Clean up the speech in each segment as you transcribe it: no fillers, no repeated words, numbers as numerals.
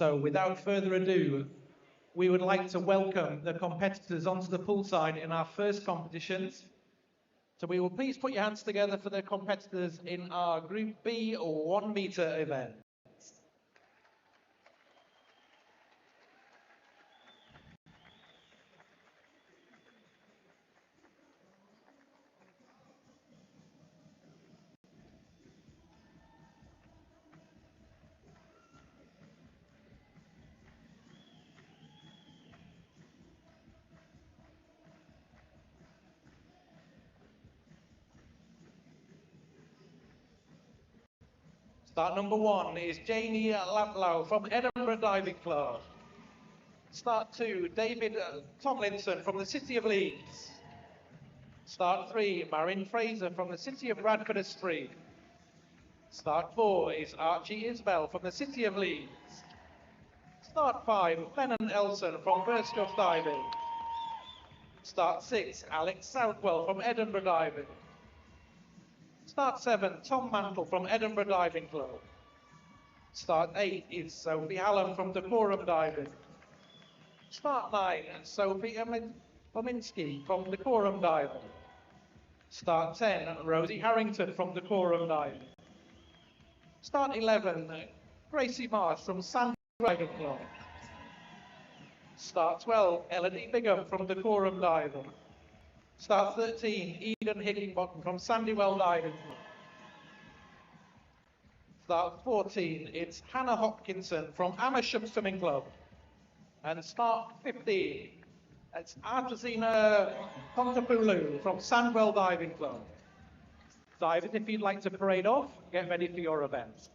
So without further ado, we would like to welcome the competitors onto the poolside in our first competitions. So we will please put your hands together for the competitors in our Group B 1 metre event. Start number 1 is Jamie Laplow from Edinburgh Diving Club. Start 2, David Tomlinson from the City of Leeds. Start 3, Marin Fraser from the City of Bradford-Esprit. Start 4 is Archie Isbell from the City of Leeds. Start 5, Lennon Elson from Burscough Diving. Start 6, Alex Southwell from Edinburgh Diving. Start 7, Tom Mantle from Edinburgh Diving Club. Start 8 is Sophie Hallam from Decorum Diving. Start 9, Sophie Pominski from Decorum Diving. Start 10, Rosie Harrington from Decorum Diving. Start 11, Gracie Marsh from Sand Diving Club. Start 12, Elodie Bigham from Decorum Diving. Start 13, Eden Higginbottom from Sandywell Diving Club. Start 14, it's Hannah Hopkinson from Amersham Swimming Club. And start 15, it's Artesina Pontapoulou from Sandwell Diving Club. Divers, if you'd like to parade off, get ready for your event.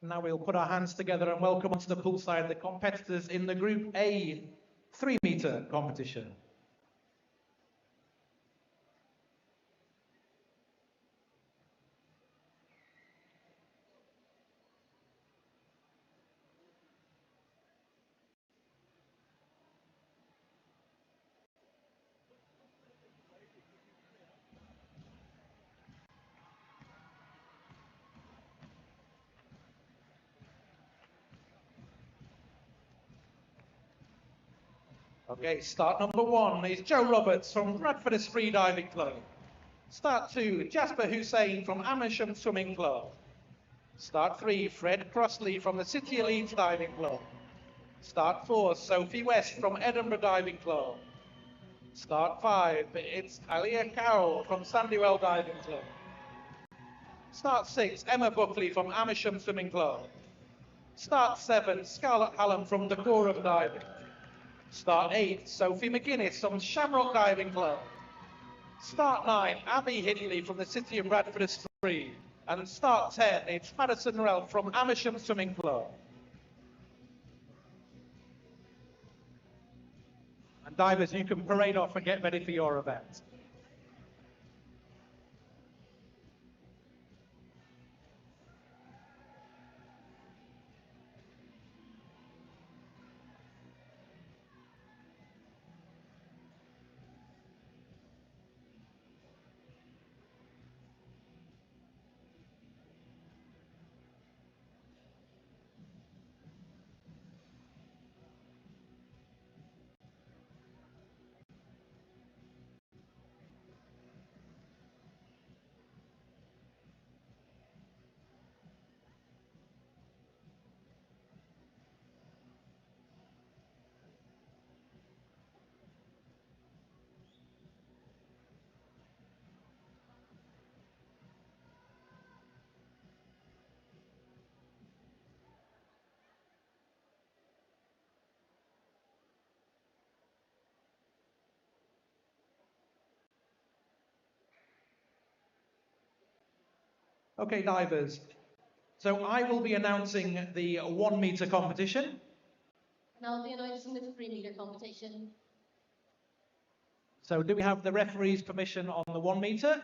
Now we'll put our hands together and welcome onto the poolside the competitors in the Group A 3 metre competition. Okay, start number 1 is Joe Roberts from Bradford-Esprit Diving Club. Start 2, Jasper Hussain from Amersham Swimming Club. Start 3, Fred Crossley from the City of Leeds Diving Club. Start 4, Sophie West from Edinburgh Diving Club. Start 5, it's Alia Carroll from Sandywell Diving Club. Start 6, Emma Buckley from Amersham Swimming Club. Start 7, Scarlett Hallam from Decorum Diving. Start 8, Sophie McGuinness from Shamrock Diving Club. Start 9, Abby Hindley from the City of Bradford-Esprit. And start 10, it's Madison Rell from Amersham Swimming Club. And divers, you can parade off and get ready for your event. Okay, divers. So I will be announcing the 1 metre competition. And I'll be announcing the 3 metre competition. So do we have the referee's permission on the 1 metre?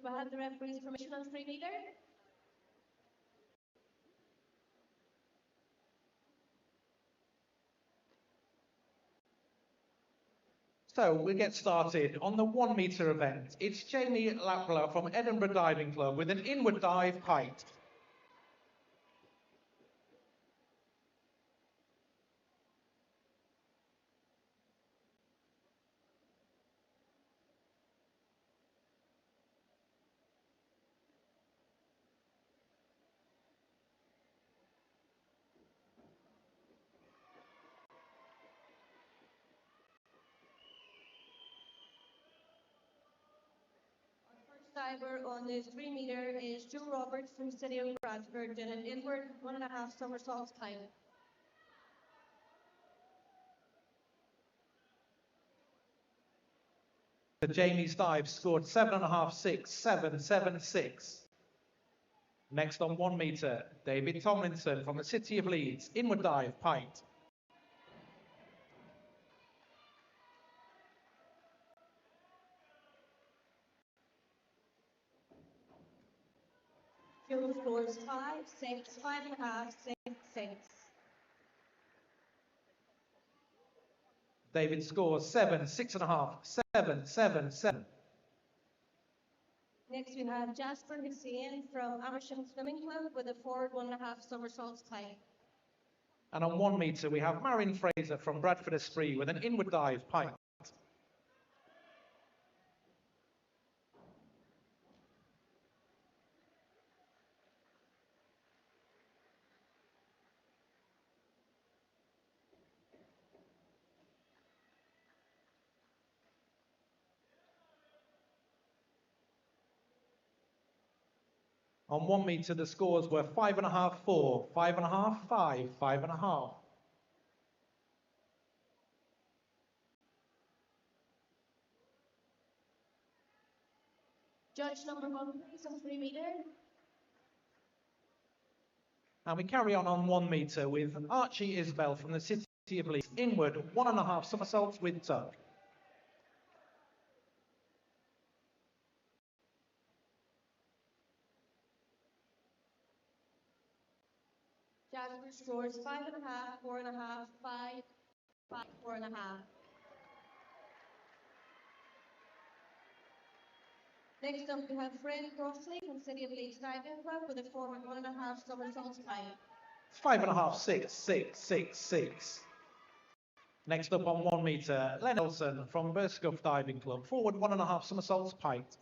Do I have the referee's permission on 3 metre? So we'll get started on the 1 metre event. It's Jamie Laplow from Edinburgh Diving Club with an inward dive height. First diver on this 3 metre is Joe Roberts from City of Bradford, doing an inward 1.5 somersaults time. The Jamie's dive scored 7.5, 7, 7, 6. Next on 1 metre, David Tomlinson from the City of Leeds, inward dive pint. Joe scores 5, 6, 5.5, 6, 6. David scores 7, 6.5, 7, 7, 7. Next we have Jasper Hussein from Amersham Swimming Club with a forward 1.5 somersaults time. And on 1 metre, we have Marion Fraser from Bradford Esprit with an inward dive pint. On 1 metre, the scores were 5.5, 4, 5.5, 5, 5.5. Judge number 1, please, on 3 metre. And we carry on 1 metre with Archie Isbell from the City of Leeds, inward 1.5 somersaults with tuck. Jasper scores 5.5, 4.5, 5, 5, 4.5. Next up, we have Fred Crossley from City of Leeds Diving Club with a forward 1.5 somersaults time. 5.5, 6, 6, 6, 6. Next up on 1 metre, Len Nelson from Burscough Diving Club, forward 1.5 somersaults pint.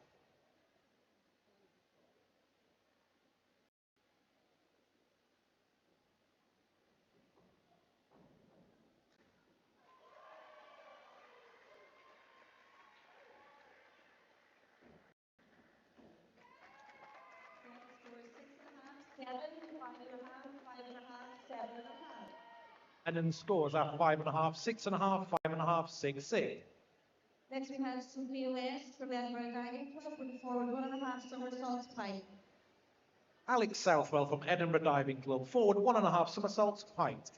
Scores 6.5, 7, 5.5, 5.5, 7.5. And then the scores are 5.5, 6.5, 5.5, 6, 6. Next we have Sophia West from Edinburgh Diving Club with a forward 1.5 somersaults pint. Alex Southwell from Edinburgh Diving Club, forward 1.5 somersaults pint.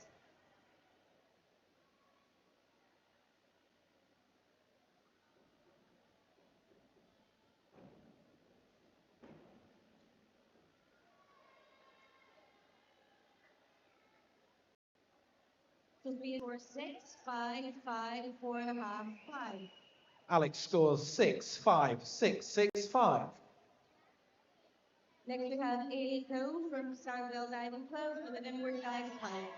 Sophia scores 6, 5, 5, 4.5, 5. Alex scores 6, 5, 6, 6, 5. Next we have Ailey Coe from Sandville Diving Club with an inward dive time.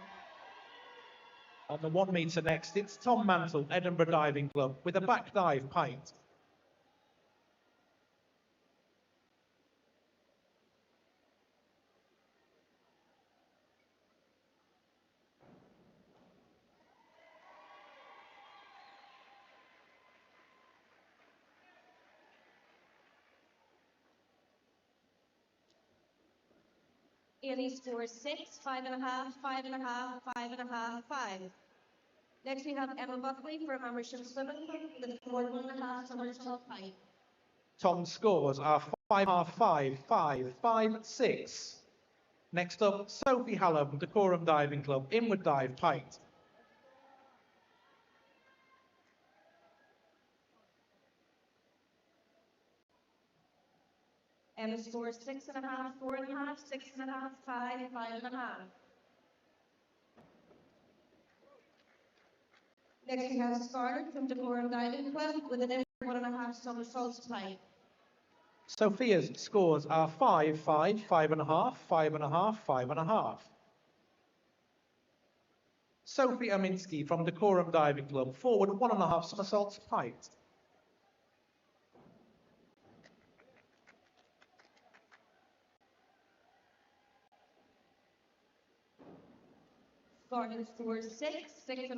On the 1 metre next, it's Tom Mantle, Edinburgh Diving Club, with a back dive pint. Ailey scores 6, 5.5, 5.5, 5.5, 5. Next we have Emma Buckley from Amersham Swimming Club with a forward 1.5 somersault pint. Tom's scores are 5.5, 5, 5, 5, 6. Next up, Sophie Hallam, Decorum Diving Club, inward dive pint. Emma scores 6.5, 4.5, 6.5, 5, 5.5. Next we have Scarlett from Decorum Diving Club with an inward 1.5 somersaults plank. Sophia's scores are 5, 5, 5.5, 5.5, 5.5. Sophie Aminsky from Decorum Diving Club, forward 1.5 somersaults height. Scarlett scores 6, 6.5,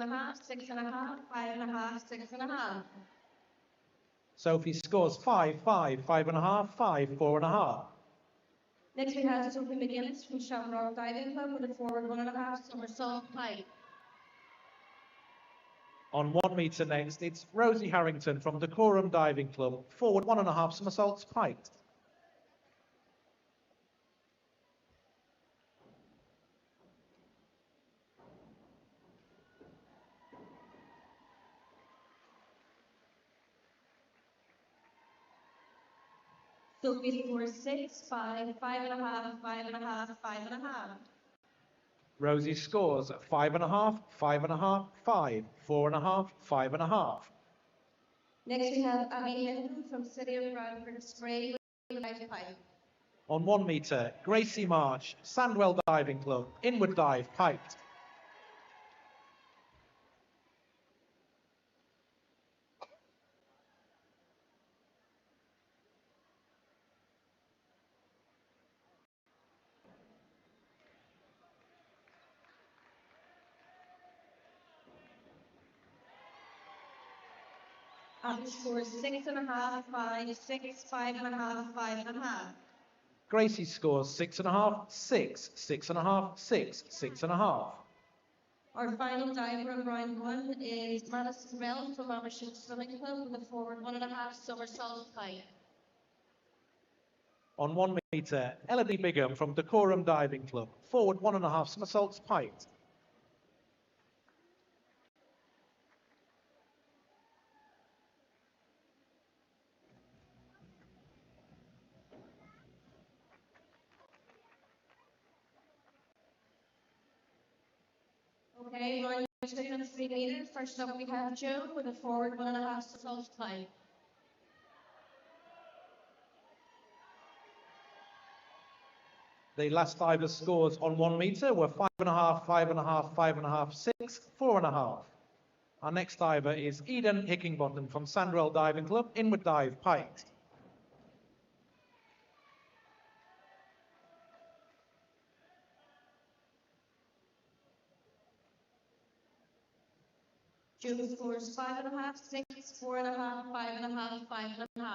6.5, 5.5, 6.5. Sophie scores 5, 5, 5.5, 5, 4.5. Next we have Sophie McGinnis from Shamrock Diving Club with a forward 1.5 somersault plank. On 1 metre next, it's Rosie Harrington from Decorum Diving Club, forward 1.5 somersaults height. Sophie scores 6, 5, 5.5, 5.5, 5.5. Rosie scores 5.5, 5.5, 5, 4.5, 5.5. Next we have Abby Hinton from City of Bradford Spray with a dive pipe. On 1 metre, Gracie Marsh, Sandwell Diving Club, inward dive piped. Abby scores 6.5, 5, 6, 5.5, 5.5. Gracie scores 6.5, 6, 6.5, 6, 6.5. Our final diver of round 1 is Madison Bell from Amersham Swimming Club with a forward 1.5 somersault plank. On 1 metre, Elodie Bigham from Decorum Diving Club, forward 1.5 somersaults height. Okay, round 2 and 3 meters. First up we have Joe with a forward 1.5 somersault plank. The last diver's scores on 1 metre were 5.5, 5.5, 5.5, 6, 4.5. Our next diver is Eden Hickingbottom from Sandwell Diving Club, inward dive piped. Joe scores 5.5, 6, 4.5, 5.5, 5.5.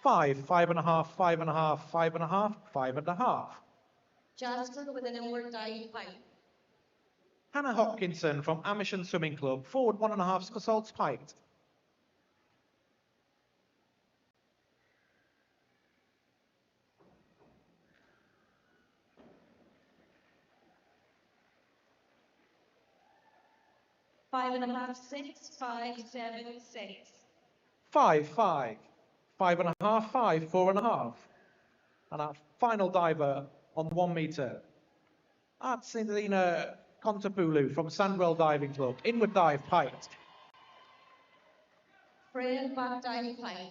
5, 5.5, 5.5, 5.5, 5.5. Jasper with an inward dive pipe. Hannah Hopkinson from Amersham Swimming Club, forward 1.5 somersaults piped. Five and a half, 6, 5, 7, 6. 5, 5, 5.5, 5, 4.5. And our final diver on 1 metre, Artselina Contapulu from Sandwell Diving Club, inward dive piped. Fred back dive pipe.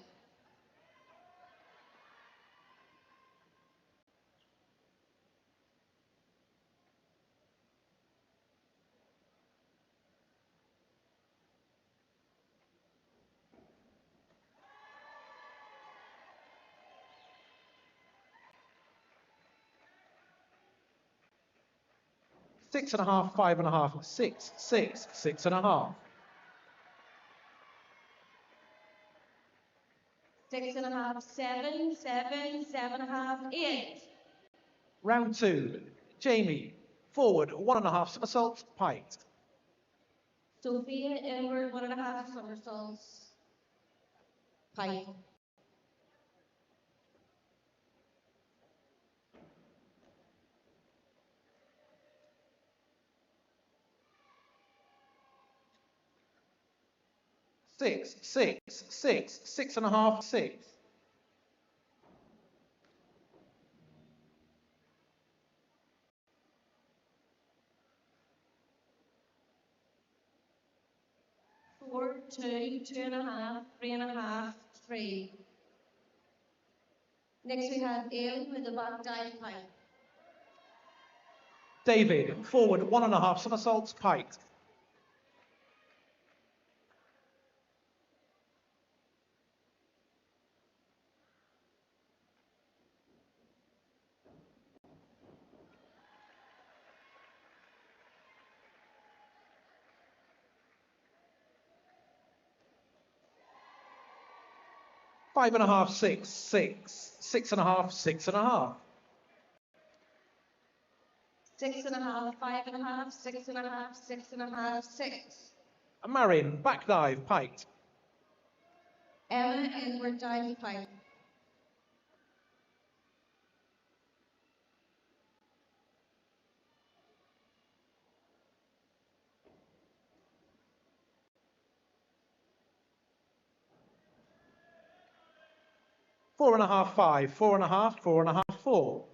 Six and a half, 5.5, 6, 6, 6.5. 6.5, 7, 7, 7.5, 8. Round 2, Jamie, forward 1.5 somersaults piped. Sophia inward 1.5 somersaults. Pipe. 6, 6, 6, 6.5, 6. 4, 2, 2.5, 3.5, 3. Next we have Aileen with the back dive pike. David, forward 1.5 somersaults, piked. Five and a half, 6, 6, 6.5, 6.5. 6.5, 5.5, 6.5, 6.5, 6. Marion, back dive, piked. Emma, inward dive pike. Four and a half, 5, 4.5, 4.5, 4.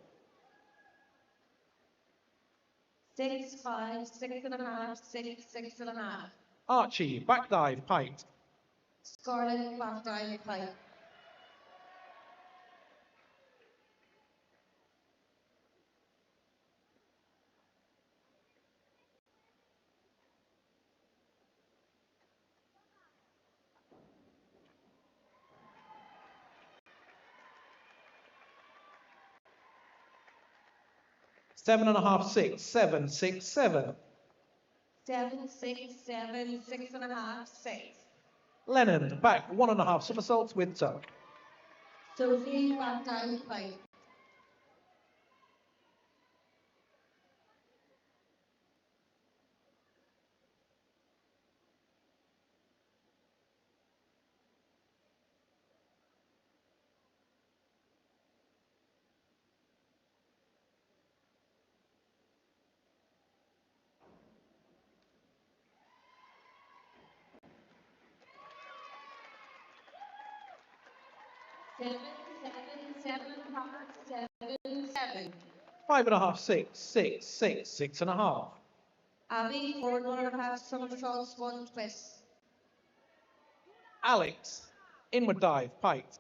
6, 5, 6.5, 6, 6.5. Archie, back dive, piked. Scarlet, back dive pike. Seven and a half, 6, 7, 6, 7. 7, 6, 7, 6.5, 6. Lennon, back 1.5 somersaults with tuck. Sophie, back dive pike. Seven, 7, 7, 7. 5.5, 6, 6, 6, 6.5. Abby, forward 1.5 somersaults, 1 twist. Alex, inward dive, piked.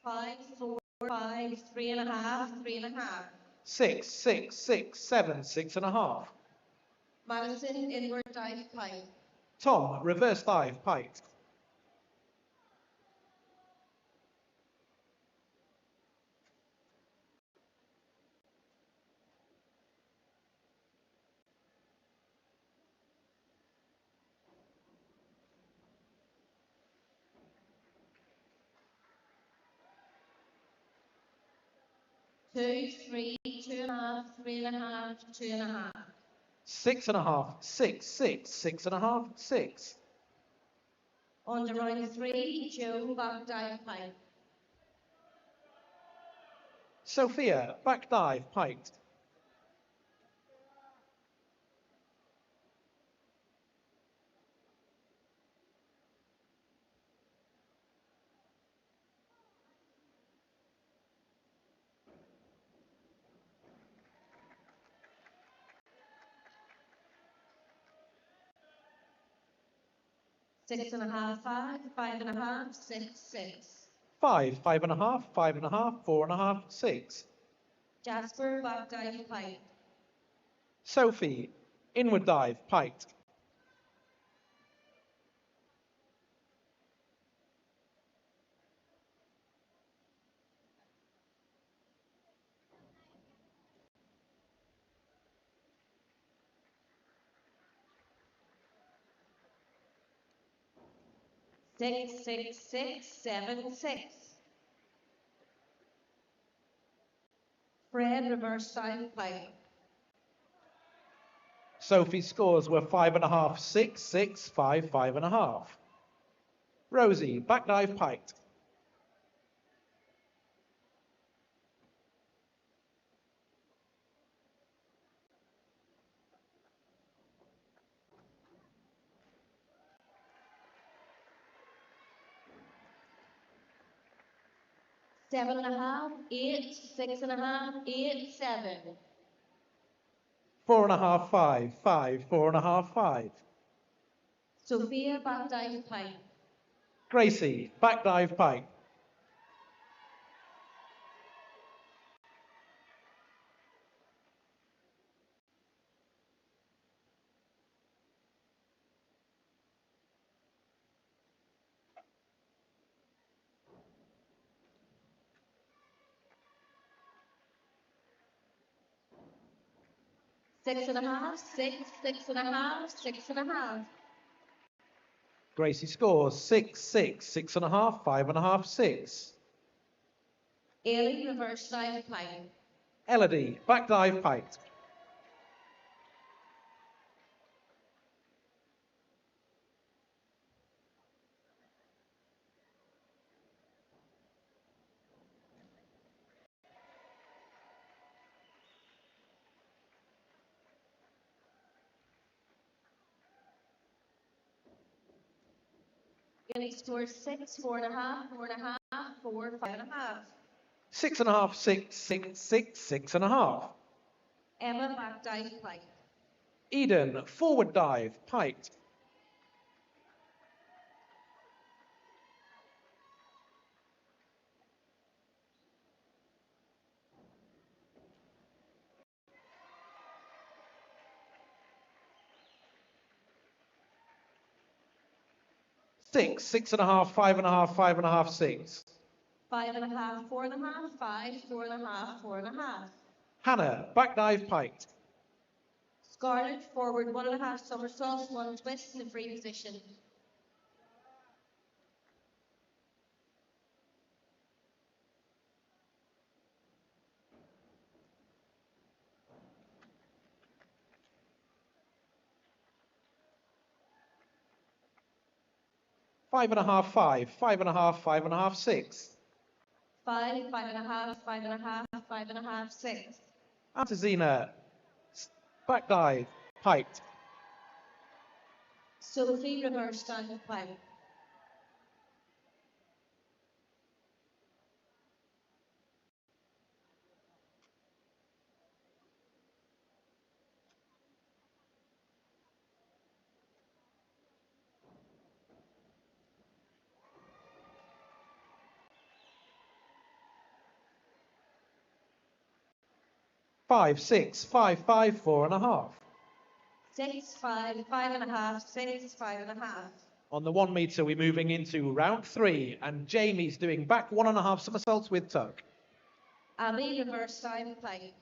Five, 4, 5, 3.5, 3.5. 6, 6, 6, 7, 6.5. Madison, inward dive pike. Tom, reverse dive, piked. Two, 3, 2.5, 3.5, 2.5. 6.5, 6, 6, 6.5, 6. On the round 3, Joe, back dive pike. Sophia, back dive, piked. Six and a half, 5, 5.5, 6, 6. 5, 5.5, 5.5, 4.5, 6. Jasper, back dive pike. Sophie, inward dive, piked. Six, 6, 6, 7, 6. Fred, reverse dive pike. Sophie's scores were 5.5, 6, 6, 5, 5.5. Rosie, back dive, piked. 7.5, 8, 6.5, 8, 7. 4.5, 5, 5, 4.5, 5. Sophia back dive pike. Gracie, back dive pike. Six and a half, 6, 6.5, 6.5. Gracie scores 6, 6, 6.5, 5.5, 6. Ailey reverse dive pike. Elodie, back dive pike. Ailey scores 6, 4.5, 4.5, 4, 5.5. 6.5, 6, 6, 6, 6.5. Emma back dive pike. Eden, forward dive, pike. Six, 6.5, 5.5, 5.5, 6. 5.5, 4.5, 5, 4.5, 4.5. Hannah, back dive pike. Scarlett forward 1.5 somersaults, 1 twist in the free position. Five and a half, 5, 5.5, 5.5, 6. 5, 5.5, 5.5, 5.5, 6. Antizina, back dive, pike. Sophie reverse dive pike. Five, 6, 5, 5, 4.5. 6, 5, 5.5, 6, 5.5. On the 1 meter, we're moving into round 3, and Jamie's doing back 1.5 somersaults with tuck. Abby reverse dive pike.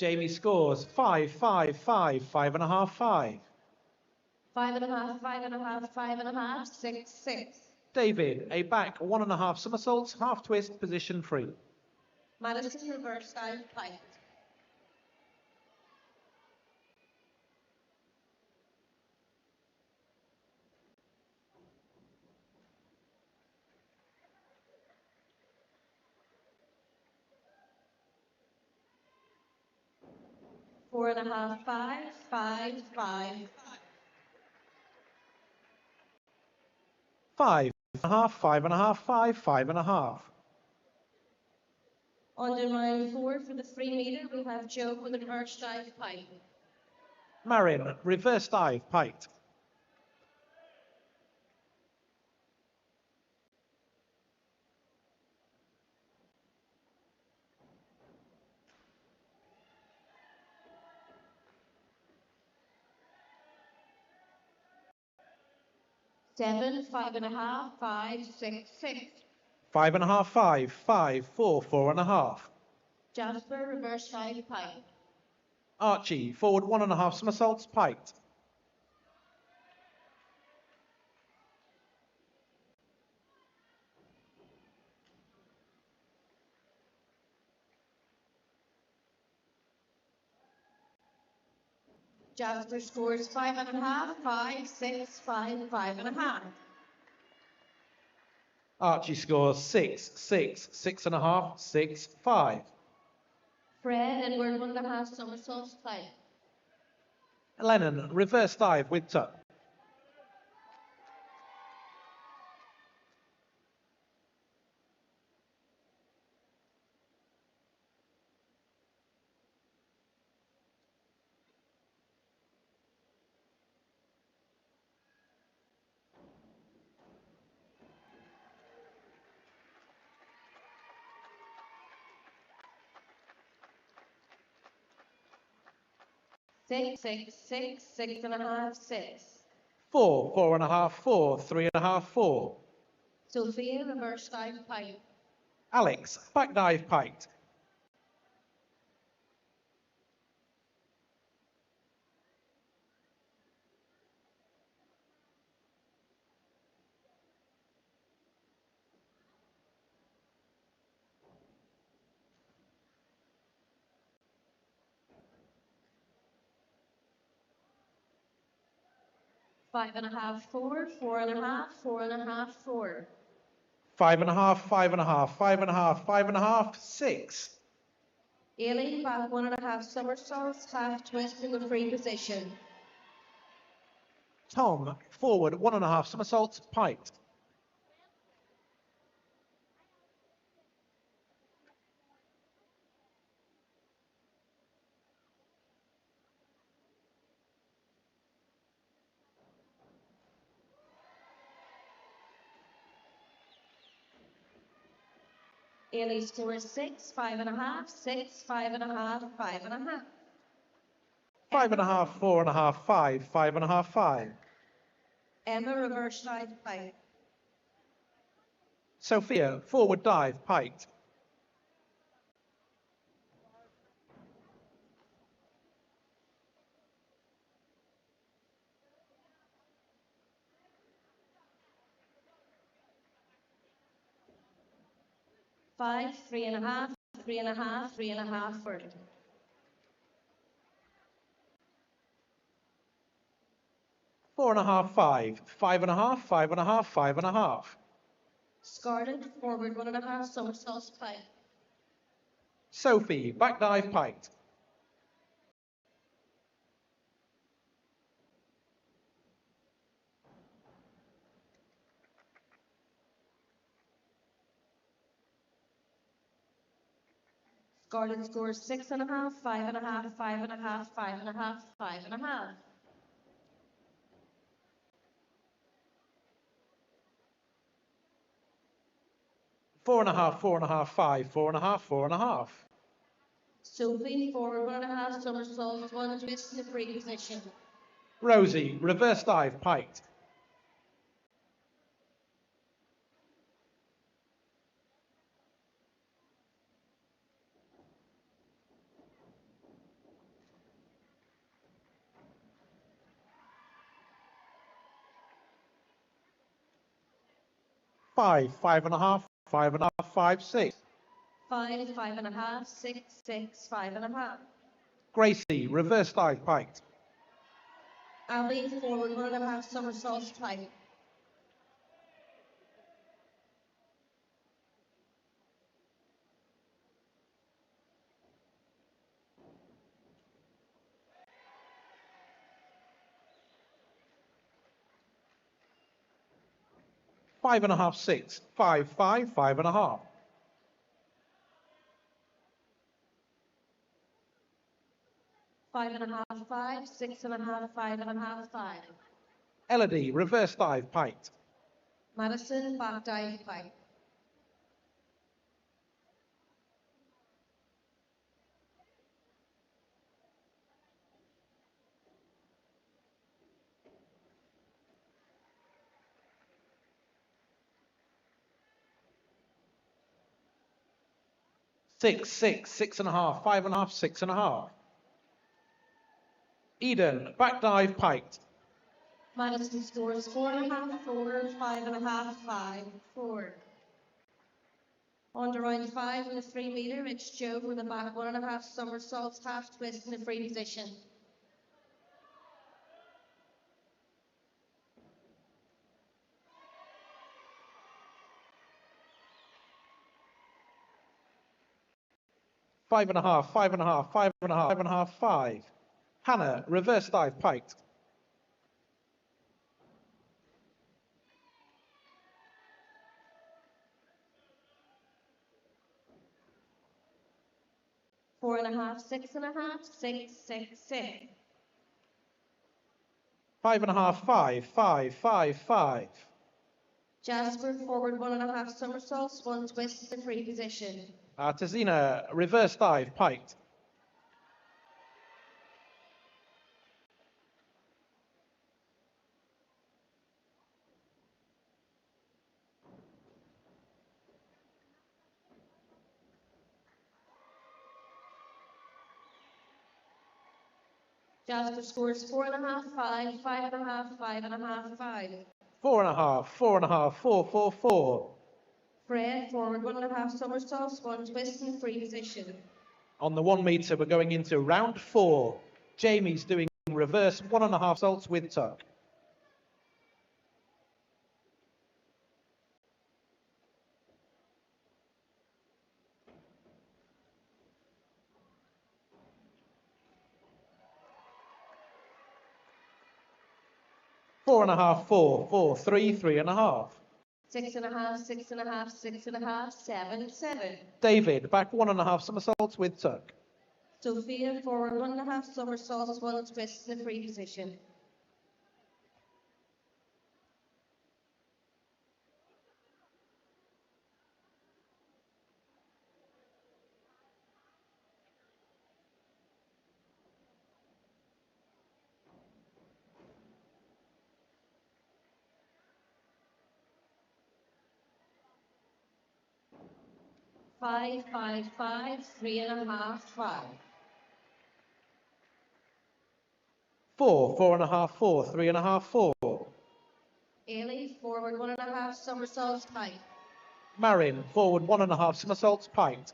Jamie scores 5, 5, 5, 5.5, 5. 5.5, 5.5, 5.5, 6, 6. David, a back 1.5 somersaults, half twist, position free. Madison reverse dive pike. Four and a half, 5, 5, 5. 5.5, 5.5, 5, 5.5. On to round 4 for the 3 meter, we have Joe with a reverse dive pike. Marin, reverse dive, pike. Seven, 5.5, 5, 6, 6. 5.5, 5, 5, 4, 4.5. Jasper reverse dive pike. Archie, forward 1.5 somersaults, pike. Jasper scores 5.5, 5, 6, 5, 5.5. Archie scores 6, 6, 6.5, 6, 5. Fred Edward 1.5 somersaults 5. Lennon, reverse dive with tuck. Six, 6.5, 6. 4, 4.5, 4, 3.5, 4. Sophia reverse dive pipe. Alex, back dive piked. Five and a half, 4, 4.5, 4.5, 4. 5.5, 5.5, 5.5, 5.5, 6. Ailey back 1.5 somersaults, half twist in the free position. Tom, forward 1.5 somersaults, piked. Ailey scores 6, 5.5, 6, 5.5, 5.5. 5.5, 4.5, 5, 5.5, 5. Emma reverse dive pipe. Sophia, forward dive, piked. Five, 3.5, 3.5, 3.5, 4. 4.5, 5, 5.5, 5.5, 5.5. Scarlett forward 1.5 somersaults pipe. Sophie, back dive, piked. Scarlett scores 6.5, 5.5, 5.5, 5.5, 5.5. 4.5, 4.5, 5, 4.5, 4.5. Sophie forward 1.5 somersaults, one twist in the free position. Rosie, reverse dive, piked. Five, 5.5, 5.5, 5, 6. 5, 5.5, 6, 6, 5.5. Gracie, reverse dive, piked. Ali forward 1.5 somersaults pipe. Five and a half, 6. 5, 5, 5.5. 5.5, 5, 6.5, 5.5, 5. Elodie, reverse dive, piked. Madison back dive pipe. Six, 6, 6.5, 5.5, 6.5. Eden, back dive, piked. Madison scores 4.5, 4, 5.5, 5, 4. On to round 5 in the 3 metre, it's Joe with a back 1.5 somersaults, half twist in the free position. 5 and a half, 5 and a half, 5 and a half, 5 and a half, 5. Hannah, reverse dive, piked. 4 and a half, 6 and a half, 6, 6, 6. 5 and a half, 5, 5, 5, 5. Jasper, forward 1 and a half somersaults, 1 twist to free position. Tazina, reverse dive, piked. 'Jasper scores 4 and a half, 5, 5 and a half, 5 and a half, 5. 4 and a half, 4 and a half, 4, 4, 4. Fred, forward 1 and a half somersaults, 1 twist in free position. On the 1 metre, we're going into round 4. Jamie's doing reverse 1 and a half salts with tuck. 4 and a half, 4, 4, 3, 3 and a half. 6 and a half, 6 and a half, 6 and a half, 7, 7. David, back 1 and a half somersaults with tuck. Sophia, forward 1 and a half somersaults, 1 twist in free position. 5, 5, 5, 3 and a half, 5. 4, 4 and a half, 4, 3 and a half, 4. Ailey, forward 1 and a half somersaults, pike. Marin, forward 1 and a half somersaults, piked.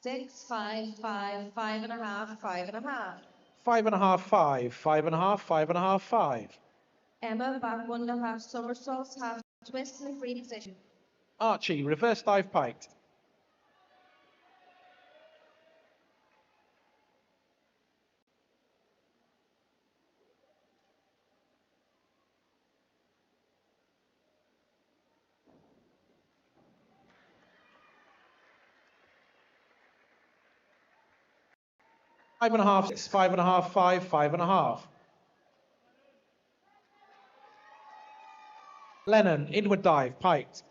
6, 5, 5, 5 and a half, 5 and a half. 5 and a half, 5, 5 and a half, 5 and a half, 5. Emma, back 1 and a half somersaults, half twist in free position. Archie, reverse dive, piked. 5 and a half, 6, 5 and a half, 5, 5 and a half. Lennon, inward dive, piked.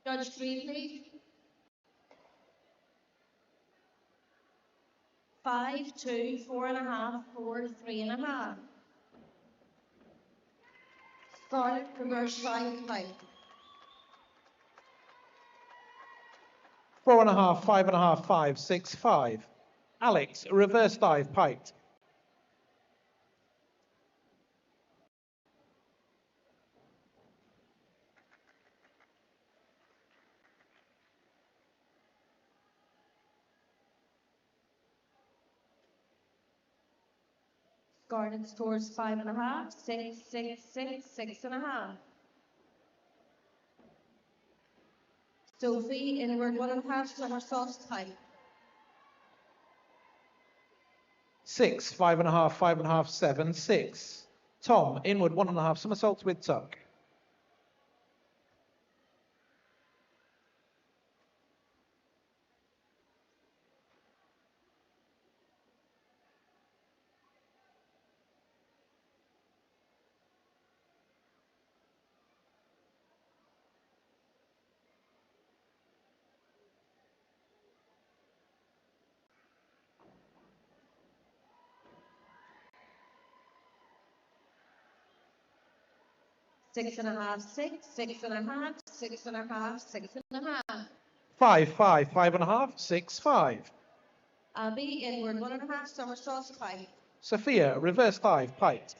'Judge 3, please. 5, 2, 4 and a half, 4, 3 and a half. Start reverse dive, pike. 4 and a half, 5 and a half, 5, 6, 5. Alex, reverse dive, piked. 'Garnet scores 5 and a half, 6, 6, 6, 6 and a half. Sophie, inward 1 and a half somersaults, pike. 6, 5 and a half, 5 and a half, 7, 6. Tom, inward 1 and a half somersaults with tuck. 6 and a half, 6, 6 and a half, 6 and a half, 6 and a half. 5.5, 6.5. Abby, inward 1.5, somersaults, pike. Sophia, reverse dive, pike.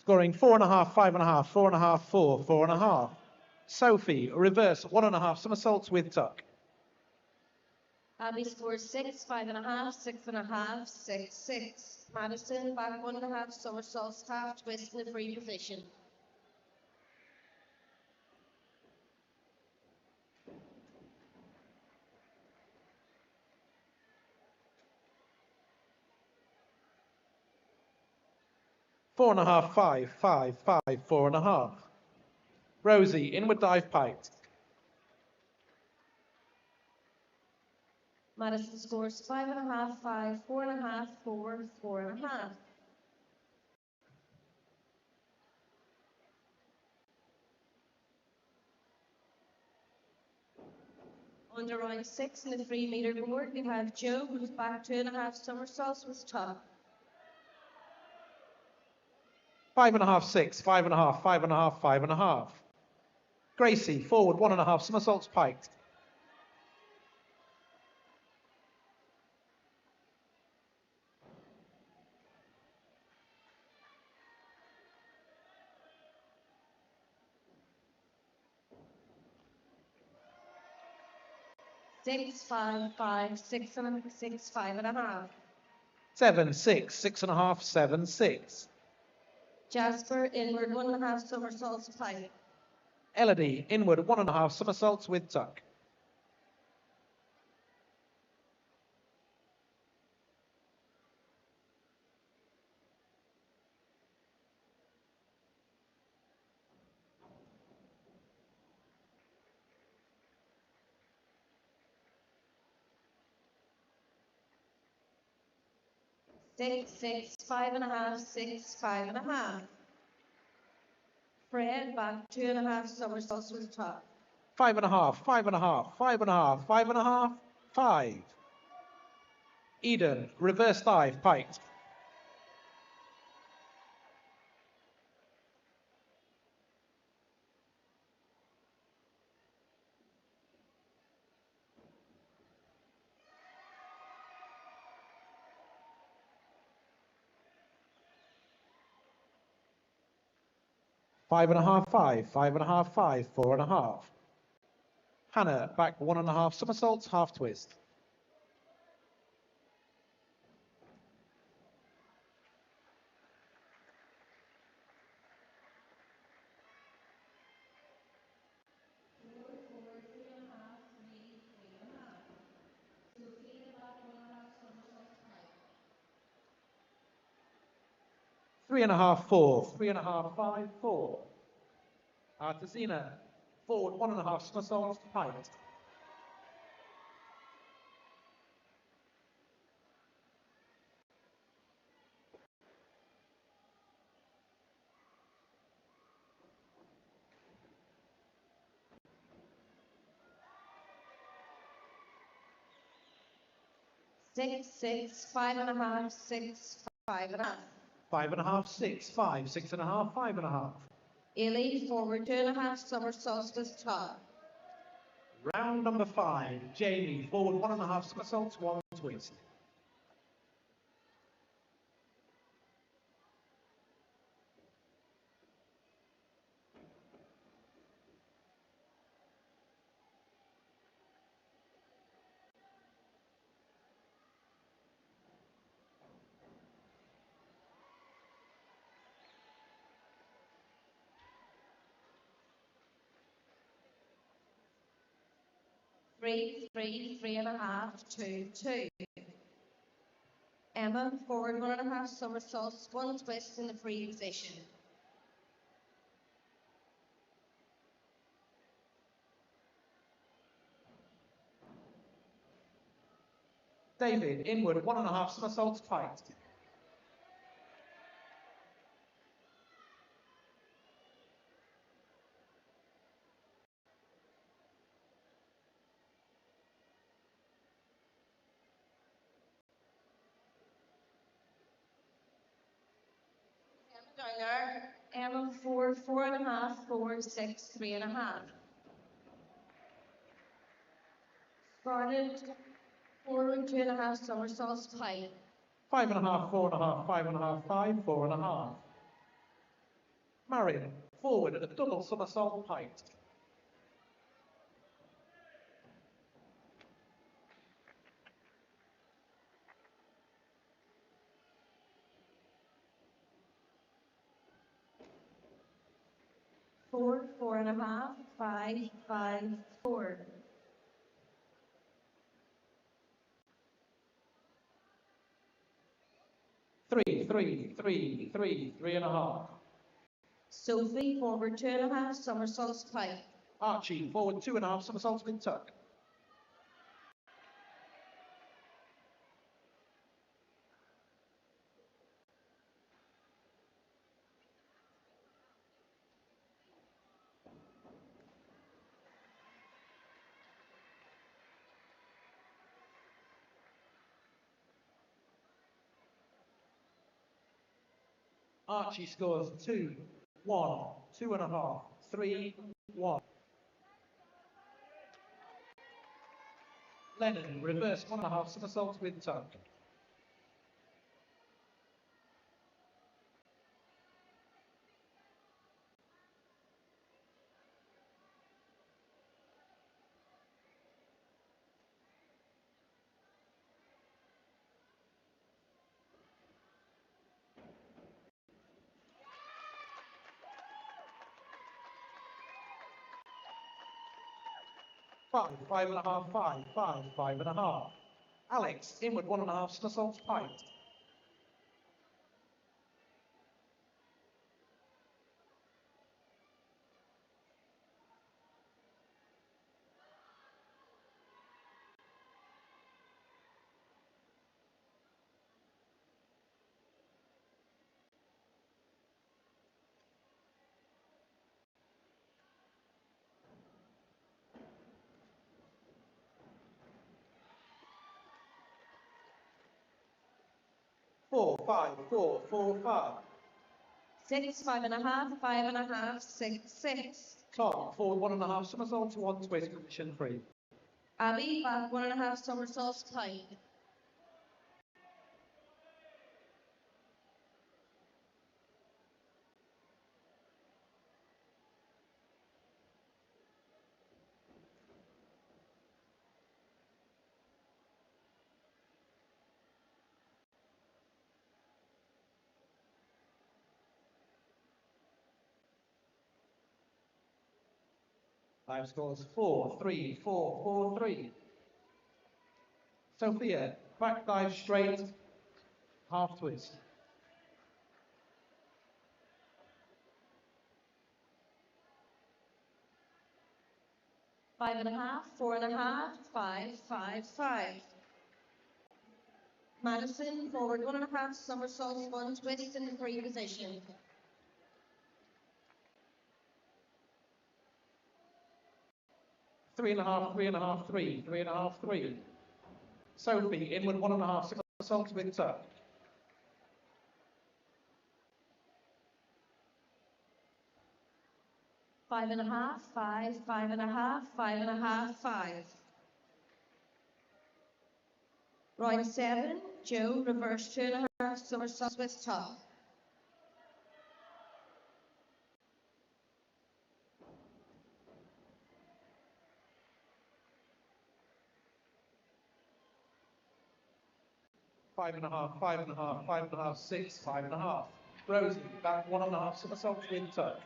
Scoring 4.5, 5.5, 4.5, 4, 4.5. Sophie, reverse 1.5 somersaults with tuck. Abby scores 6, 5.5, 6.5, 6, 6. Madison, back 1.5, somersaults, half twist in the free position. Four and a half, 5, 5, 5, 4.5. Rosie, inward dive, pike. Madison scores 5.5, 5, 4.5, 4, 4.5. Under round 6 in the 3-meter board, we have Joe, who's back 2.5 somersaults with top. 5.5, 6, 5.5, 5.5, 5.5. Gracie, forward 1.5 somersaults, pike. Six, 5, 5, 6, and 6, 5.5. 7, 6, 6.5, 7, 6. Jasper, inward 1.5 somersaults, pike. Elodie, inward 1.5 somersaults with tuck. Six, 6, 5.5, 6, 5.5. Fred, back 2.5 somersaults with top. 5.5, 5.5, 5.5, 5.5, 5. Eden, reverse dive, pike. 5.5, 5, 5.5, 5, 4.5. Hannah, back 1.5 somersaults, half twist. Three and a half, 4. 3.5, 5, 4. Artesina, forward 1.5 somersaults, pike. Six, 6, 5.5, 6, 5.5. 5.5, 6, 5, 6.5, 5.5. Ailey, forward 2.5 somersaults with top. Round number 5. Jamie, forward 1.5 somersaults, 1 twist. Three, 3.5, 2, 2. Emma, forward 1.5 somersaults, 1 twist in the free position. David, inward, 1.5 somersaults tight. Down there. Emma, 4, 4.5, 4, 6, 3.5. Started forward 2.5 somersaults tight. 5.5, 4.5, 5.5, 5, 4.5. Marion, forward at a double somersault height. Four, 4.5, 5, 5, 4. Three, 3.5. Sophie, forward 2.5 somersaults tight. Archie, forward 2.5 somersaults mid tuck. Archie scores 2, 1, 2.5, 3, 1. Lennon, reverse 1.5 somersaults mid tuck. Five, 5.5, 5, 5, 5.5. Alex, inward 1.5 somersaults tight. Four, 5, 4, 4, 5. 6, 5.5, 5.5, 6, 6. Tom, forward 1.5 somersaults to 1 twist, position 3. Abby, back 1.5 somersaults tight. Time scores 4, 3, 4, 4, 3. Sophia, back dive straight, half twist. 5.5, 4.5, 5, 5, 5. Madison, forward 1.5 somersaults, 1 twist in the free position. Three and a half, 3.5, 3, 3.5, 3. Sophie, inward 1.5 somersaults mid tuck. Five and a half, 5, 5.5, 5.5, 5. Round 7, Joe, reverse 2.5 somersaults with top. Five and a half, 5.5, 5.5, 6, 5.5. Rosie, back 1.5 somersaults mid tuck.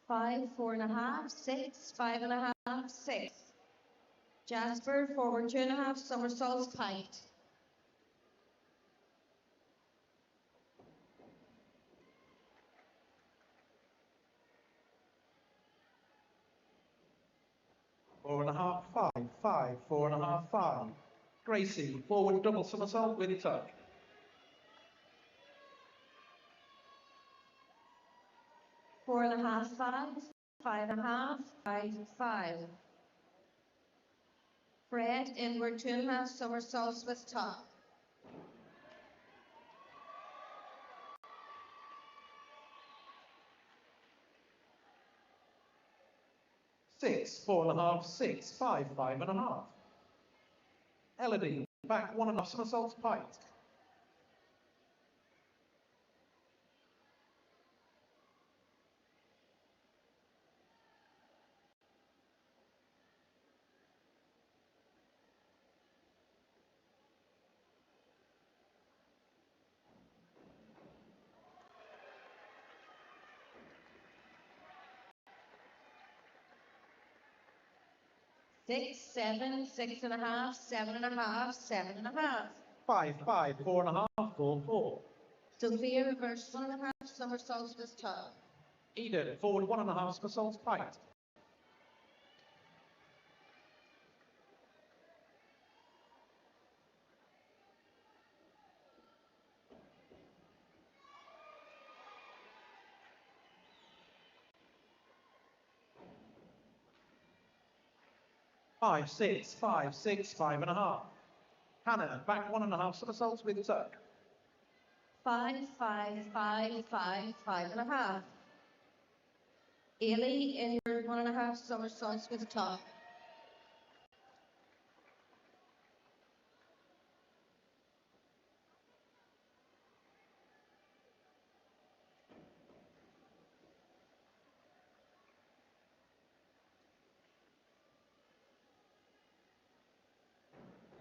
5, 4.5, 6, 5.5, 6. Jasper, forward 2.5 somersaults tight. 4.5, 5, 5, 4.5, 5. Gracie, forward double somersault with tuck. 4.5, 5, 5.5, 5, 5. Fred, inward 2.5 somersaults with tuck. 6, 4.5, 6, 5, 5.5. Elodie, back 1.5 somersaults piked. 6, 7, 6.5, 7.5, 7.5. 5, 5, 4.5, 4, 4. Sophia, reverse 1.5 somersaults with tuck. Eden, forward 1.5 somersaults piked. 5, 6, 5, 6, 5.5. Hannah, back 1.5 somersaults with tuck. 5, 5, 5, 5, 5.5. Ailey, inward 1.5 somersaults with tuck.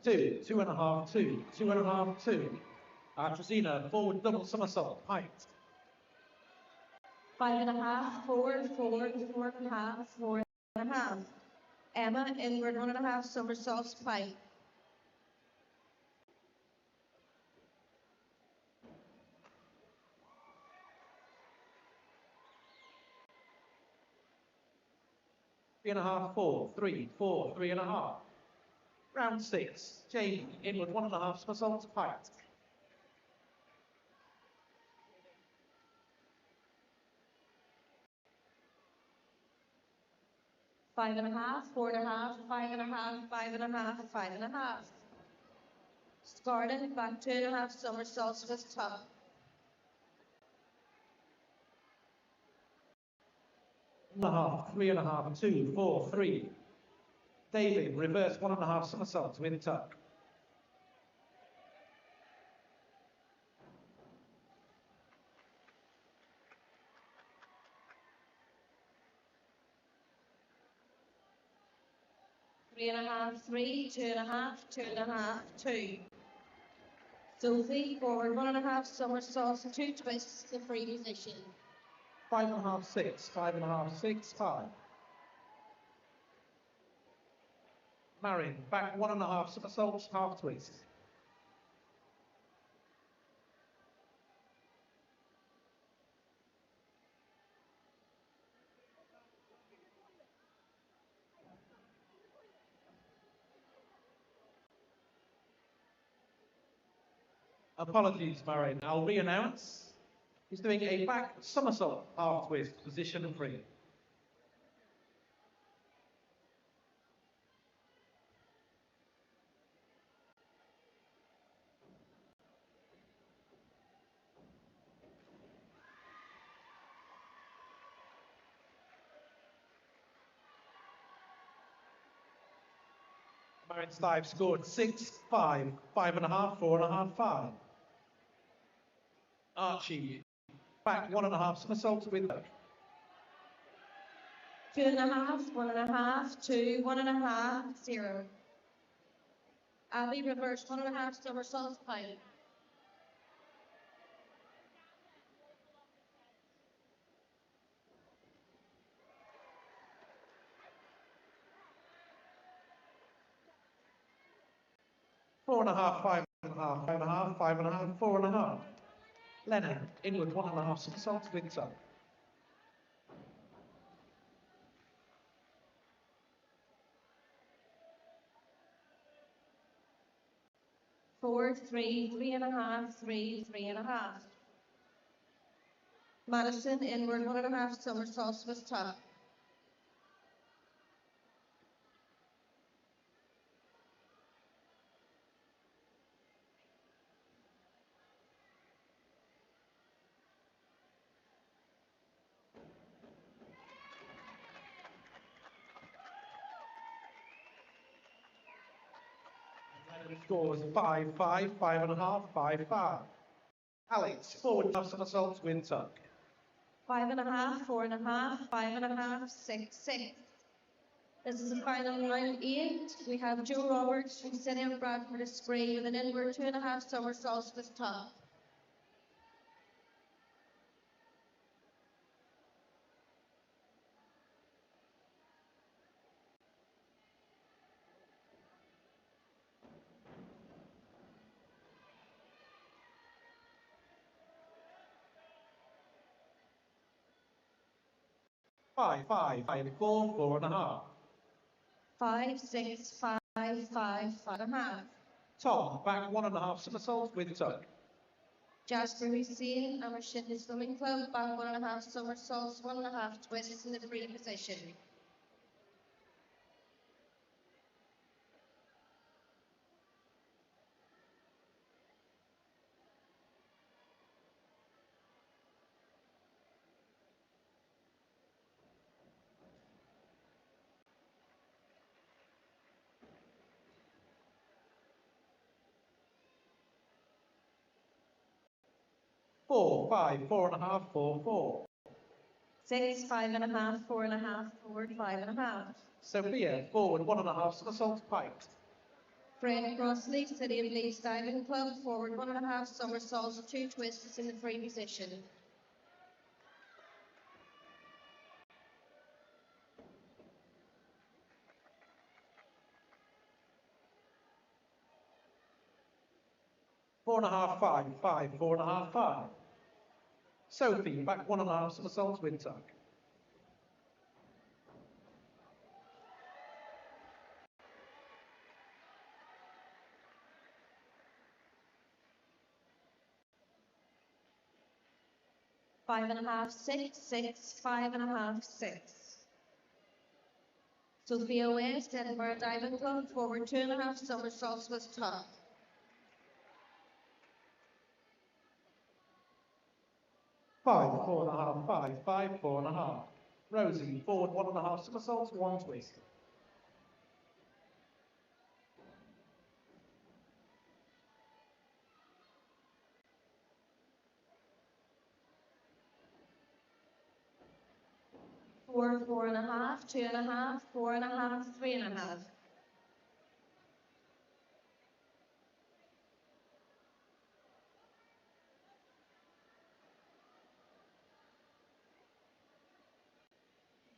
2, 2.5, 2, 2.5, 2. Trazina, forward double somersault piked. 5.5, 4, 4, 4.5, 4.5. Emma, inward 1.5 somersaults pike. 3.5, 4, 3, 4, 3.5. Round 6. Jamie, inward 1.5 somersaults piked. 5.5, 4.5, 5.5, 5.5, 5.5. Scarlett, back 2.5 somersaults with tuck. 1.5, 3.5, 2, 4, 3. David, reverse 1.5 somersaults with tuck. 3.5, 3, 2.5, 2.5, 2. Sophie, forward 1.5 somersaults, 2 twists to free position. 5.5, 6, 5.5, 6, 5. Marion, back 1.5 somersaults, half twist. 'Apologies, Marion. I'll re-announce. He's doing a back somersault, half twist, position 3. Marion Stive scored 6, 5, 5.5, 4.5, 5. Archie, back 1.5 somersaults with tuck. 2.5, 1.5, 2, 1.5, 0. Abby, reverse 1.5 somersaults pike. 4.5, 5.5, 5.5, 5.5, 4.5. Lennon, inward 1.5 somersaults with tuck. 4, 3, 3.5, 3, 3.5. Madison, inward 1.5, somersaults with top. Scores 5-5, 5.5, 5-5. Alex, forward half somersaults, wind tuck. 5.5, 4.5, 5.5, 6, 6. This is the final round 8. We have Joe Roberts from City of Bradford Spray with an inward 2.5 somersaults with top. 5-5, 5-4, 4.5. 5, 6, 5, 5, 5.5. Tom, back 1.5 somersaults, wind tuck. Jasper Hussein, Amershint Swimming Club, back 1.5 somersaults, 1.5 twists in the free position. 4, 5, 4.5, 4, 4. 6, 5.5, 4.5, forward 5.5. Sophia, forward 1.5 somersaults, piked. Fred Crossley, City of Leeds Diving Club, forward 1.5 somersaults, 2 twists in the free position. 4.5, 5, 5, 4.5, 5. Sophie, back 1.5 somersaults, wind tuck. 5.5, 6, 6, 5.5, 6. Sophia West, Edinburgh Diving Club, forward 2.5 somersaults with top. 5, 4.5, 5, 5, 4.5. Rosie, forward 1.5 somersaults, 1 twist. 4, 4.5, 2.5, 4.5, 3.5.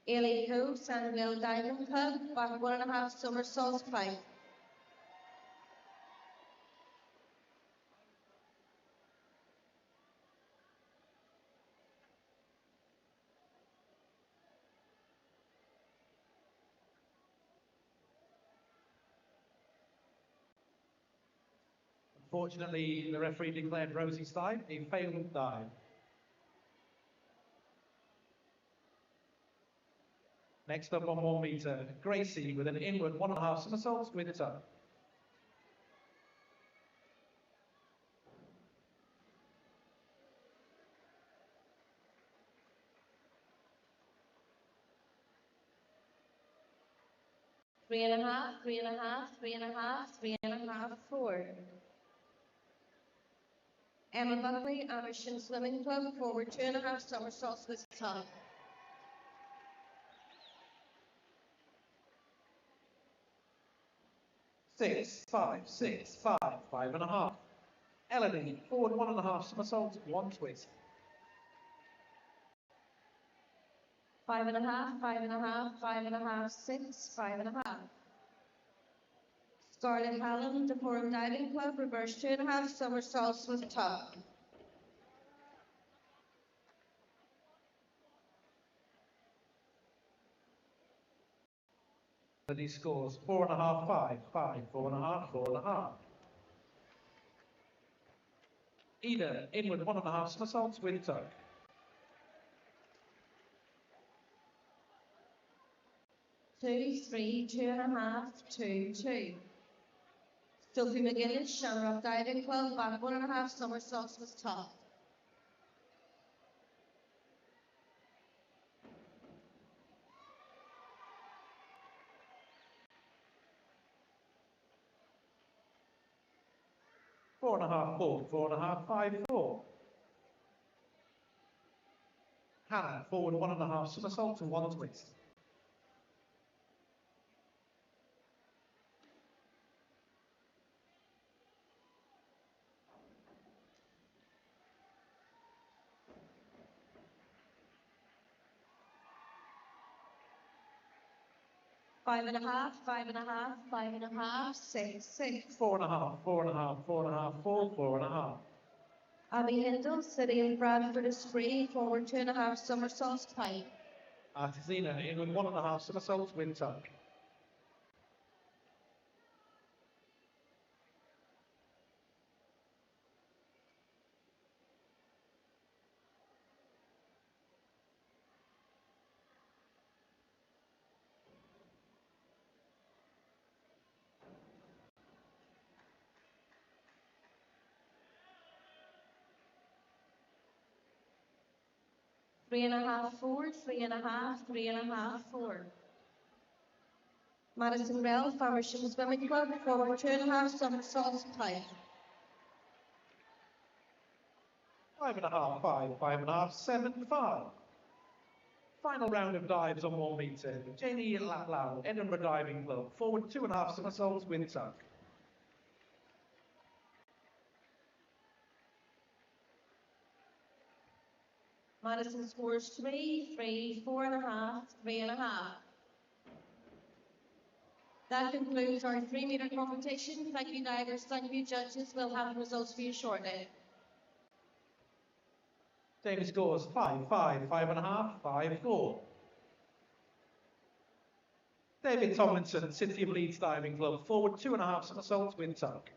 8 Cove, Sandwell Diving Club, back 1.5 somersaults, 5. Unfortunately, the referee declared Rosie's dive a failed dive. Next up on 1 metre, Gracie with an inward 1.5 somersaults, wind tuck. 3.5, 3.5, 3.5, 3.5, 4. Emma Buckley, Amershint Swimming Club, forward 2.5 somersaults with top. 6, 5, 6, 5, 5.5. Elodie, forward 1.5 somersaults, 1 twist. 5.5, 5.5, 5.5, 6, 5.5. Scarlett Hallam, Decorum Diving Club, reverse 2.5 somersaults with top. 'Elodie scores 4.5, 5, 5, 4.5, 4.5. Eden, inward 1.5 somersaults with tuck. Two, three, 2.5, 2, 2. Sophie McGinnis, Shamrock Diving Club, back 1.5 somersaults with tuck. Four and a half, 4, 4.5, 5, 4. Hannah, forward 1.5 somersault and 1 twist. Five and a half, 5.5, 5.5, 6, 6. 4.5, 4.5, 4.5, 4, 4.5. Abby Hindle, City of Bradford Esprit, forward 2.5 somersaults, pike. Artisina, inward 1.5 somersaults with tuck. Three and a half, 4, 3.5, 3.5, 4. Madison Bell, Farmersham Swimming Club, forward 2.5 somersaults, pike. 5.5, 5, 5.5, 7, 5. Final round of dives on 1 metre. Janie Laplow, Edinburgh Diving Club, forward 2.5 somersaults with tuck. Madison scores 3, 3, 4.5, 3.5. That concludes our 3-metre competition. Thank you, divers. Thank you, judges. We'll have the results for you shortly. David scores 5, 5, 5.5, 5, 4. David Tomlinson, City of Leeds Diving Club, forward 2.5 somersaults with tuck.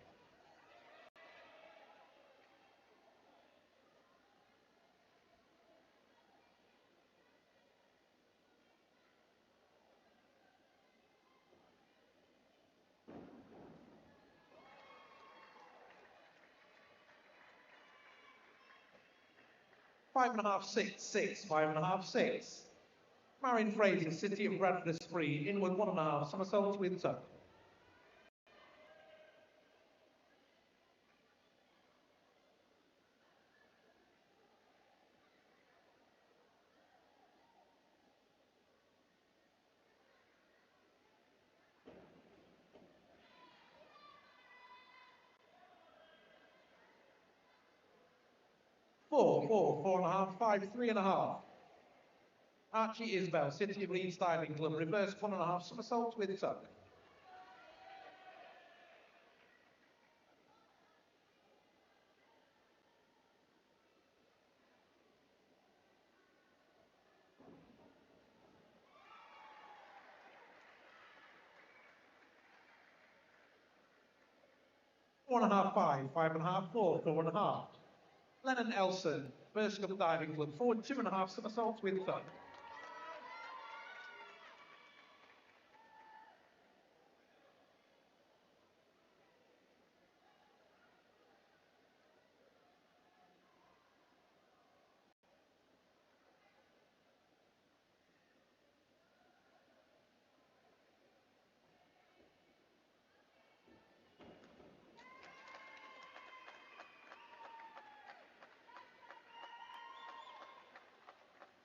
Five and a half, 6, 6, 5.5, 6. Marion Fraser, City of Bradford Esprit, inward 1.5 somersaults with tuck. Four, 4.5, 5, 3.5. Archie Isbell, City of Leeds Diving Club, reverse 1.5 somersaults with tuck. Four and a half, 5, 5.5, 4, 4.5. Lennon Elson, Burskell Diving Club, forward 2.5 somersaults with tuck.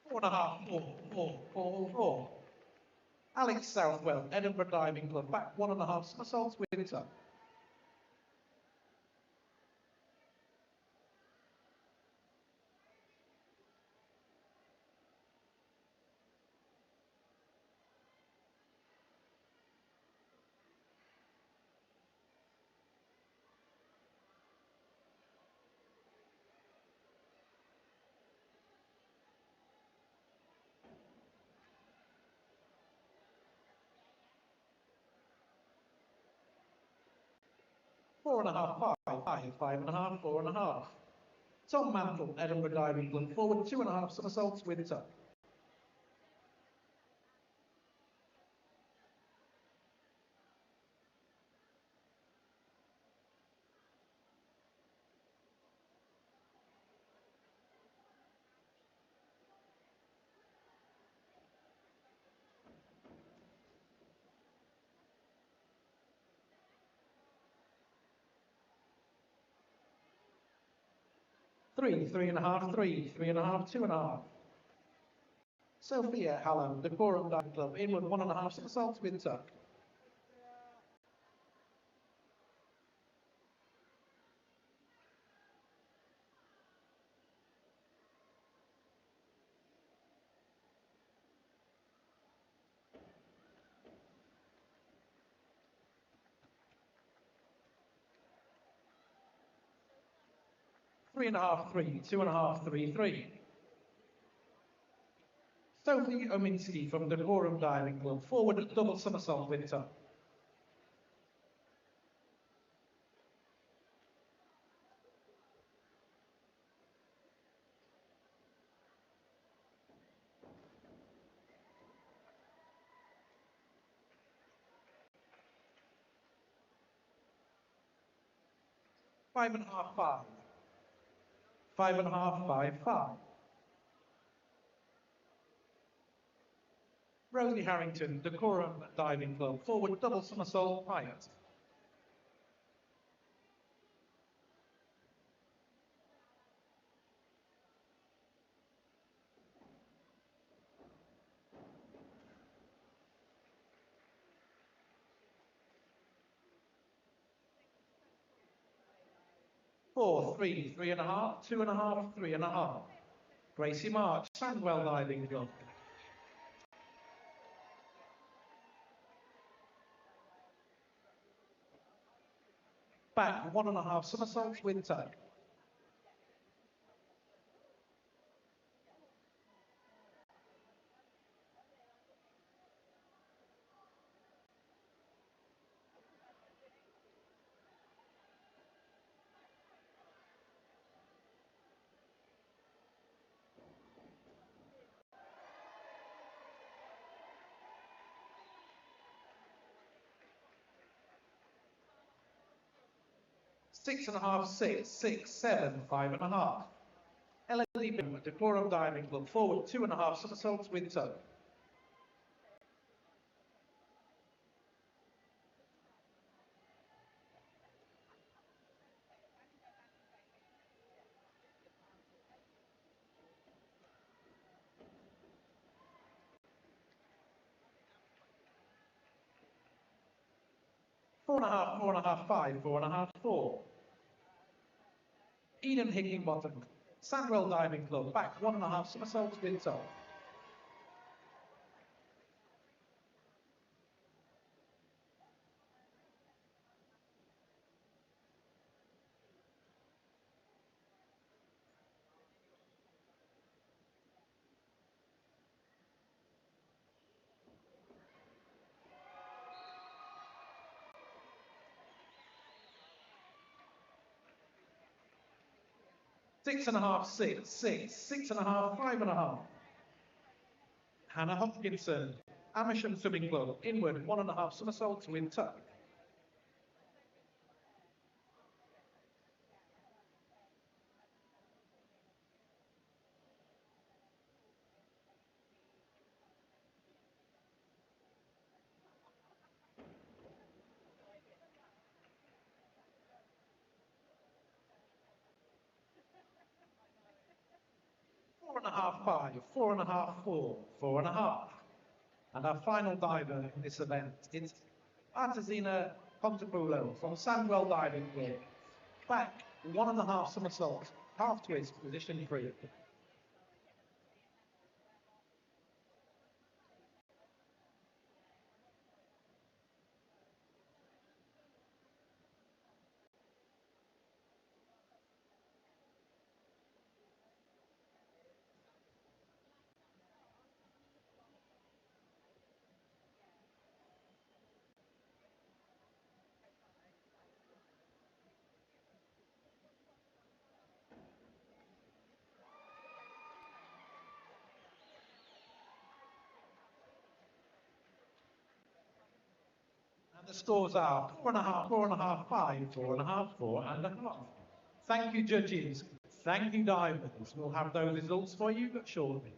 Four and a half, 4, 4, 4. Alex Southwell, Edinburgh Diving Club, back 1.5 somersaults with tuck. Four and a half, 5, 5, 5.5, 4.5. Tom Mantle, Edinburgh Diving Club, forward 2.5 somersaults with tuck. Three, 3.5, 3, 3.5, 2.5. Sophia Hallam, Decorum Diving Club, inward 1.5 somersaults with tuck. Three and a half, 3, 2.5, 3, 3. Sophie Ominski from Decorum Diving Club, forward double somersault with tuck. Five and a half, 5. 5.5, 5, 5. Rosie Harrington, Decorum Diving Club, forward double somersault height. Four, 3, 3.5, 2.5, 3.5. Gracie March, Sandwell Diving Club. Back 1.5 somersaults with tuck. Six and a half, 6, 6, 7, 5.5. Elodie Bim, Decorum Diving Club, forward 2.5 somersaults with tuck. Four and a half, 4.5, 5, 4.5, 4. Eden Higginbottom, Sandwell Diving Club, back 1.5 somersaults with tuck. Six and a half, 6, 6, 6.5, 5.5. Hannah Hopkinson, Amersham Swimming Club, inward 1.5 somersaults with tuck. Four and a half, 5, 4.5, 4, 4.5. And our final diver in this event is Artesina Pontepulo from Sandwell Diving Club. Back 1.5 somersaults, half twist, position 3. 4 The scores are 4.5, 4.5, 5, 4.5, 4.5. Thank you, judges. Thank you, divers. We'll have those results for you shortly.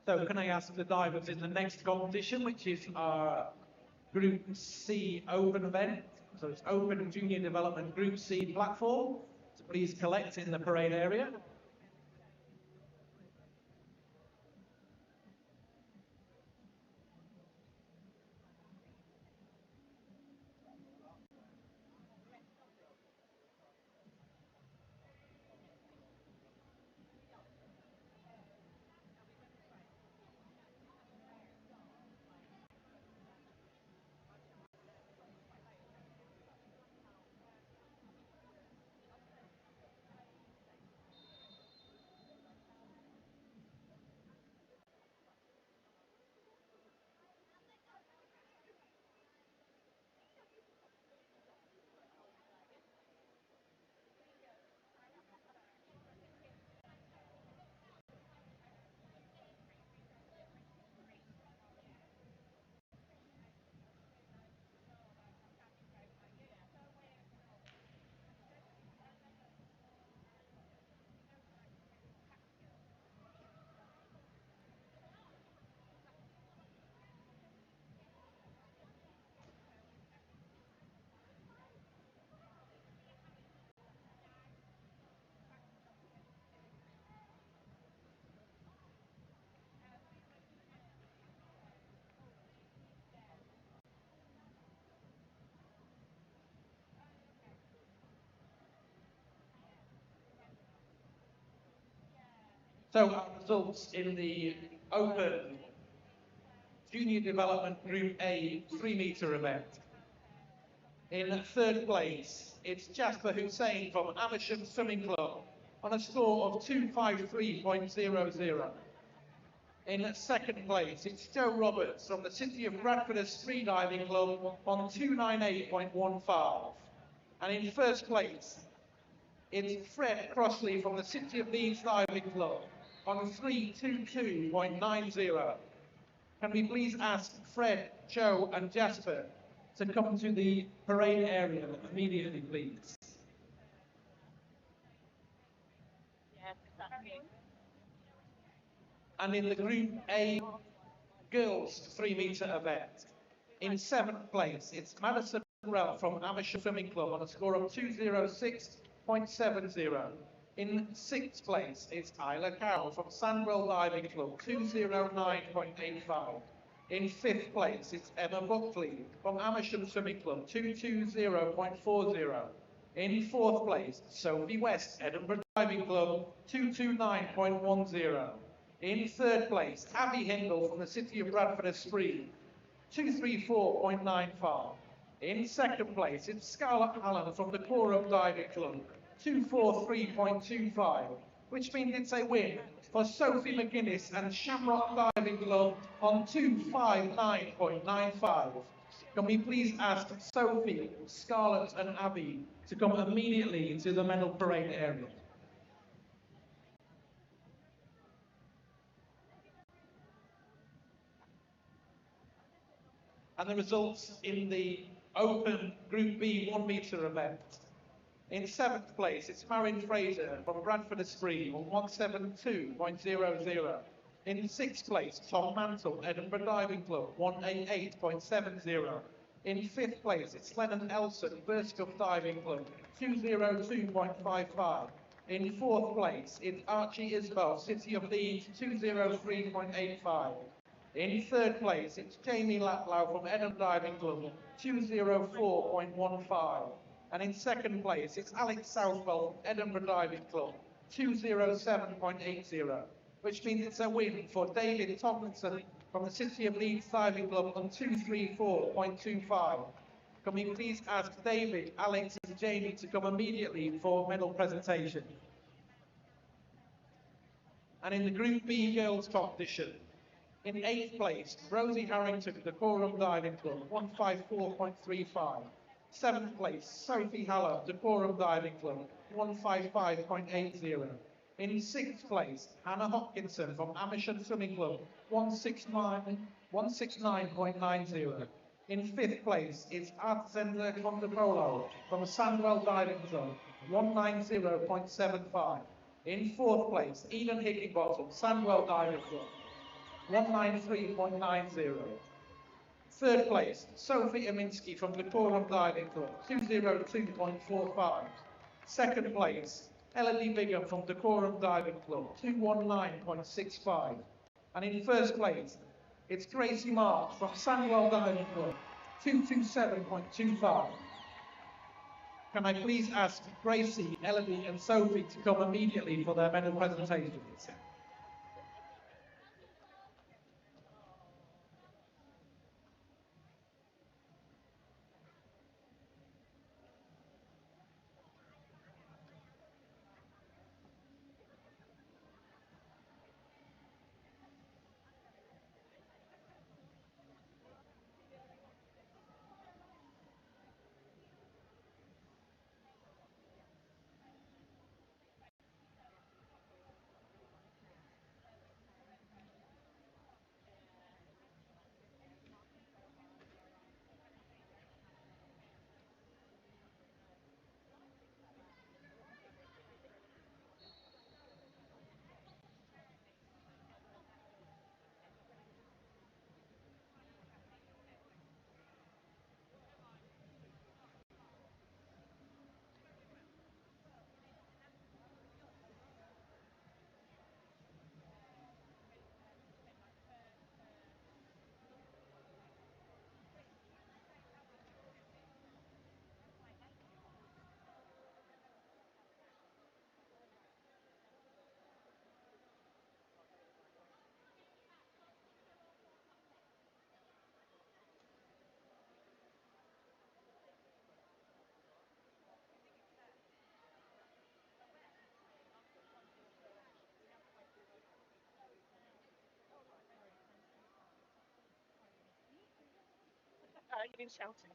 So can I ask the divers in the next competition, which is our Group C Open event, so it's Open Junior Development Group C platform, to please collect in the parade area. So our results in the Open Junior Development Group A 3-metre event. In third place, it's Jasper Hussain from Amersham Swimming Club on a score of 253.00. In second place, it's Joe Roberts from the City of Bradford Freediving Club on 298.15. And in first place, it's Fred Crossley from the City of Leeds Diving Club on 322.90. Can we please ask Fred, Joe and Jasper to come to the parade area immediately, please? And in the Group A Girls 3-metre event, in seventh place, it's Madison Rell from Amersham Swimming Club on a score of 206.70. In sixth place, it's Isla Carroll from Sandwell Diving Club, 209.85. In fifth place, it's Emma Buckley from Amersham Swimming Club, 220.40. In fourth place, Sophie West, Edinburgh Diving Club, 229.10. In third place, Abby Hindle from the City of Bradford Esprit, 234.95. In second place, it's Scarlett Allen from the Coram Diving Club, 243.25, which means it's a win for Sophie McGuinness and Shamrock Diving Club on 259.95. Can we please ask Sophie, Scarlett and Abby to come immediately to the medal parade area? And the results in the Open Group B 1 metre event. In 7th place, it's Marion Fraser from Bradford Esprit on 172.00. In 6th place, Tom Mantle, Edinburgh Diving Club, 188.70. In 5th place, it's Lennon Elson, Burstcuff Diving Club, 202.55. In 4th place, it's Archie Isbell, City of Leeds, 203.85. In 3rd place, it's Jamie Latlow from Edinburgh Diving Club, 204.15. And in 2nd place, it's Alex Southwell from Edinburgh Diving Club, 207.80, which means it's a win for David Tomlinson from the City of Leeds Diving Club on 234.25. Can we please ask David, Alex and Jamie to come immediately for medal presentation? And in the Group B girls competition, in 8th place, Rosie Harrington, Decorum Diving Club, 154.35. 7th place, Sophie Haller, Decorum Diving Club, 155.80. In 6th place, Hannah Hopkinson from Amersham Swimming Club, 169.90. In 5th place, it's Artzender Condopolo from Sandwell Diving Club, 190.75. In 4th place, Eden Higginbottom, Sandwell Diving Club, 193.90. 3rd place, Sophie Aminsky from Decorum Diving Club, 202.45. 2nd place, Elodie Bigham from Decorum Diving Club, 219.65. And in 1st place, it's Gracie Marks from Sandwell Diving Club, 227.25. Can I please ask Gracie, Elodie and Sophie to come immediately for their medal presentations? You've been shouting.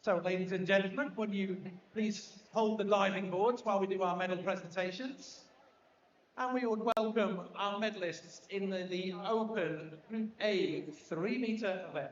So, ladies and gentlemen, would you please hold the diving boards while we do our medal presentations? And we would welcome our medalists in the Open Group A 3-metre event.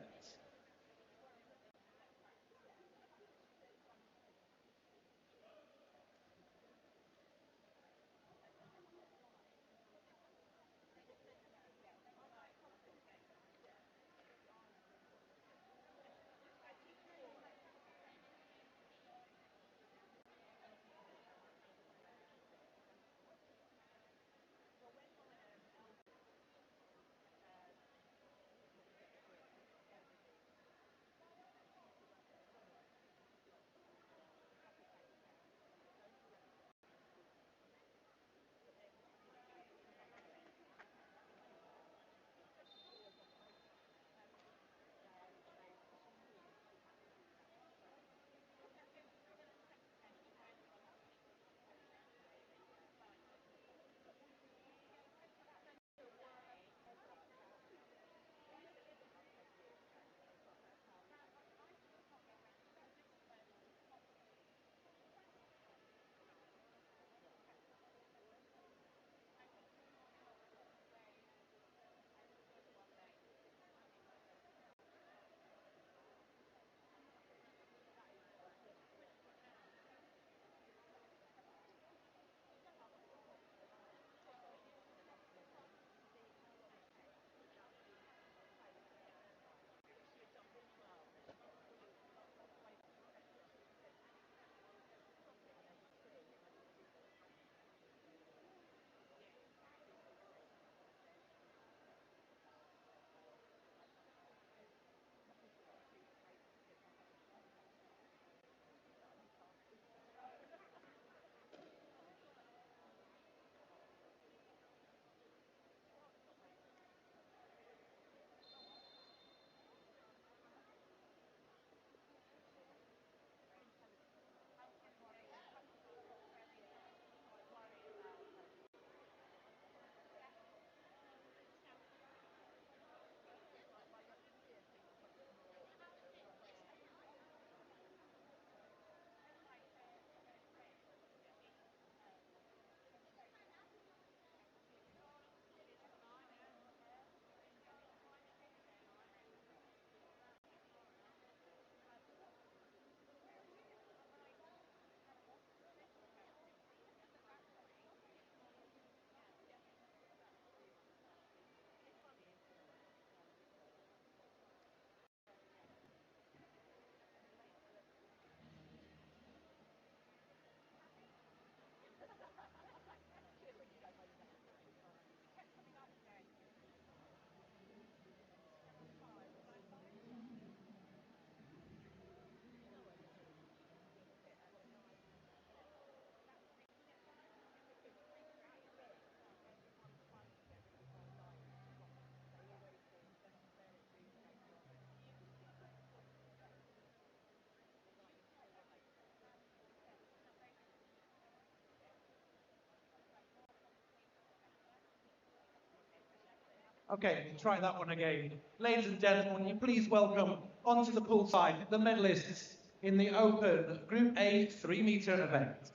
Okay, try that one again. Ladies and gentlemen, will you please welcome onto the poolside the medalists in the Open Group A 3-metre event.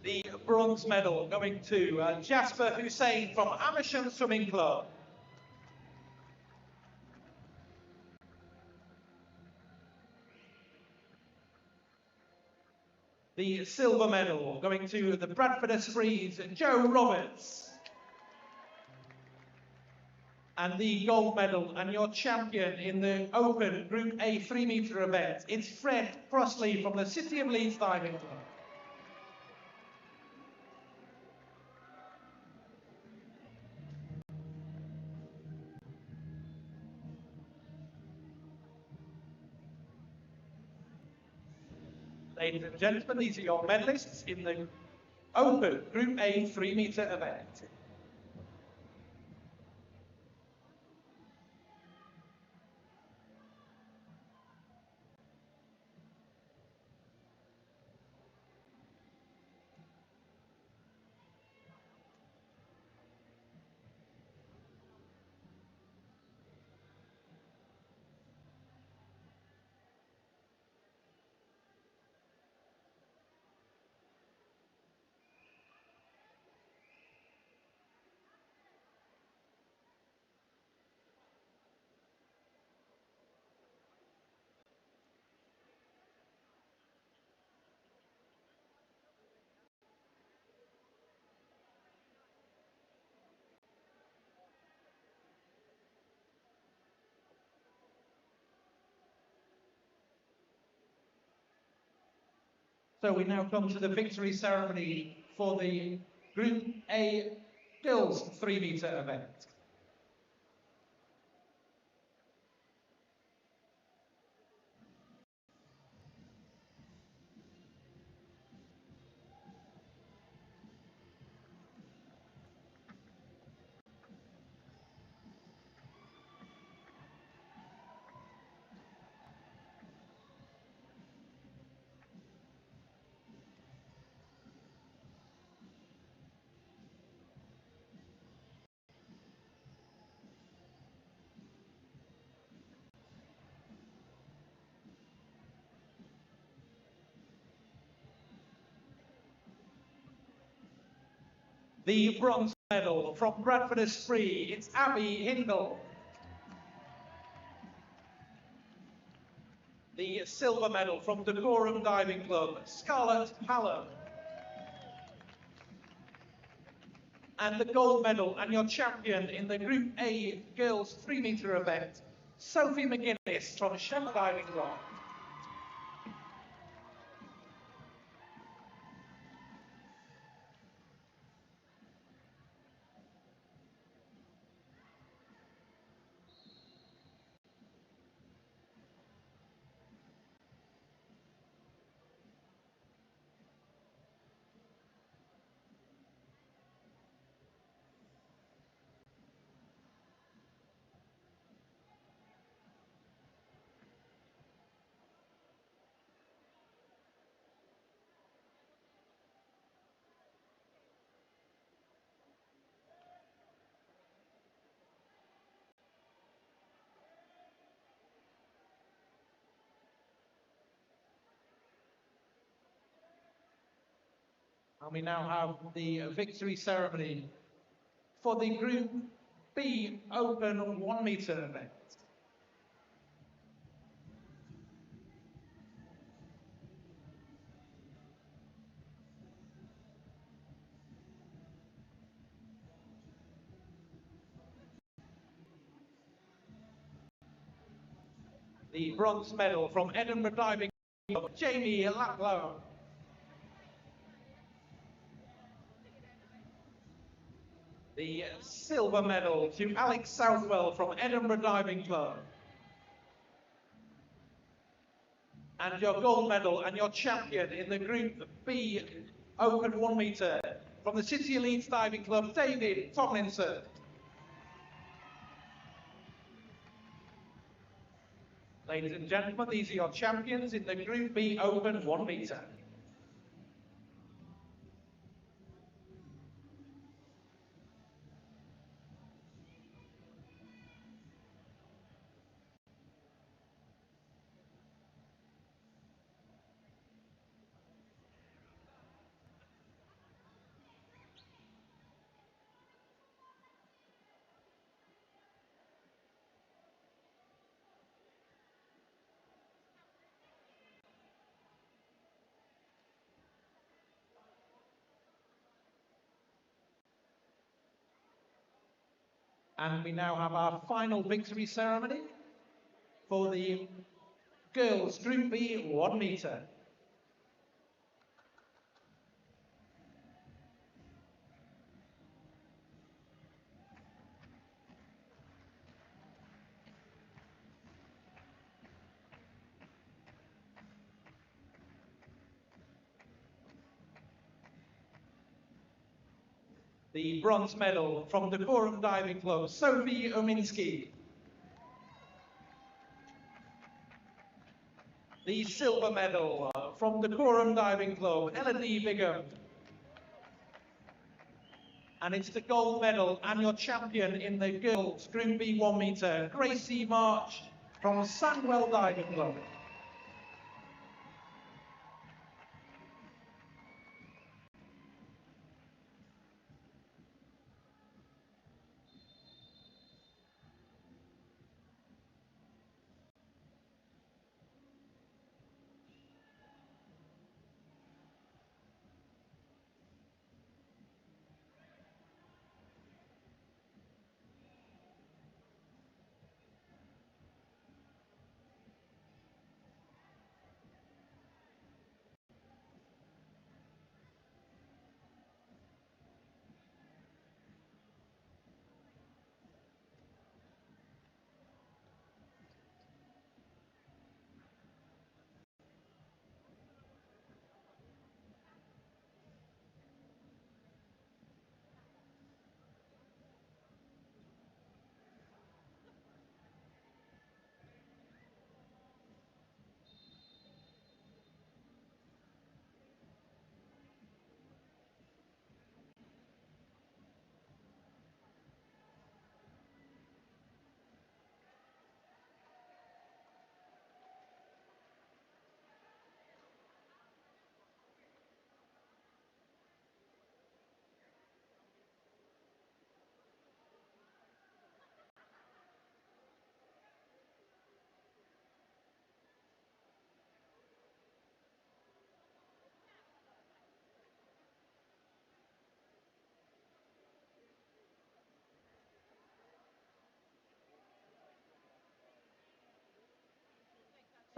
The bronze medal going to Jasper Hussain from Amersham Swimming Club. The silver medal going to the Bradford Esprits, Joe Roberts. And the gold medal and your champion in the Open Group A 3-metre event, it's Fred Crossley from the City of Leeds Diving Club. Ladies and gentlemen, these are your medalists in the Open Group A 3-meter event. So we now come to the victory ceremony for the Group A Girls 3-meter event. The bronze medal from Bradford Esprit, it's Abby Hindle. The silver medal from Decorum Diving Club, Scarlett Hallam. And the gold medal and your champion in the Group A Girls 3-meter event, Sophie McGuinness from Sheffield Diving Club. And we now have the victory ceremony for the Group B Open 1-meter event. The bronze medal from Edinburgh Diving Club, Jamie Laplow. The silver medal to Alex Southwell from Edinburgh Diving Club. And your gold medal and your champion in the Group B Open 1-meter from the City of Leeds Diving Club, David Tomlinson. Ladies and gentlemen, these are your champions in the Group B Open 1-meter. And we now have our final victory ceremony for the Girls Group B 1-meter. The bronze medal from Decorum Diving Club, Sophie Ominski. The silver medal from Decorum Diving Club, Elodie Bigham. And it's the gold medal and your champion in the girls Group B 1 metre, Gracie March from Sandwell Diving Club.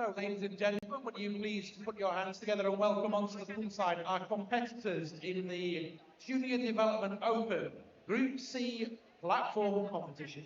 So, ladies and gentlemen, would you please put your hands together and welcome onto the poolside our competitors in the Junior Development Open Group C platform competition.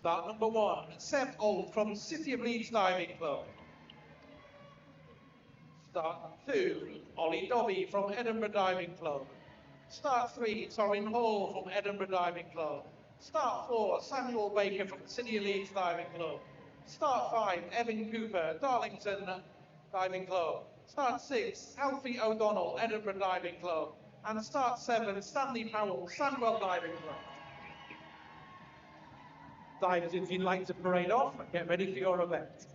Start number 1, Seb Old from City of Leeds Diving Club. Start 2, Ollie Dobby from Edinburgh Diving Club. Start 3, Torin Hall from Edinburgh Diving Club. Start 4, Samuel Baker from City of Leeds Diving Club. Start 5, Evan Cooper, Darlington Diving Club. Start 6, Alfie O'Donnell, Edinburgh Diving Club. And start 7, Stanley Powell, Sandwell Diving Club. Divers, if you'd like to parade off, get ready for your event.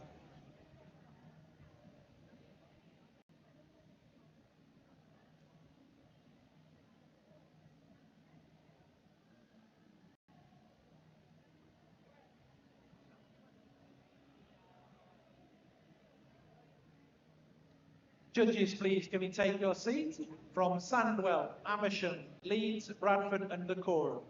Judges, please, can we take your seat? From Sandwell, Amersham, Leeds, Bradford and Decorum.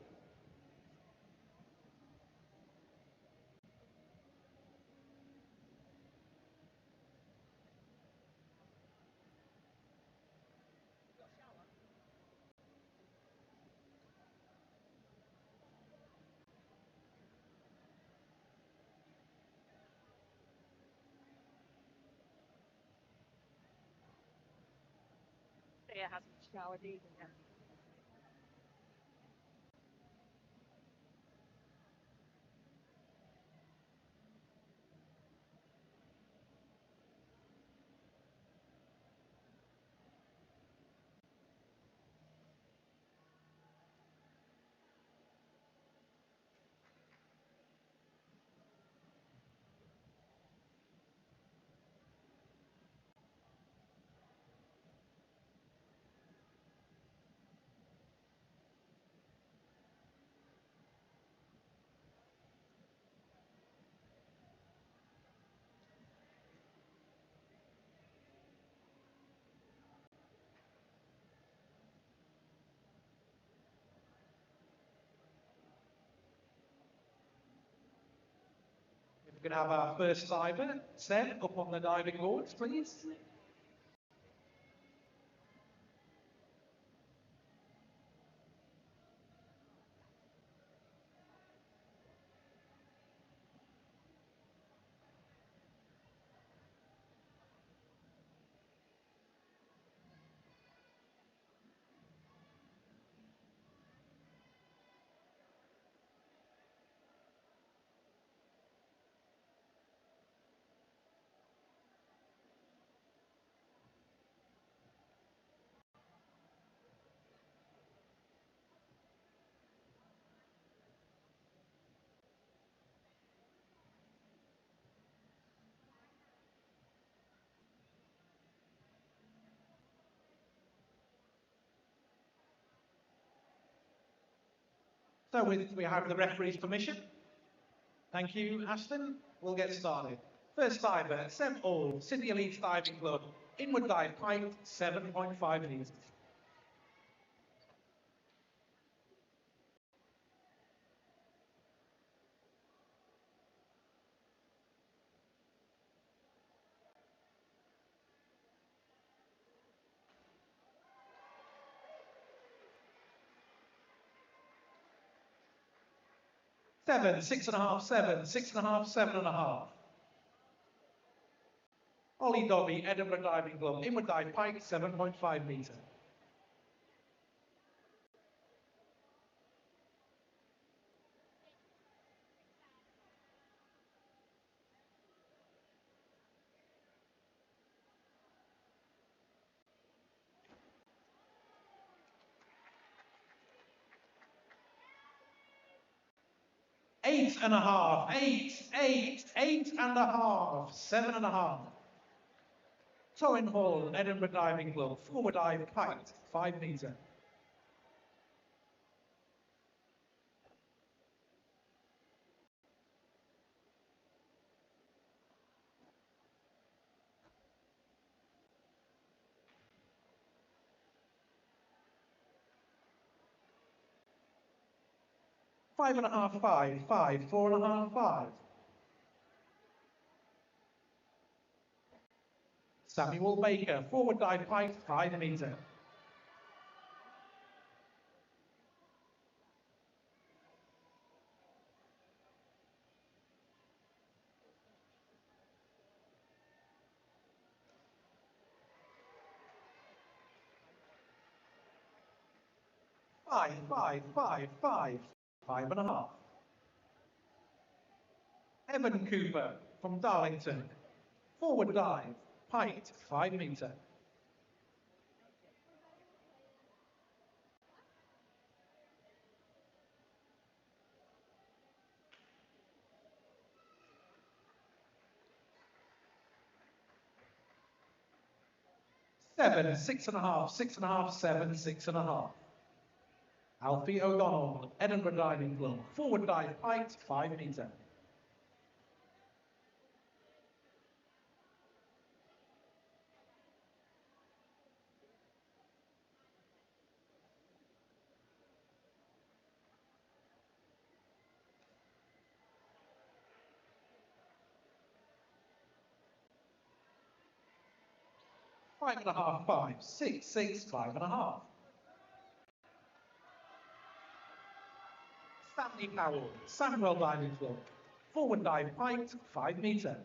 Thea hasn't showered either yet. We're going to have our first diver, Seb, up on the diving boards, please. So we have the referee's permission. Thank you, Aston. We'll get started. First diver, Seb All, City Elite Diving Club. Inward dive height, 7.5 meters. Seven, 6.5, 7, 6.5, 7.5. Ollie Dobby, Edinburgh Diving Club. Inward dive height, 7.5 meters. Eight and a half, 8.5, 7.5. Torrin Hall, Edinburgh Diving Club. Forward dive height, 5 meters. 5.5, 5, 5, 4.5, 5. Samuel Baker, forward dive height, 5 meters. 5, 5, 5, 5, 5.5. Evan Cooper from Darlington, forward dive, height, 5 meters. 7, 6.5, 6.5, 7, 6.5. Alfie O'Donnell, Edinburgh Diving Club, forward dive, height, 5 meters. 5.5, 5, 6, 6, 5.5. Stanley Powell, Sandwell Diving Club, forward dive, height, 5 meters.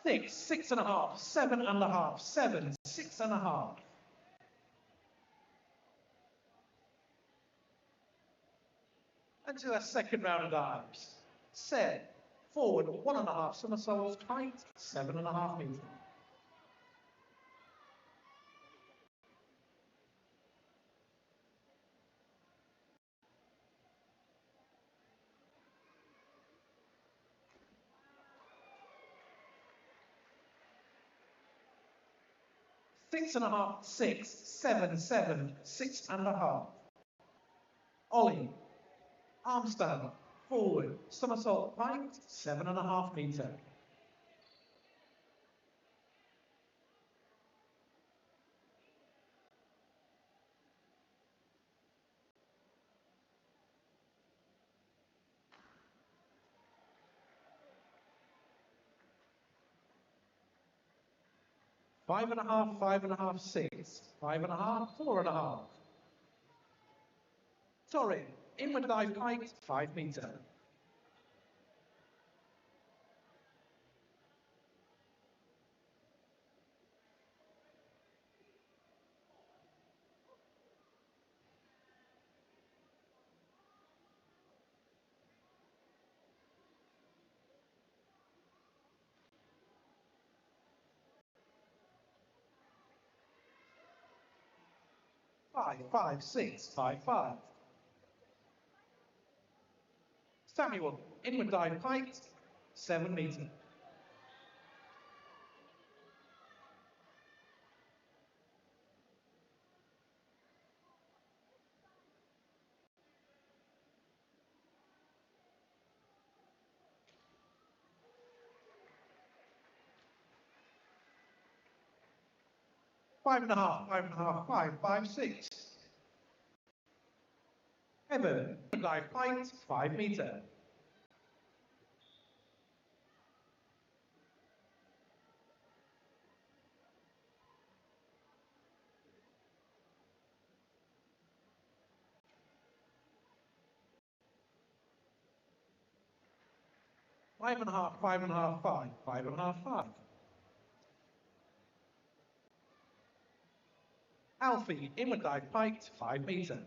6, 6.5, 7.5, 7, 6.5. And to our second round of dives. Seb, forward, 1.5 somersaults, height, 7.5 meters. 6 6.5, 6, 7, 7, 6.5. Ollie, arm stand, forward, somersault, right, 7.5 metre. 5.5, 5.5, 6, 5.5, 4.5. Torrin, inward dive height, 5 metre. 5, 5, 6, 5, 5. Samuel, inward dive height, 7 metre. 5.5, 5.5, 5, 5, 6. Evan, dive height, 5 metre. 5.5, 5.5, 5, 5.5, 5. Alfie, inward dive height, 5 metre.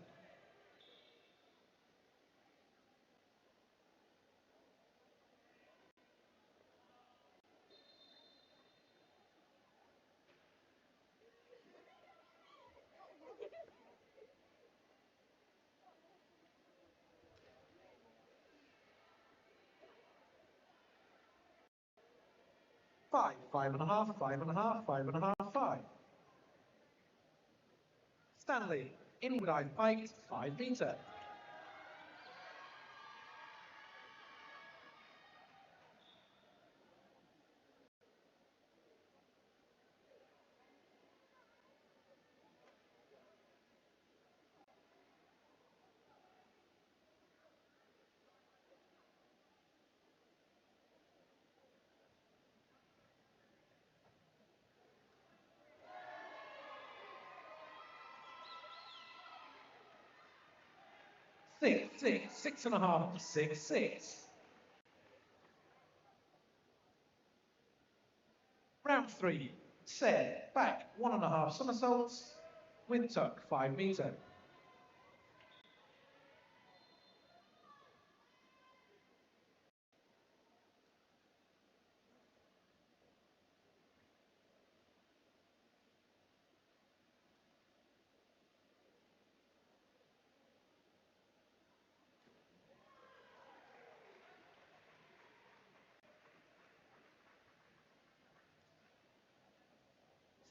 5, 5.5, 5.5, 5.5, 5. Stanley, inward dive height, 5 metre. 6, 6, 6.5, 6, 6. Round 3, set, back, 1.5 somersaults, with tuck, 5 metre.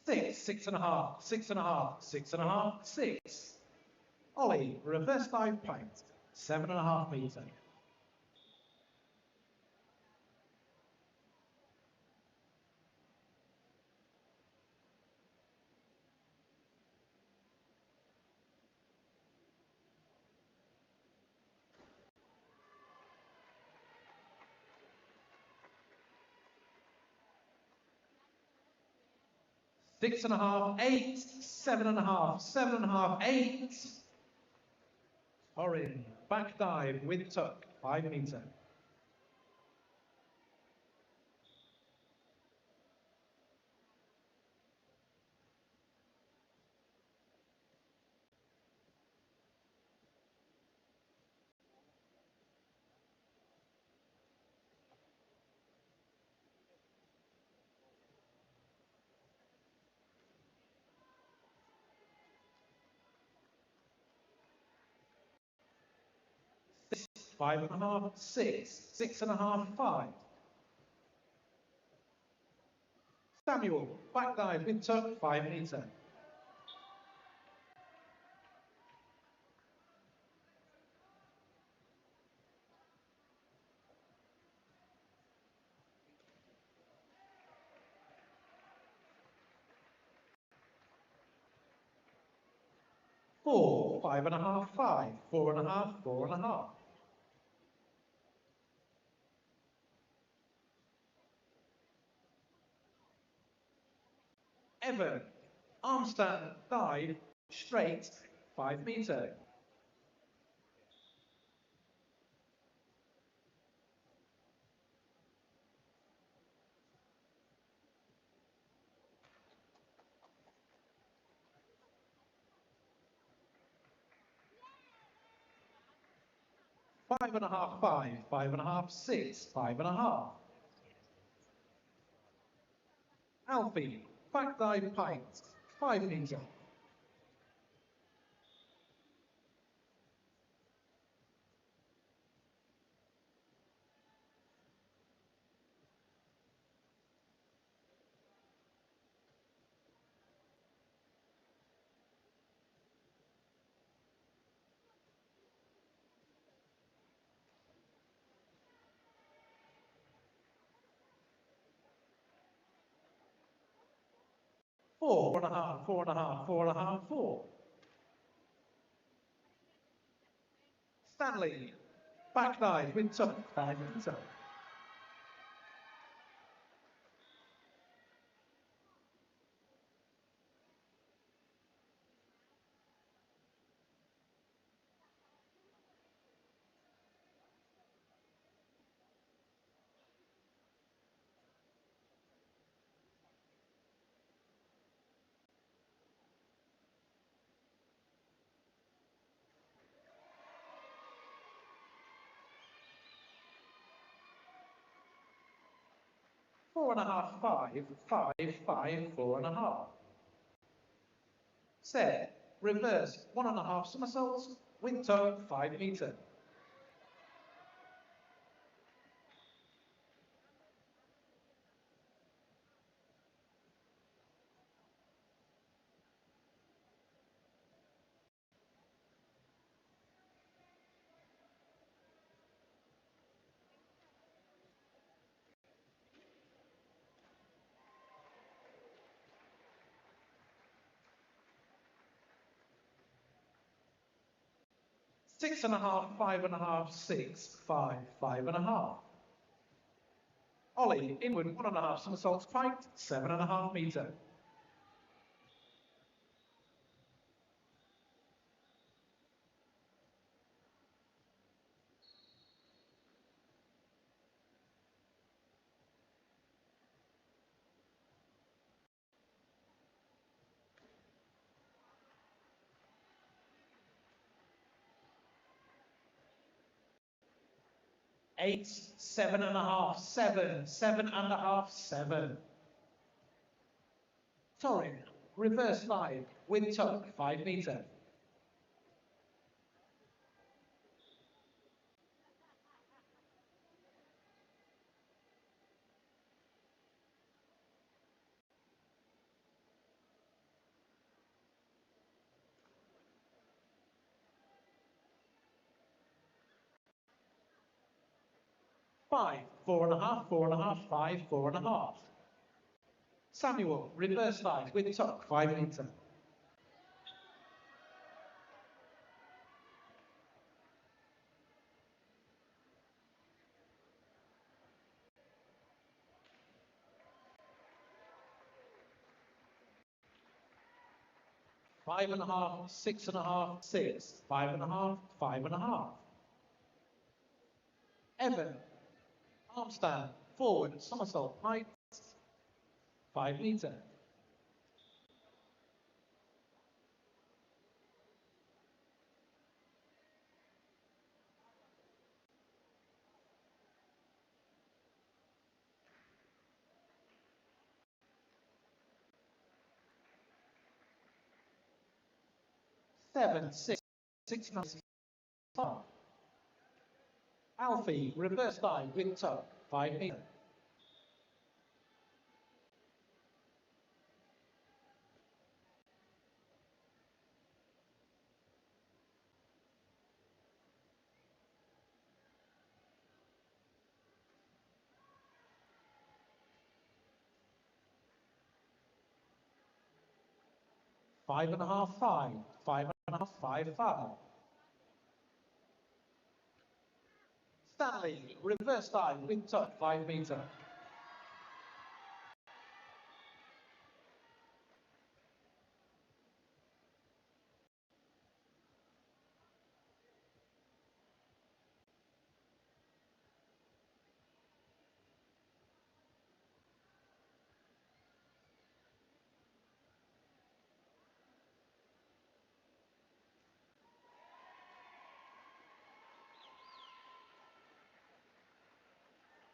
6, 6.5, 6.5, 6.5, 6. Ollie, reverse dive pint, 7.5 metre. 6.5, 8, 7.5, 7.5, 8. Torrin, back dive with tuck, 5 metre. 5.5, 6, 6.5, 5. Samuel, back dive with tuck, 5 metre. Four, 5.5, 5, 4.5, 4.5. Evan, arm stand, dive, straight, 5 metre. Five and a half, 5, 5.5, 6, 5.5. Alfie, back dive pint, 5 metre. Four and a half, 4.5, 4.5, 4. Stanley, back dive with tuck, 5 metre. Four and a half, 5, 5, 5, 4.5. Set, reverse, 1.5 somersaults, with tuck, 5 metre. Six and a half, 5.5, 6, 5, 5.5. Ollie, inward, 1.5 somersaults, pint, 7.5 metre. Eight, 7.5, 7, 7.5, 7. Torin, reverse 5, with tuck, 5 metre. Five, 4.5, 4.5, 5, 4.5. Samuel, reverse 5, with tuck, 5 metre. Five and a half, 6.5, 6, 5.5, 5.5. Evan, arm stand, forward, somersault, height, 5 metre. Seven, 6, 6.5. Alfie, reverse dive with tuck, 5 metre. 5.5, 5, 5.5, 5, 5. Stanley, reverse dive, wing tuck, 5 meter.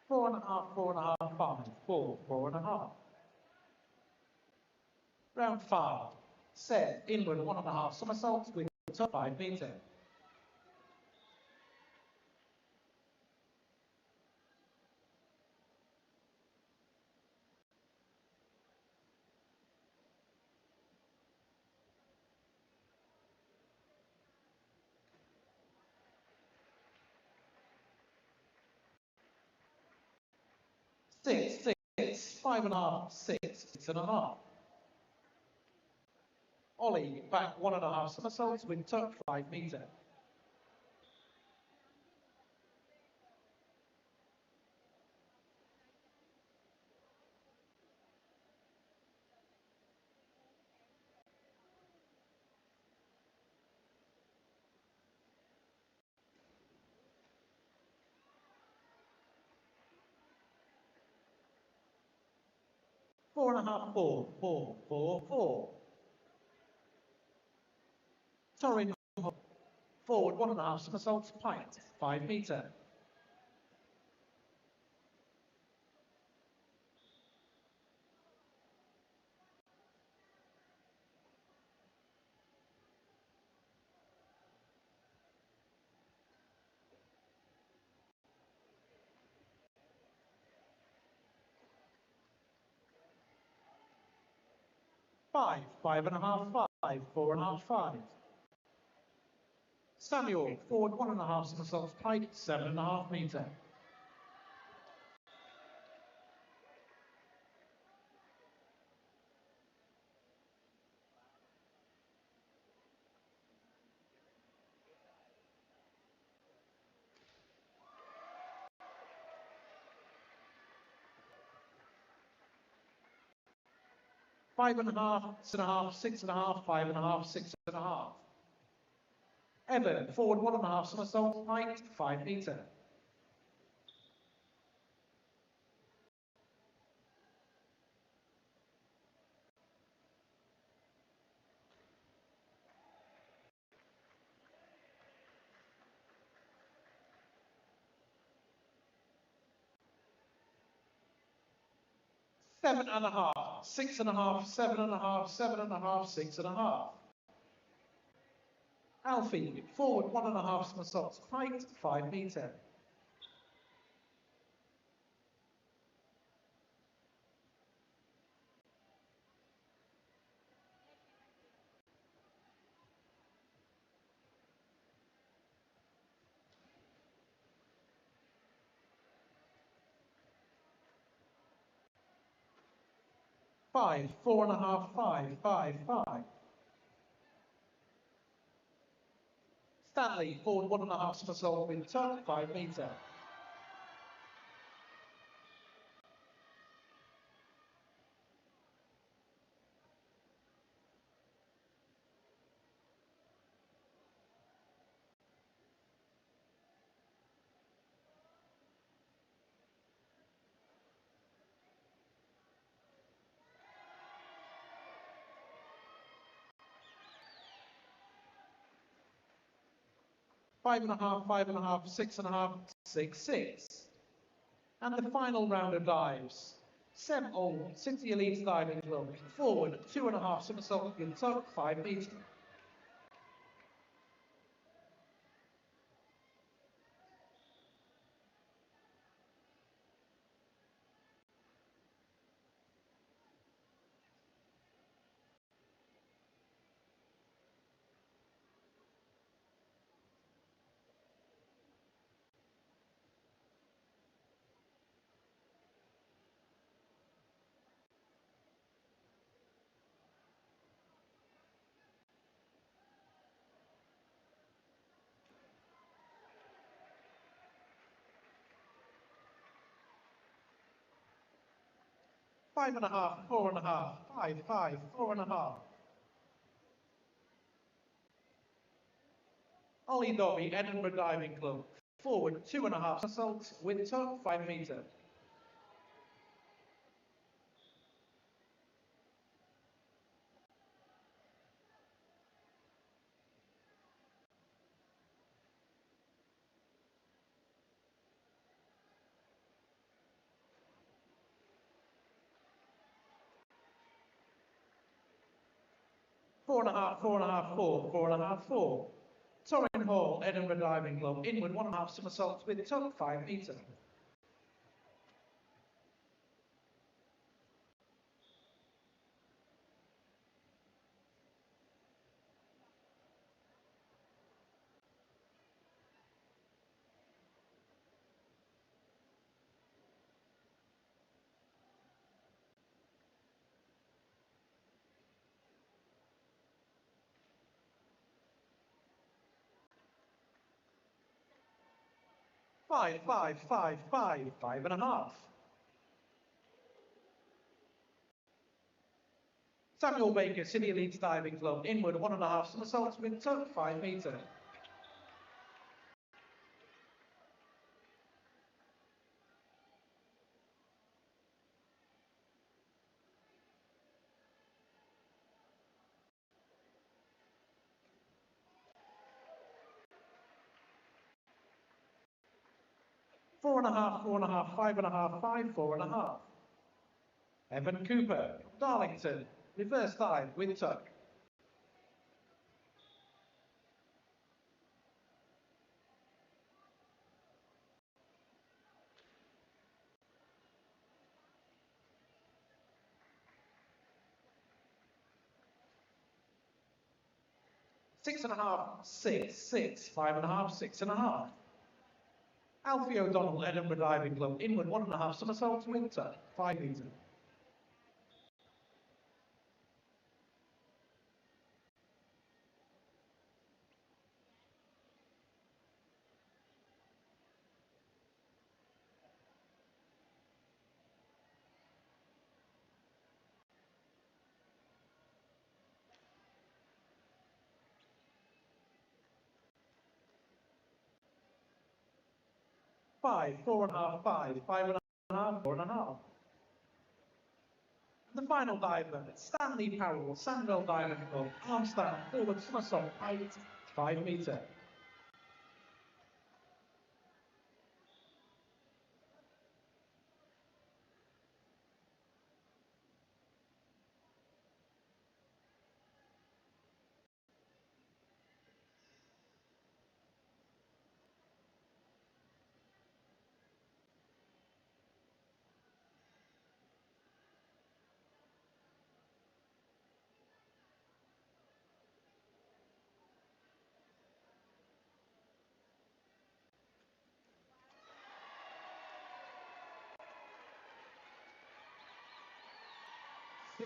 Four and a half, 4.5, 5, 4, 4.5. Round 5. Set, inward, 1.5 somersaults, wing tuck, 5 meter. Six, 6, 5.5, 6, 6.5. Ollie, back 1.5 somersaults, wing tuck, 5 meter. Four and a half, 4, 4, 4, 4. Torrin, forward 1.5 somersaults, pint, 5 meter. Five, 5.5, 5, 4.5, 5. Samuel, forward 1.5 somersaults, pike, 7.5 meter. Five and a half, 6.5, 6.5, 5.5, 6.5. Evan, forward 1.5 somersaults, pike, 5 meter. Seven and a half, 6.5, 7.5, 7.5, 6.5. Alfie, forward 1.5 somersaults, pike, 5 meter. Five, 4.5, 5, 5, 5. Stanley, forward 1.5 somersault, wing tuck, 5 meter. Five and a half, 5.5, 6.5, 6, 6. And the final round of dives. Sem Old, City Elite Diving Club, forward 2.5 somersault, wing tuck, 5 meter. 5.5, 4.5, 5, 5, 4.5. Ollie Dobby, Edinburgh Diving Club. Forward 2.5 somersaults with tuck 5 metre. Four and a half, 4.5, 4, 4.5, 4. Torrin Hall, Edinburgh Diving Club. Inward 1.5 somersaults with tuck 5 metre. Five, 5, 5, 5, 5.5. Samuel Baker, City Leeds Diving Club. Inward 1.5 somersaults with tuck 5 metre. 4.5, 4.5, 5.5, 5, 4.5. Evan Cooper, Darlington, reverse dive with tuck. 6.5, 6, 6, 5.5, 6.5. Alfie O'Donnell, Edinburgh Diving Club. Inward 1.5 somersaults with tuck 5 metre. 5, 4.5, 5, 5.5, 4.5. The final diver, Stanley Powell, Sandwell Diving Club, armstand, forward somersault, height 5 metre.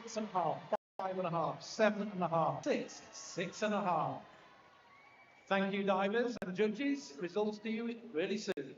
6.5, 5.5, 7.5, 6, 6.5. Thank you, divers and judges. Results to you really soon.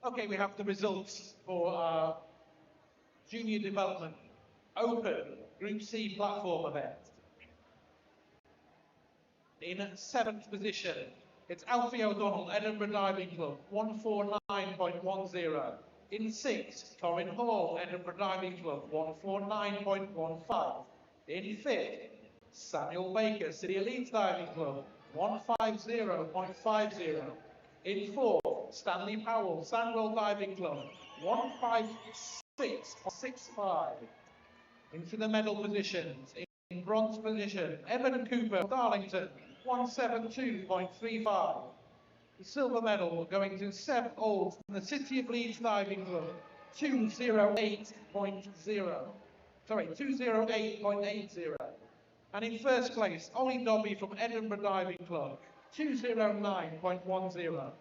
Okay, we have the results for our Junior Development Open Group C platform event. In 7th position, it's Alfie O'Donnell, Edinburgh Diving Club, 149.10. In 6th, Corin Hall, Edinburgh Diving Club, 149.15. In 5th, Samuel Baker, City Elite Diving Club, 150.50. In 4th, Stanley Powell, Sandwell Diving Club, 156.65. Into the medal positions. In bronze position, Evan Cooper, Darlington, 172.35. The silver medal going to Seb Old from the City of Leeds Diving Club, 208.80. And in first place, Ollie Dobby from Edinburgh Diving Club, 209.10.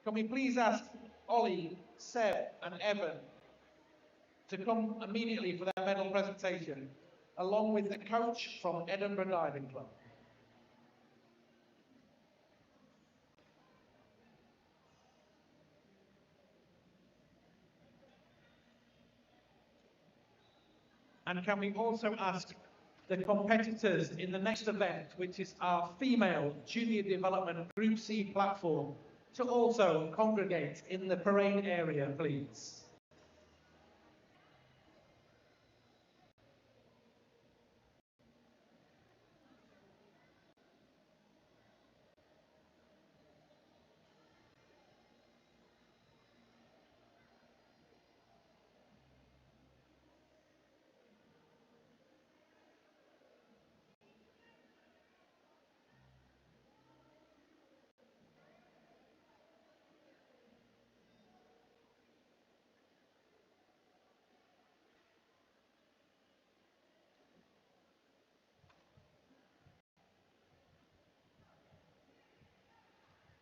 Can we please ask Ollie, Seb and Evan to come immediately for their medal presentation, along with the coach from Edinburgh Diving Club. And can we also ask the competitors in the next event, which is our female Junior Development Group C platform, to also congregate in the parade area, please.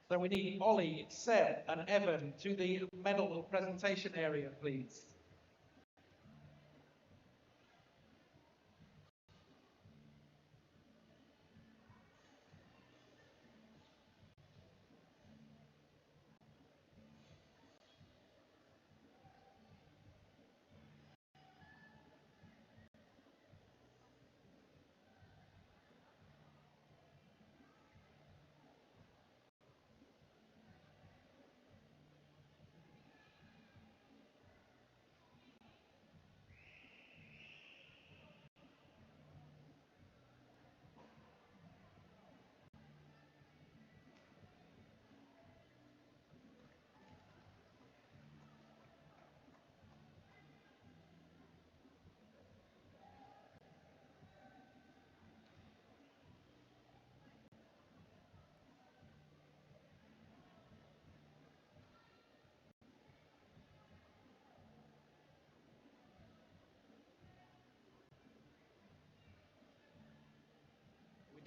So we need Ollie, Seb and Evan to the medal presentation area, please.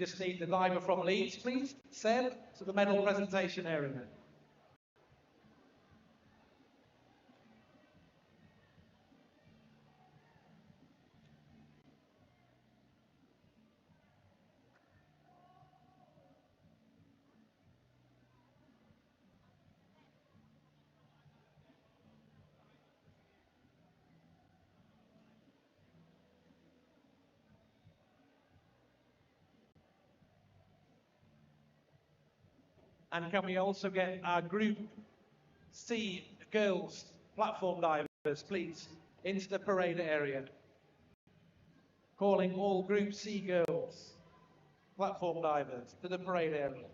We just need the diver from Leeds, please. Seb, to the medal presentation area. And can we also get our Group C girls platform divers, please, into the parade area? Calling all Group C girls platform divers to the parade area.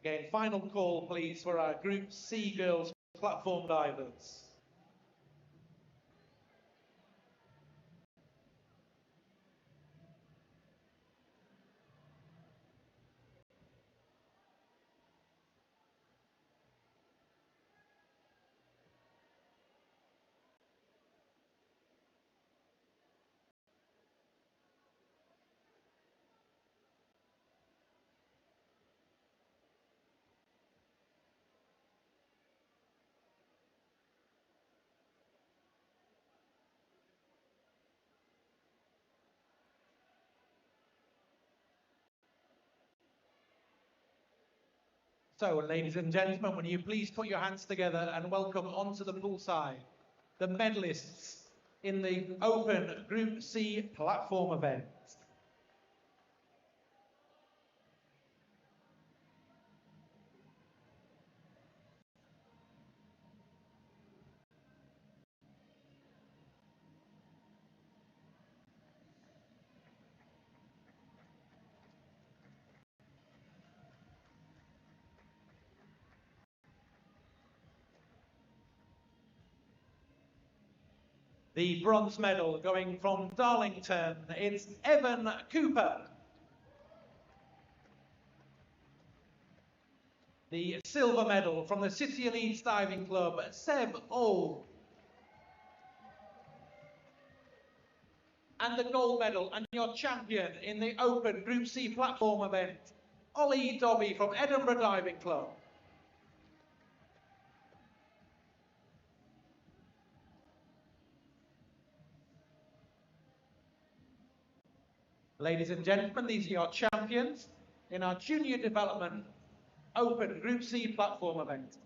Again, final call, please, for our Group C girls platform divers. So, ladies and gentlemen, will you please put your hands together and welcome onto the poolside the medalists in the Open Group C platform event. The bronze medal going from Darlington, it's Evan Cooper. The silver medal from the City Elites Diving Club, Seb O. And the gold medal and your champion in the Open Group C platform event, Ollie Dobby from Edinburgh Diving Club. Ladies and gentlemen, these are your champions in our Junior Development Open Group C platform event.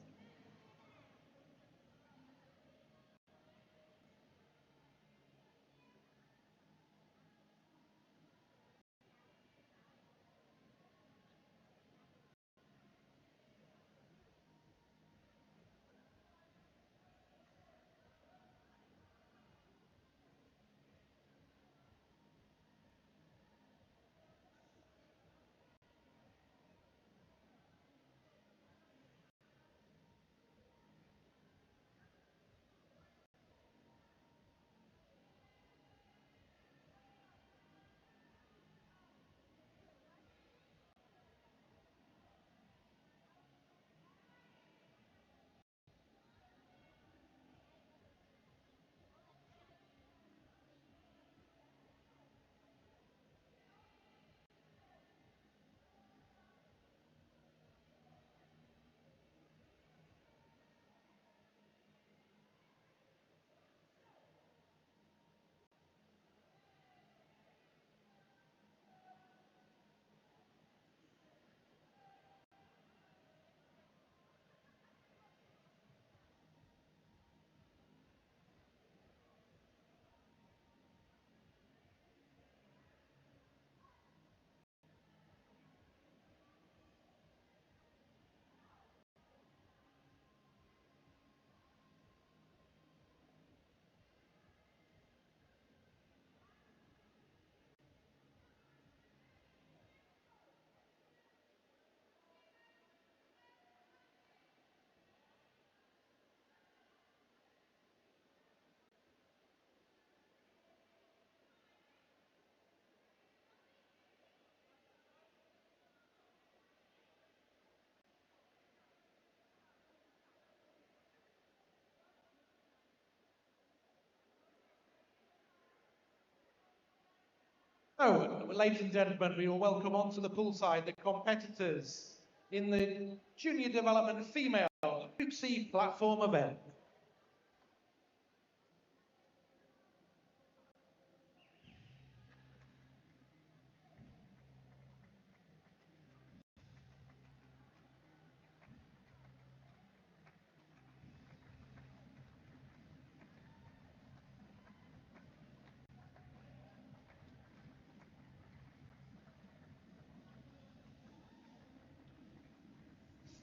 So, ladies and gentlemen, we will welcome onto the poolside the competitors in the Junior Development Female Group C platform event.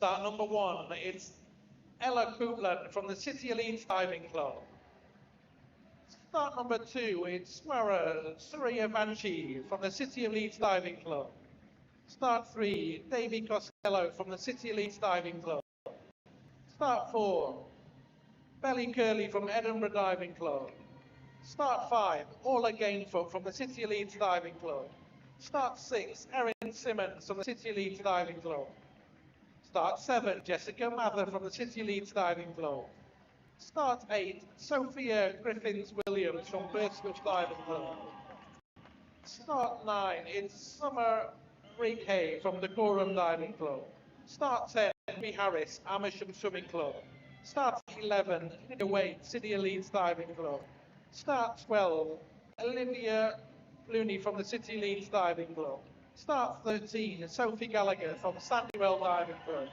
Start number 1, it's Ella Coupland from the City Elites Diving Club. Start number 2, it's Swara Surya Banchi from the City Elites Diving Club. Start 3, Davy Costello from the City Elite Diving Club. Start 4, Belly Curly from Edinburgh Diving Club. Start 5, Orla Gainfoot from the City Elite Diving Club. Start 6, Erin Simmons from the City Elite Diving Club. Start 7, Jessica Mather from the City Elite Diving Club. Start 8, Sophia Griffiths-Williams from Birchwood Diving Club. Start 9, it's Summer Hay from the Gorham Diving Club. Start 10, Henry Harris, Amersham Swimming Club. Start 11, Lydia Wade, City Elite Diving Club. Start 12, Olivia Looney from the City Elite Diving Club. Start 13, Sophie Gallagher from Sandywell Diving Club.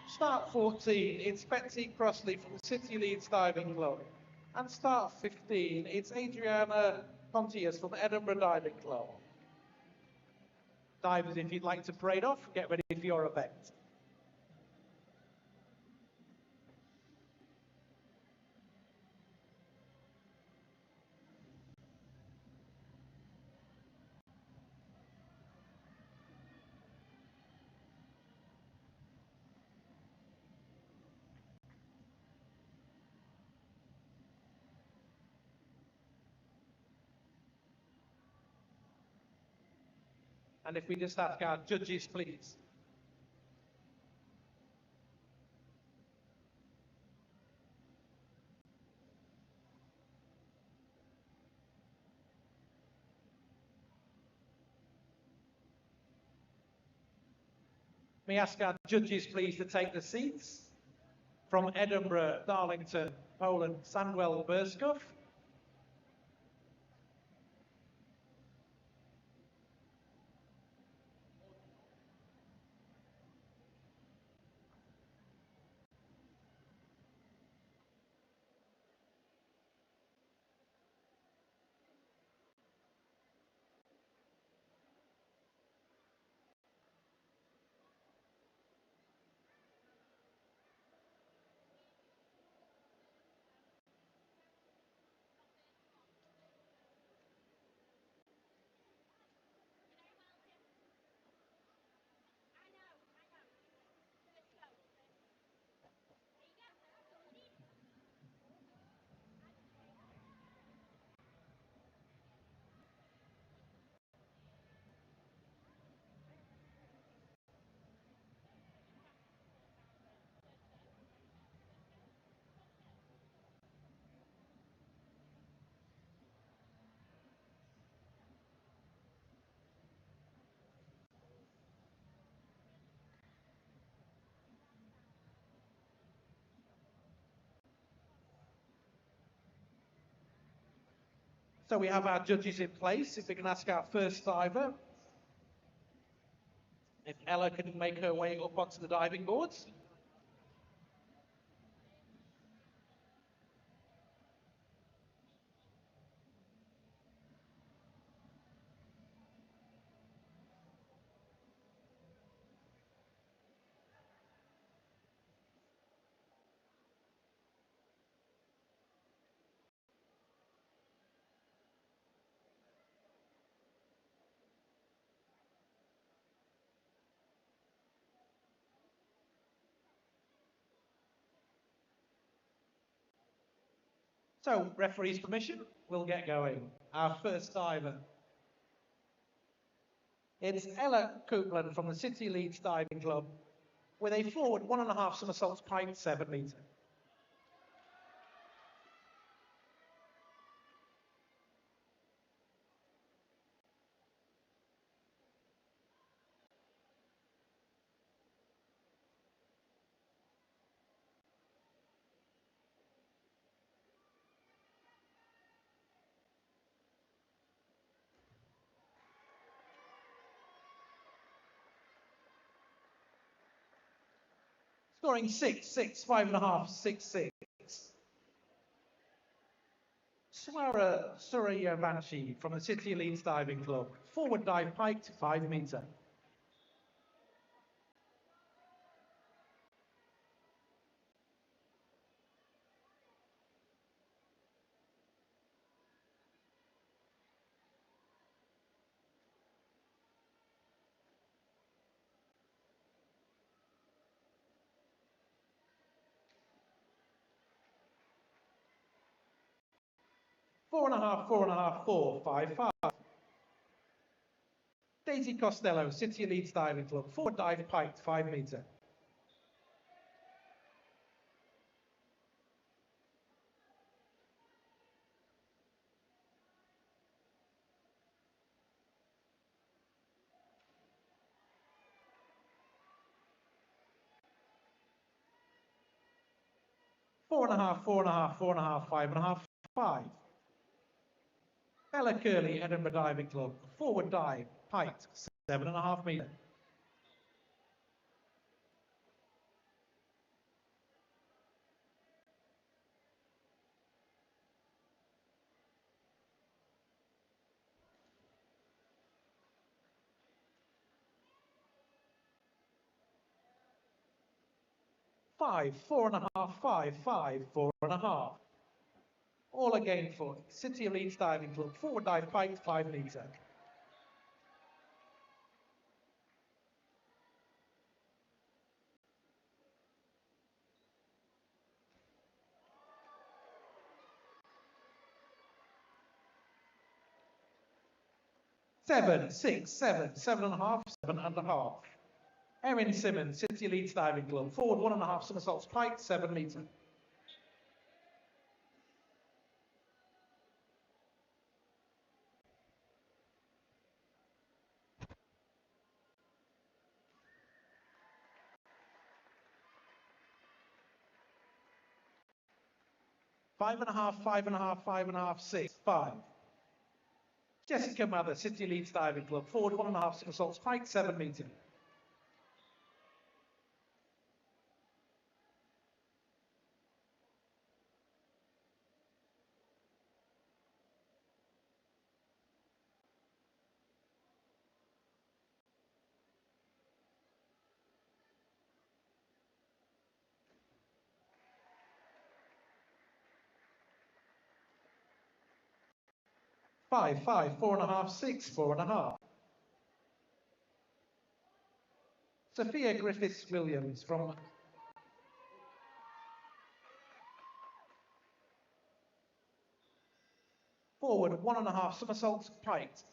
Start 14, it's Betsy Crossley from the City Elite Diving Club. And start 15, it's Adriana Pontius from Edinburgh Diving Club. Divers, if you'd like to parade off, get ready for your event. And if we just ask our judges, please. May I ask our judges, please, to take the seats. From Edinburgh, Darlington, Poland, Sandwell Burscough. So we have our judges in place. If we can ask our first diver, if Ella can make her way up onto the diving boards. So, referee's permission, we'll get going. Our first diver. It's Ella Coupland from the City Leeds Diving Club with a forward 1.5 somersaults pike 7 metre. Scoring 6-6, 5.5, 6-6. Swara Suryavanshi from the City Leeds Diving Club. Forward dive pike to 5 metre. 4.5, 4.5, 4, 5, 5. Daisy Costello, City of Leeds Diving Club, forward dive piked, 5 metre. Four and a half, 5.5, 5. Bella Curley, Edinburgh Diving Club, forward dive, piked, 7.5 metre. Five, 4.5, 5, 5, 4.5. All again for City of Leeds Diving Club, forward dive, piked, 5 metre. Seven, 6, 7, 7.5, 7.5. Erin Simmons, City of Leeds Diving Club, forward 1.5 somersaults, piked, 7 metre. Five and a half, 5.5, 6, 5. Jessica Mather, City of Leeds Diving Club, forward 1.5 somersaults, piked, 7 metre. Five, 4.5, 6, 4.5. Sophia Griffiths-Williams from forward 1.5 somersaults, piked.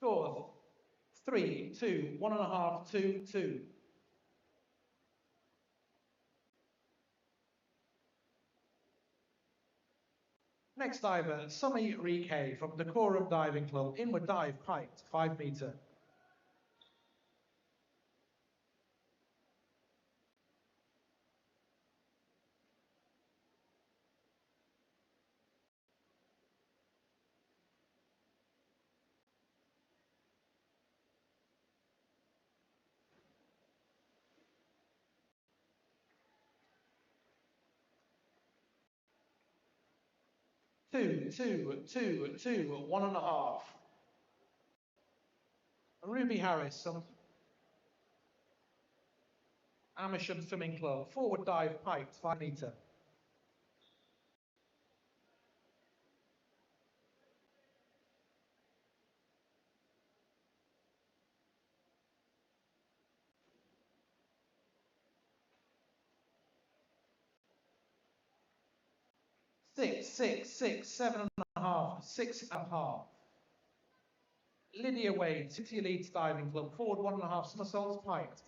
Scores 3, 2, 1.5, 2, 2. Next diver, Sumi Rike from Decorum Diving Club, inward dive, piked, 5 metre. Two, 1.5. Ruby Harris from Amersham Swimming Club, forward dive, piked, 5 metre. Six, 7.5, 6.5. Lydia Wade, City of Leeds Diving Club, forward 1.5 somersaults, piked.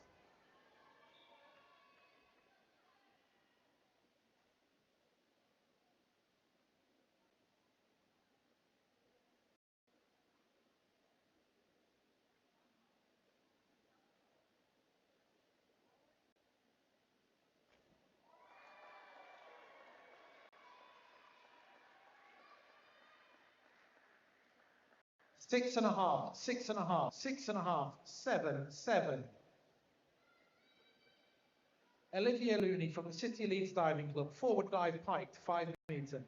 Six and a half, 7, 7. Olivia Looney from the City of Leeds Diving Club, forward dive, piked, 5 meter.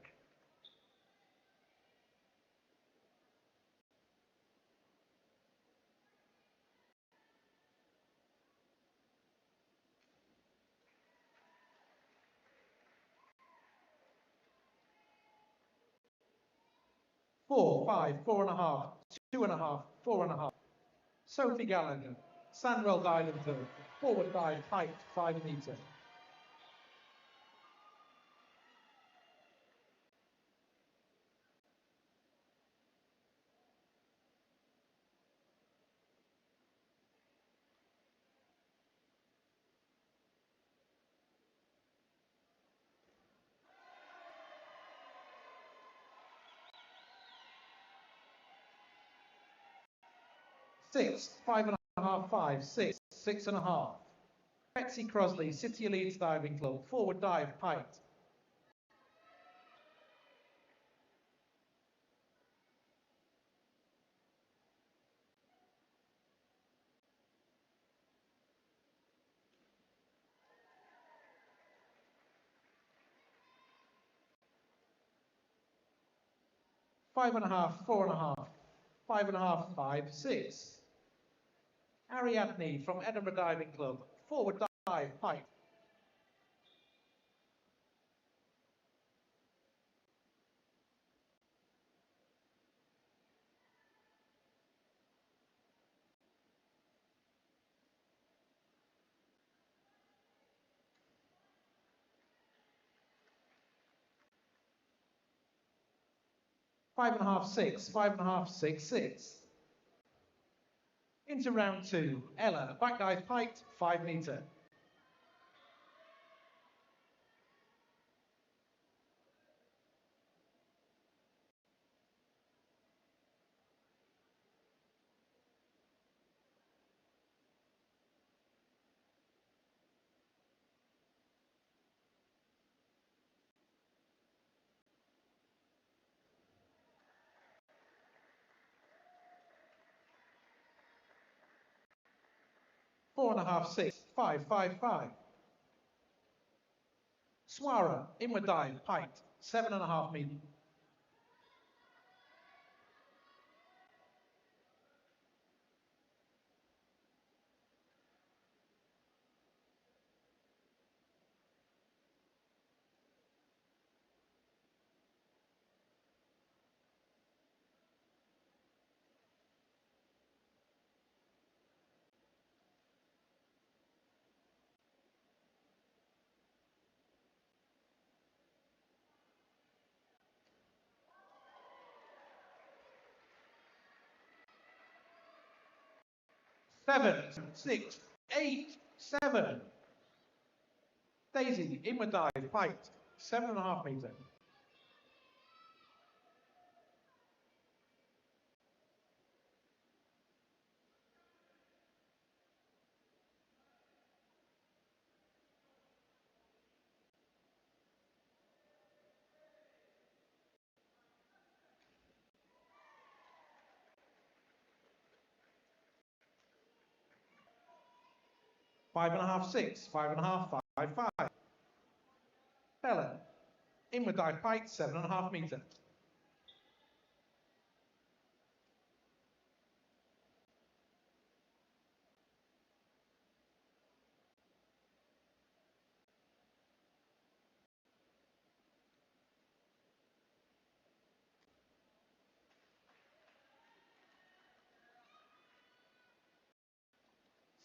Four, five, 4.5, 2.5, 4.5. Sophie Gallagher, Sandwell dive and third. Forward dive, height, 5 meter. Six, 5.5, 5, 6, 6.5. Betsy Crosley, City Leeds Diving Club, forward dive, height. Five and a half, 4.5, 5.5, 5, 6. Ariadne from Edinburgh Diving Club, forward dive, height. Five and a half, 6, 5.5, 6, 6. Into round 2, Ella, back dive, height, 5 meter. Four and a half, 6, 5, 5, 5. Swara, inward dive, height, 7.5 meter. Seven, 6, 8, 7. Daisy, inward dive, height, 7.5 meter. Five and a half, 6, 5.5, 5, 5. Bella, inward dive, height, 7.5 meter.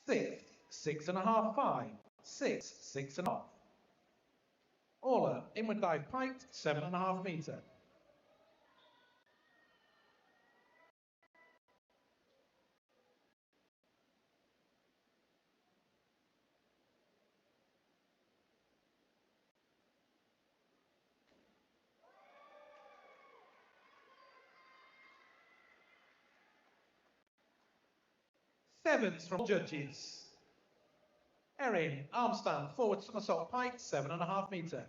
Six, 6.5, 5, 6, 6.5. Orla, inward dive, height, 7.5 meter. Sevens from judges. Erin, arm stand, forward somersault, height, 7.5 meter.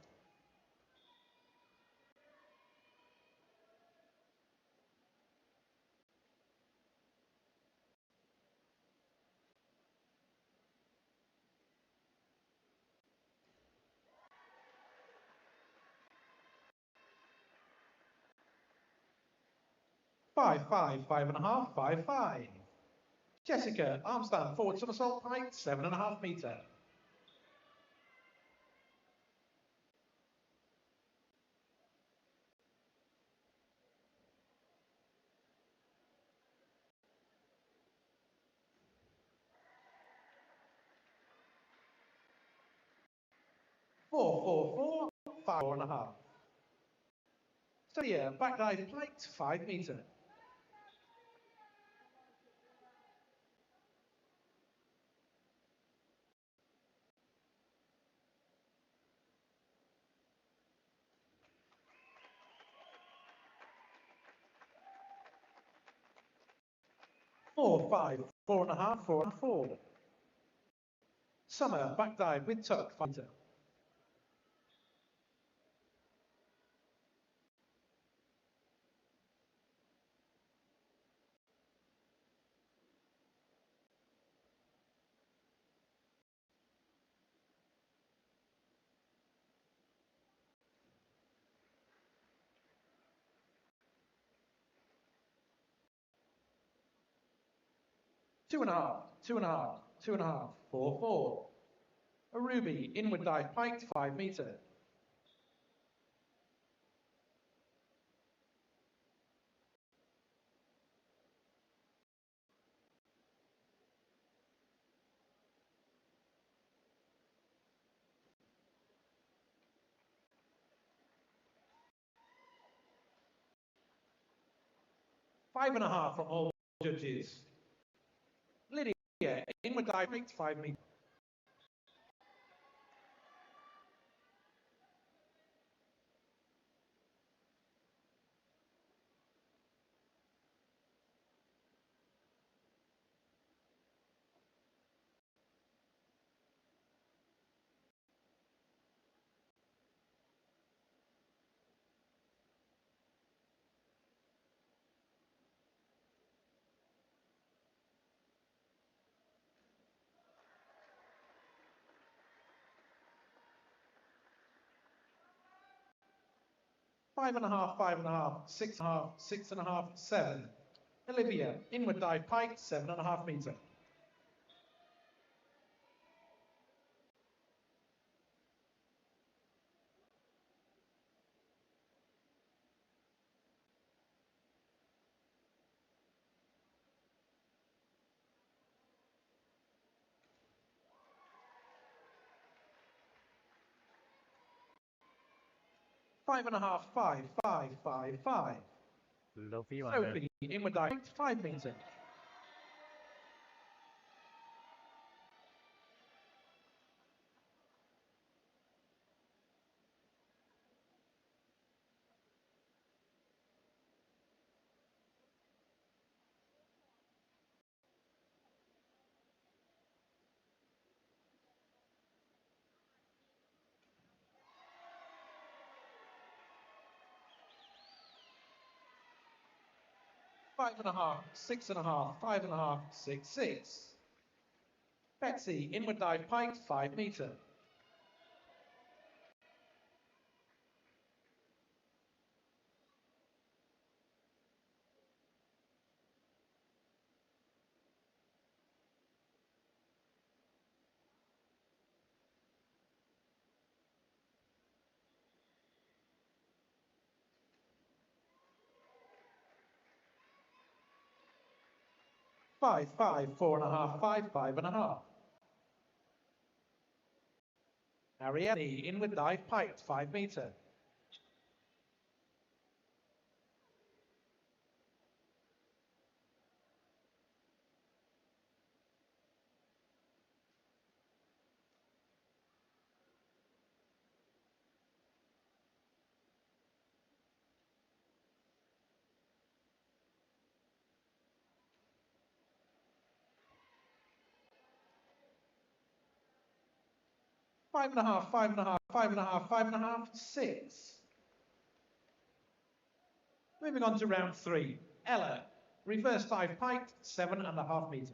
5, 5.5, 5, 5. Jessica, arm stand, forward somersault, height, 7.5 metre. 4, 4.5. Sonia, back dive, height, 5 metre. 4, 5, 4.5, 4, 4. Summer, back dive with tuck, 5 metre. 2.5, 2.5, 2.5, 4, 4. A ruby, inward dive, height, 5 metre. 5.5 from all judges. Lydia, inward dive, height, 5 metre. 5.5, 5.5, 6.5, 6.5, 7. Olivia, inward dive, height, 7.5 metre. 5.5, 5, 5, 5, 5. Lovely one there. Sophie, inward dive, height, 5 metre. 5.5, 6.5, 5.5, 6, 6. Betsy, inward dive, height, 5 metre. 5, 5, 4.5, 5, 5.5. Ariane, inward dive, height, 5 metre. 5.5, 5.5, 5.5, 5.5, 6. Moving on to round 3. Ella, reverse dive, height, 7.5 metre.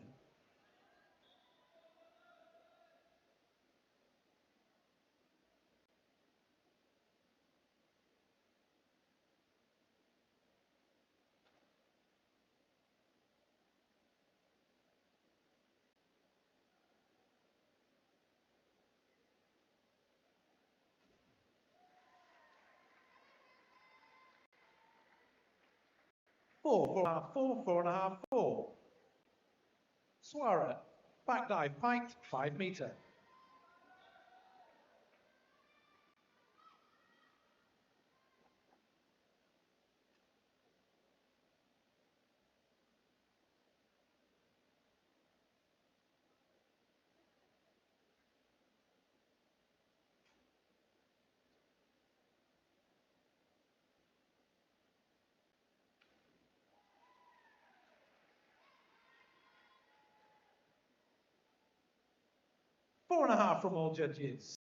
4, 4.5, 4, 4.5, 4. Swara, back dive, pint, 5 metre. Four and a half from all judges.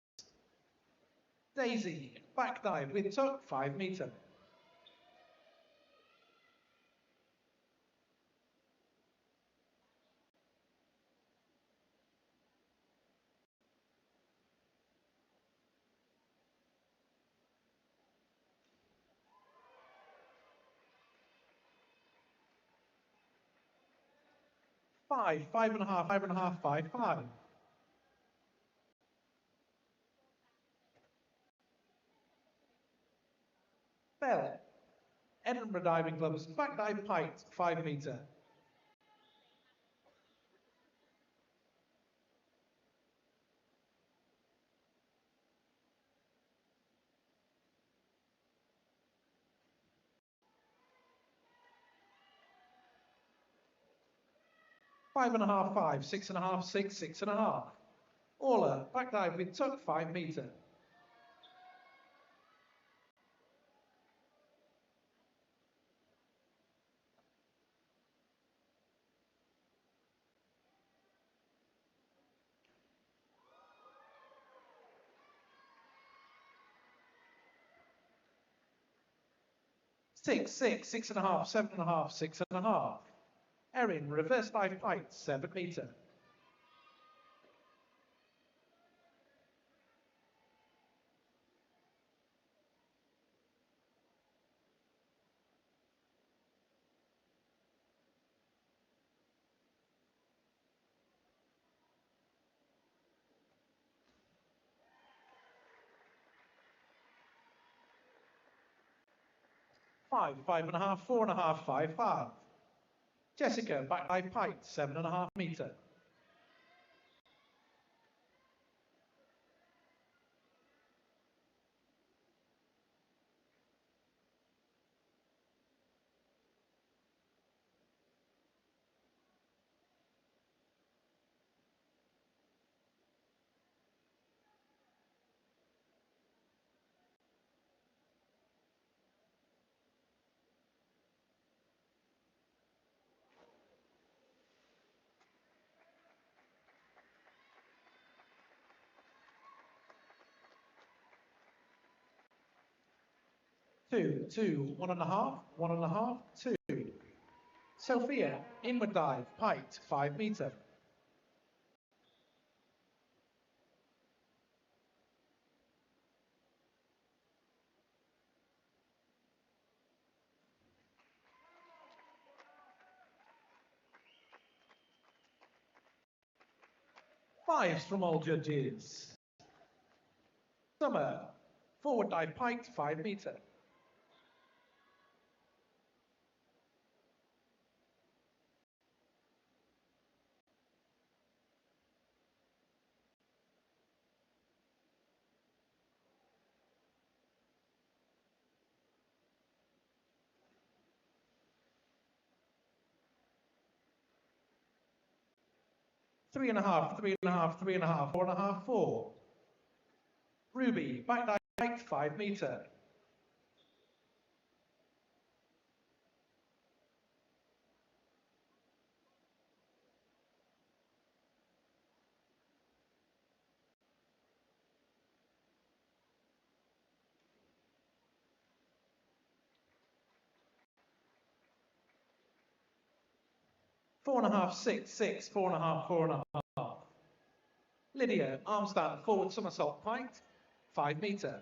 Daisy, back dive with tuck, 5 metre. Five, 5.5, 5.5, 5, 5. Bell, Edinburgh Diving Club's back dive pint, 5 metre. Five and a half, 5, 6.5, 6, 6.5. Orla, back dive with tuck, 5 metre. Six, 6, 6.5, 7.5, 6.5. Erin, reverse dive pint, 7 metre. Five, 5.5, 4.5, 5, 5. Jessica, back dive pint, 7.5 metre. Two, 2, 1.5, 1.5, 2. Sophia, inward dive, pint, 5 metre. Fives from all judges. Summer, forward dive, pint, 5 metre. Three and a half, 3.5, 3.5, 4.5, 4. Ruby, back dive, 5 metre. Four and a half, 6, 6, 4.5, 4.5. Lydia, arm stand, forward somersault, pint, 5 metre.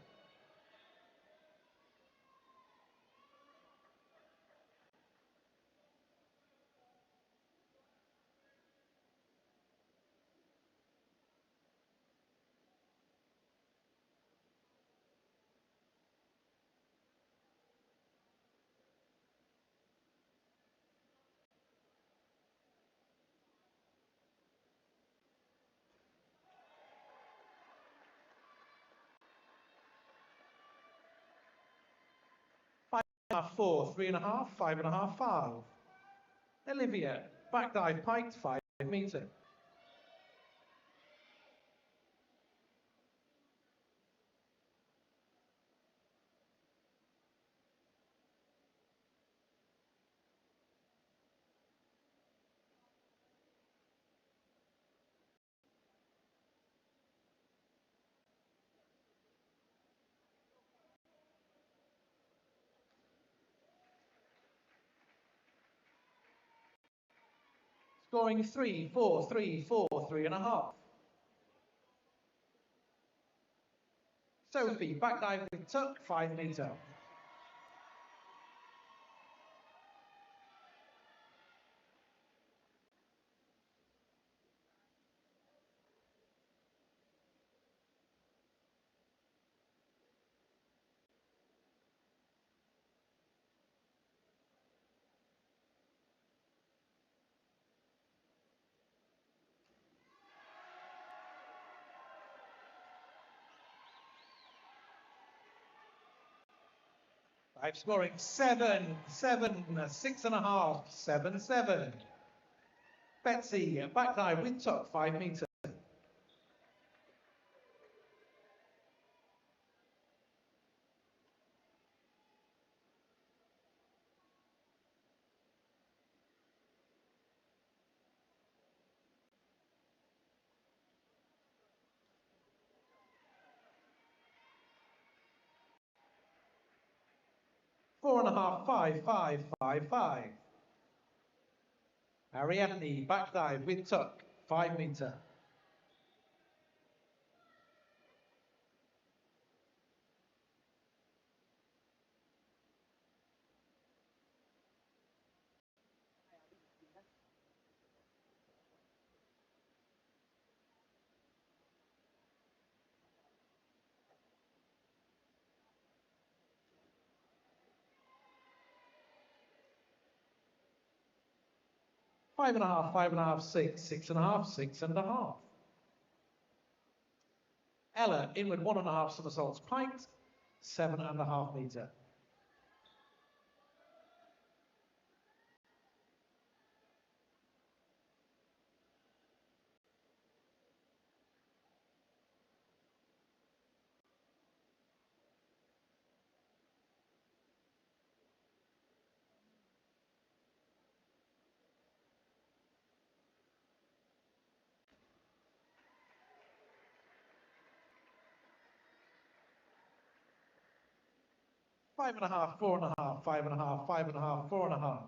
half, 4, 3.5, 5.5, 5. Olivia, back dive piked, 5 metre. Scoring 3, 4, 3, 4, 3.5. Sophie, back dive with tuck, 5 metre. Dive scoring 7, 7, 6.5, 7, 7. Betsy, back dive with tuck, 5 metre. Four and a half, 5, 5, 5, 5. Ariadne, back dive with tuck, 5 metre. Five and a half, 5.5, 6, 6.5, 6.5. Ella, inward 1.5 somersaults piked, 7.5 metre. Five and a half, 4.5, 5.5, 5.5, 4.5.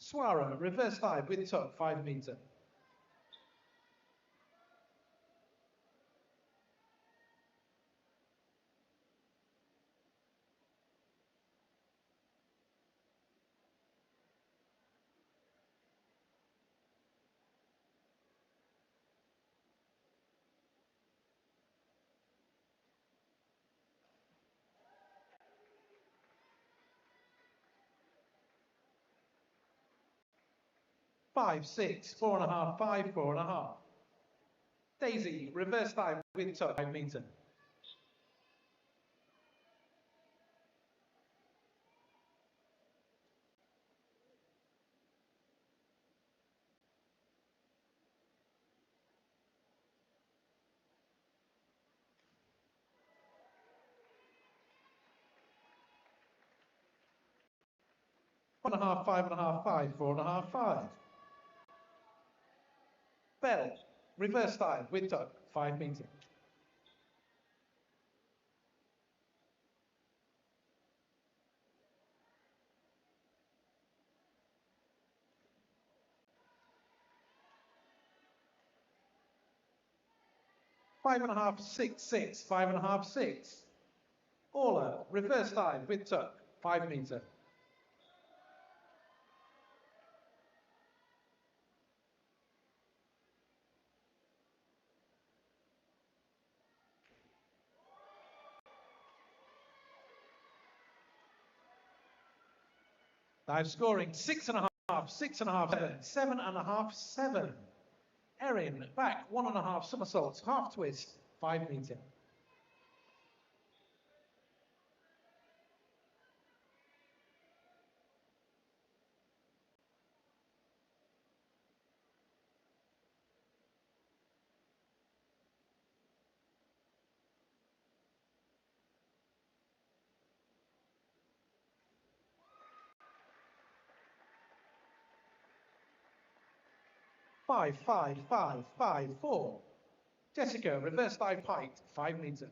Swara, reverse dive with tuck, 5 metre. Five, 6, 4.5, 5, 4.5. Daisy, reverse dive with tuck, 5 metre. One and a half, 5.5, 5, 4.5, 5. Bell, reverse dive with tuck, 5 metre. Five and a half, 6, 6, 5.5, 6. Orla, reverse dive with tuck, 5 metre. Dive scoring 6.5, 6.5, 7, 7.5, 7. Erin, back 1.5 somersaults, half twist, 5 metre. 5.55.54. Jessica, reverse dive height, 5 meter.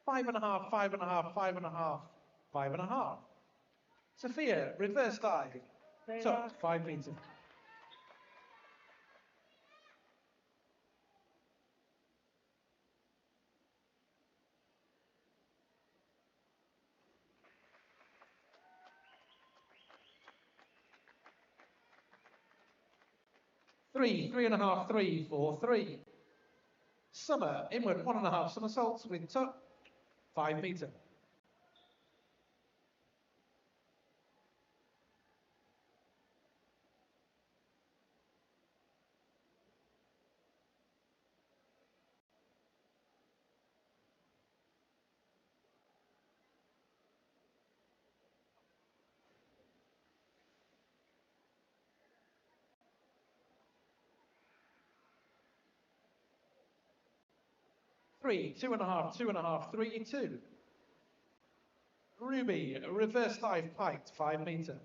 Five and a half, 5.5, 5.5, 5.5. Sophia, reverse dive, tuck, 5 meter. Three, 3.5, 3, 4, 3. Summer, inward, 1.5 somersaults with tuck, 5 meter. Three, 2.5, 2.5, 3, 2. Ruby, reverse dive piked, 5 meter.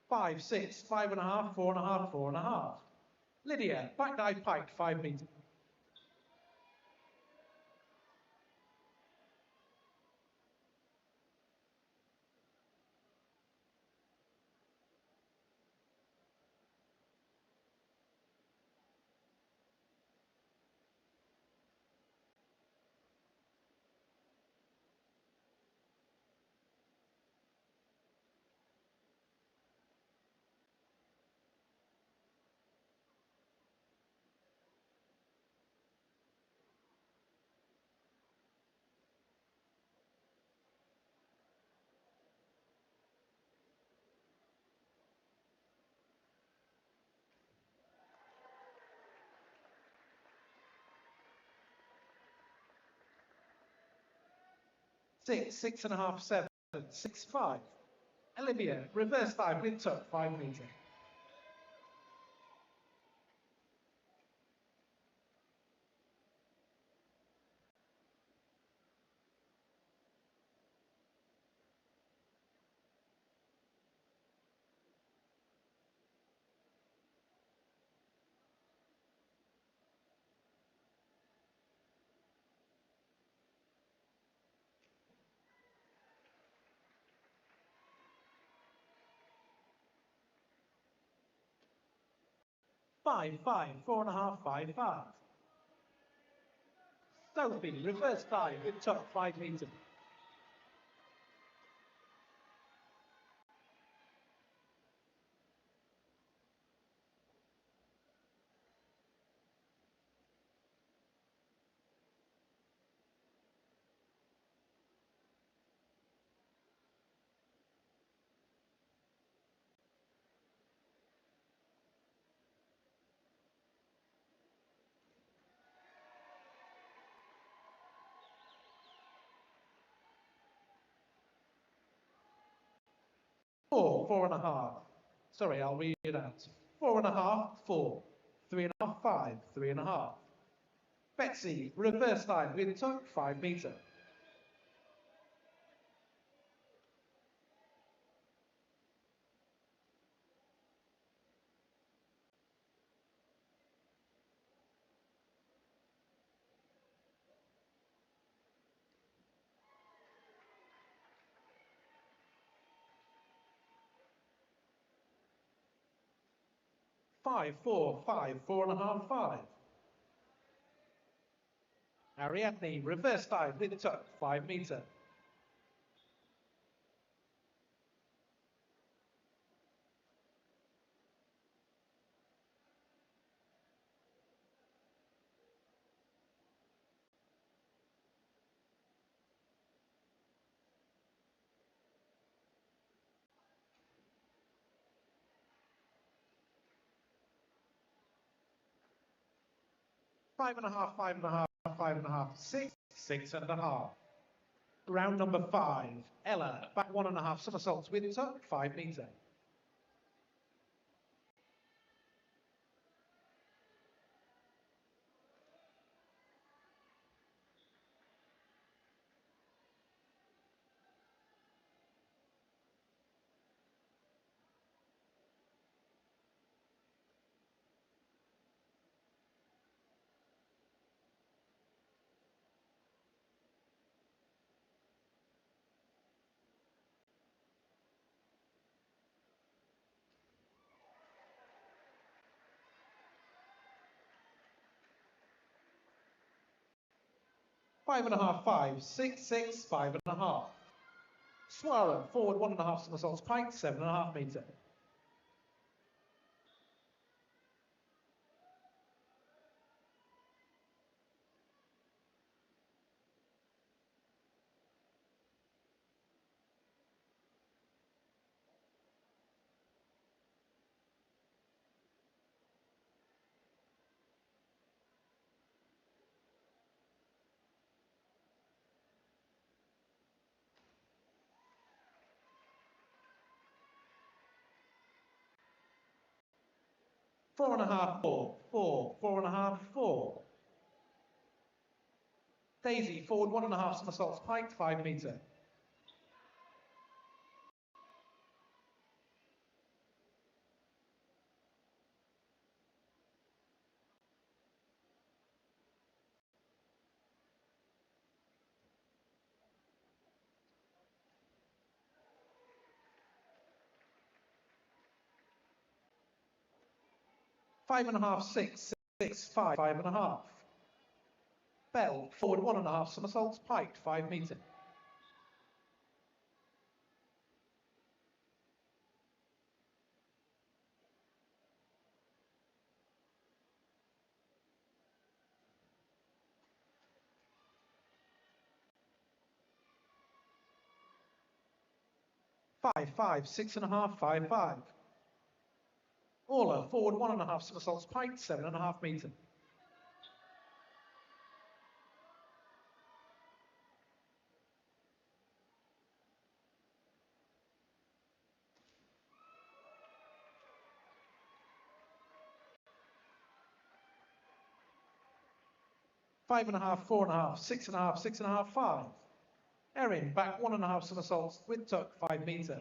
Five, 6, 5.5, 4.5, 4.5. Lydia, back dive piked, 5 meter. Six, 6.5, 7, 6, 5. Olivia, reverse dive with tuck, 5 meter. Five, 4.5, 5, 5. Sophie, reverse dive with tuck, 5 meter. Four, 4.5. Sorry, I'll read it out. 4.5, 4. 3.5, 5, 3.5. Betsy, reverse dive with tuck, 5 meter. Five, 4, 5, 4.5, 5. Ariadne, reverse dive with tuck, 5 meter. 5.5, 5.5, 5.5, 6, 6.5. Round number 5, Ella, back 1.5 somersaults with tuck, 5 metre. Five and a half, 5, 6, 6, 5.5. Swaran, forward 1.5 somersaults, pike, 7.5 metre. Four and a half, 4, 4, 4.5, 4. Daisy, forward 1.5 somersaults, pike, 5 metre. Five and a half, 6, 6, 5, 5.5. Bell, forward 1.5 somersaults, piked, 5 metre. Five, 5, 6.5, 5, 5. Orla, forward 1.5 somersaults, piked, 7.5 metre. Five and a half, 4.5, 6.5, 6.5, 5. Erin, back 1.5 somersaults with tuck, 5 metre.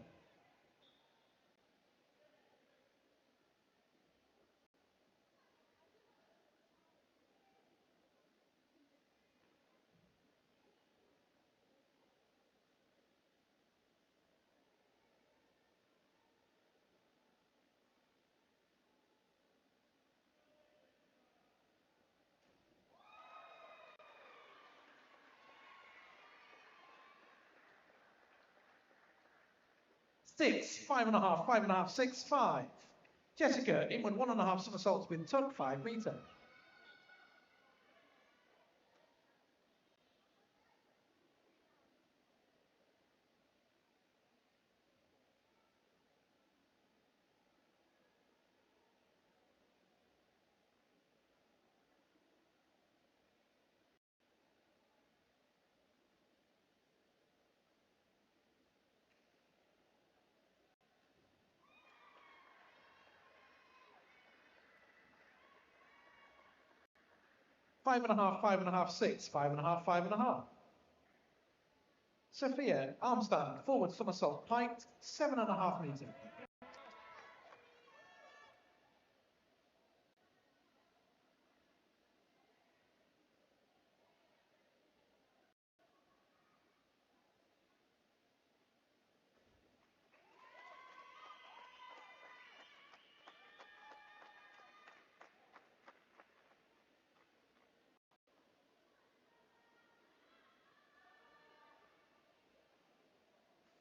Six, 5.5, 5.5, 6, 5. Jessica, inward 1.5 somersaults with tuck, 5 metre. Five and a half, 5.5, 6, 5.5, 5.5. Sophia, arm stand, forward somersault, piked, 7.5 metre.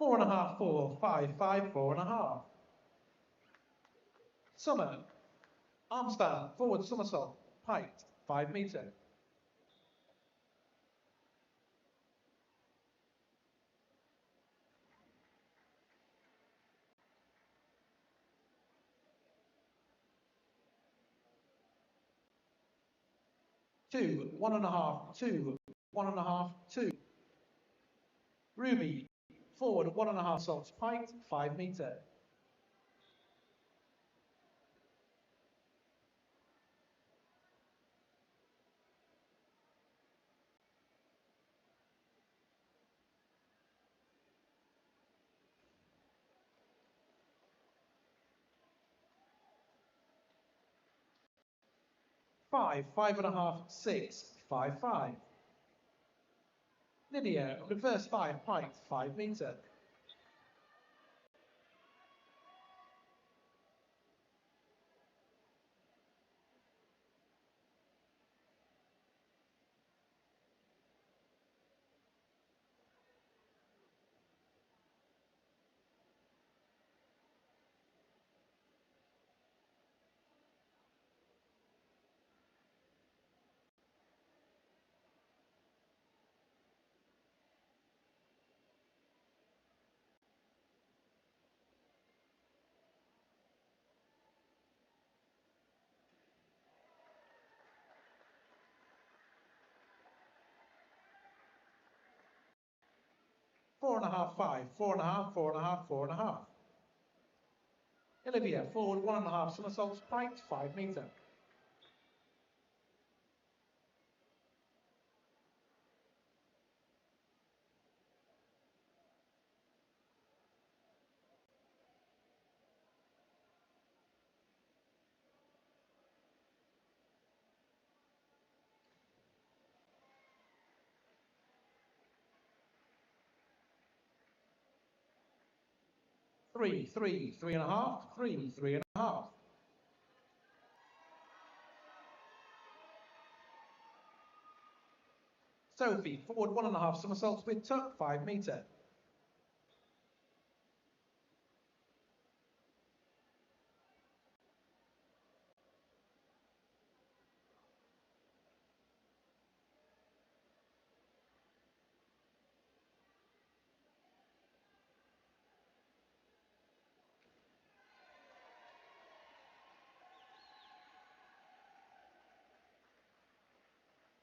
Four and a half, 4, 5, 5, 4.5. Summer, arm stand, forward somersault, piked, 5 metre. 2, 1.5, 2, 1.5, 2. Ruby, forward 1.5 salts pint, 5 metre. Five, 5.5, 6, 5, 5. Lydia, reverse 5 pint, 5 metre. Four and a half, 5, 4.5, 4.5, 4.5. Olivia, forward 1.5 somersaults pint, 5 metre. Three, 3.5, 3, 3.5. Sophie, forward 1.5 somersaults with tuck, 5 metre.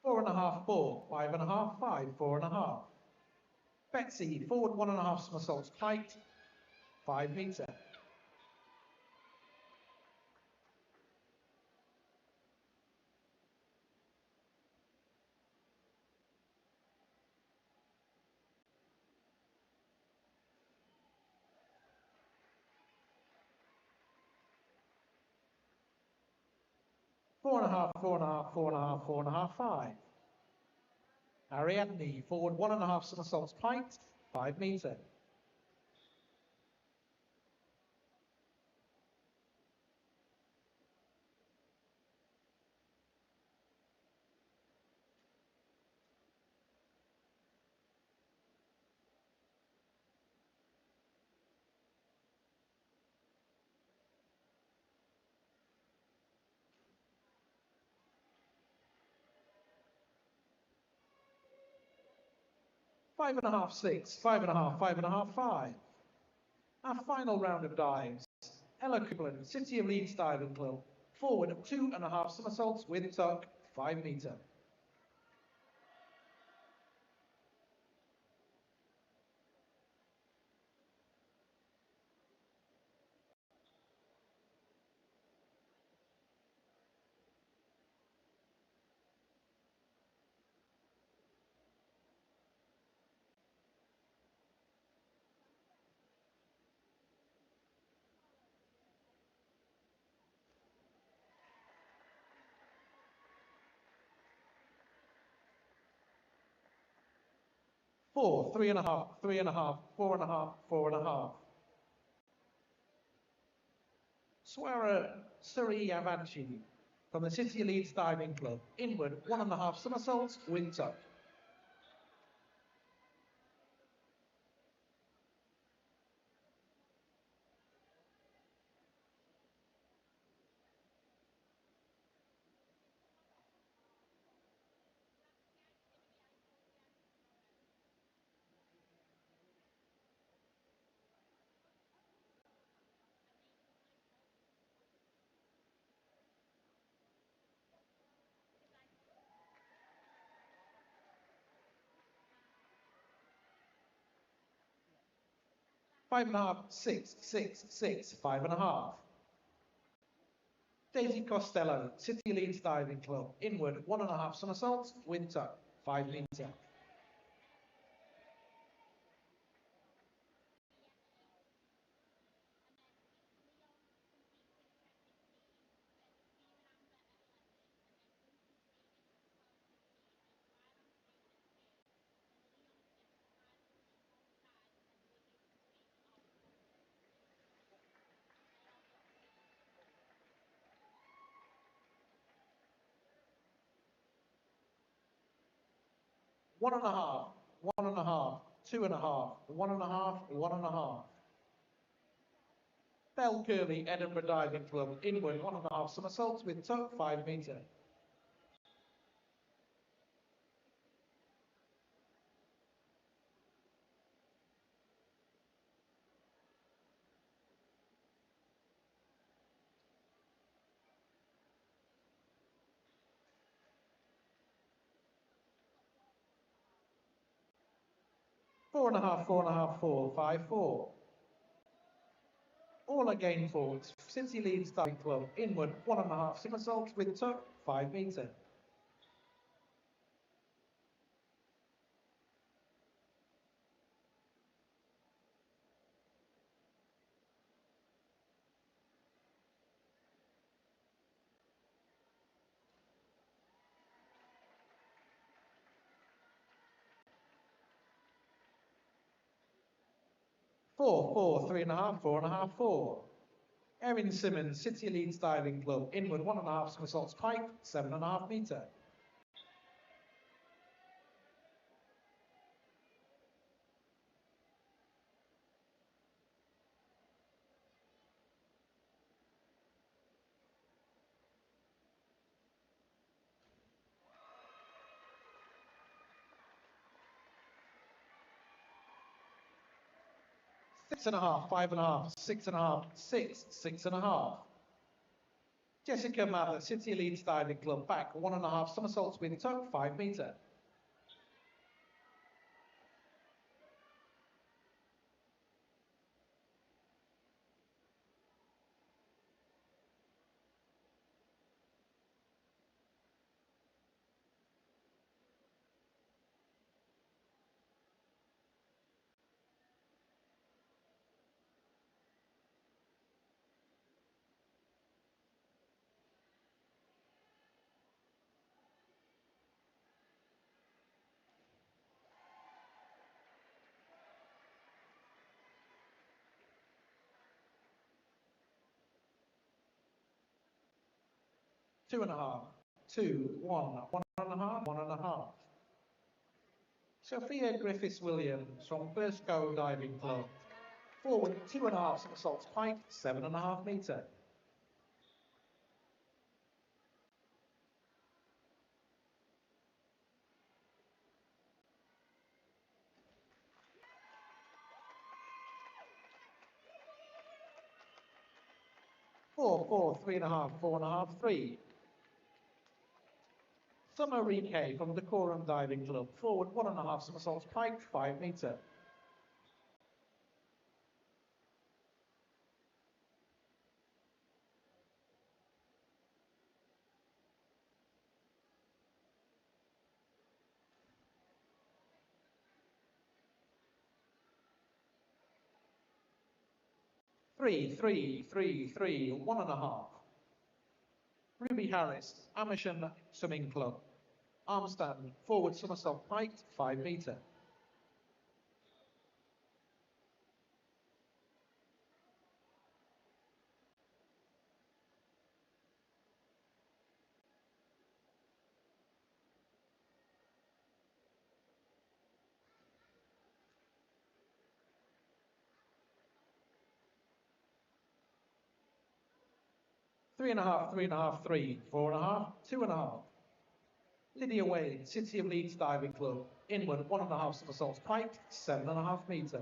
Four and a half, 4, 5.5, 5, 4.5. Betsy, forward 1.5 somersaults pint, 5 metre. Four and a half, 4.5, 4.5, 4.5, 5. Ariadne, forward 1.5 somersaults pint, 5 metre. Five and a half, 6, 5.5, 5.5, 5. Our final round of dives. Ella Copeland, City of Leeds Diving Club. Forward 2.5 somersaults with tuck, 5 metre. Four, 3.5, 3.5, 4.5, 4.5. Swara Suri Avanchi from the City of Leeds Diving Club. Inward 1.5 somersaults with tuck. 5.5, 6, 6, 6, 5.5. Daisy Costello, City Leeds Diving Club, inward 1.5 somersaults, wind tuck, 5 metre. One and a half, 1.5, 2.5, 1.5, 1.5. Bell Curley, Edinburgh Diving Club, inward 1.5 somersaults with tuck, 5 metre. Four and a half, 4.5, 4, 5, 4. All again forwards. City Leeds Diving Club, inward 1.5 somersaults with tuck, 5 metre. Four, 3.5, 4.5, 4. Erin Simmons, City Leeds Diving Club, inward 1.5 somersaults pike, 7.5 metre. Six and a half, 5.5, 6.5, 6, 6.5. Jessica Mather, City Leeds Diving Club, back 1.5 somersaults with tuck, 5 metre. Two and a half, 2, 1, 1.5, 1.5. Sophia Griffiths Williams from First Go Diving Club, forward 2.5 somersaults pike, 7.5 metre. Four, 3.5, 4.5, 3. Summer Rike from Decorum Diving Club, forward 1.5 somersaults pike, 5 metre. Three, 1.5. Ruby Harris, Amersham Swimming Club, armstand, forward somersault pike, 5 metre. Three and a half, 3, 4.5, 2.5. Lydia Wade, City of Leeds Diving Club, inward 1.5 somersaults pike, 7.5 metre.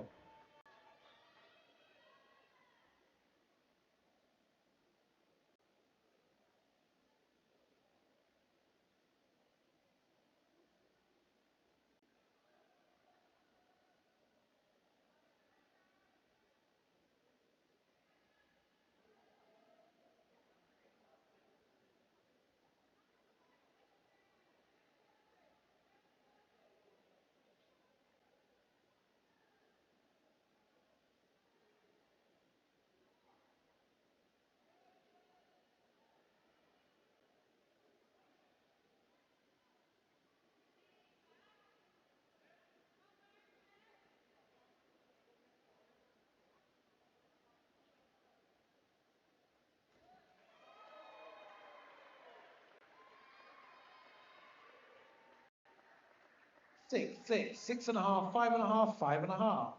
6, 6, 6.5, 5.5, 5.5.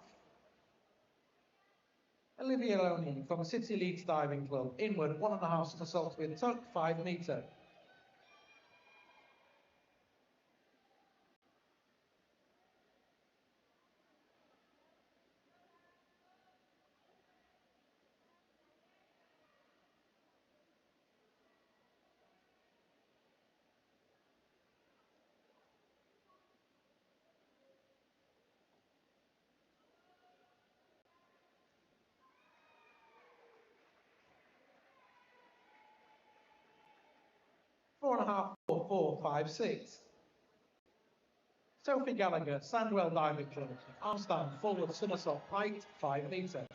Olivia Loney from City Leeds Diving Club, inward 1.5 somersaults with tuck, 5 metre. Four and a half, 4, 4, 5, 6. Sophie Gallagher, Sandwell Diving Club, arm stand, forward somersault, height, 5 metre.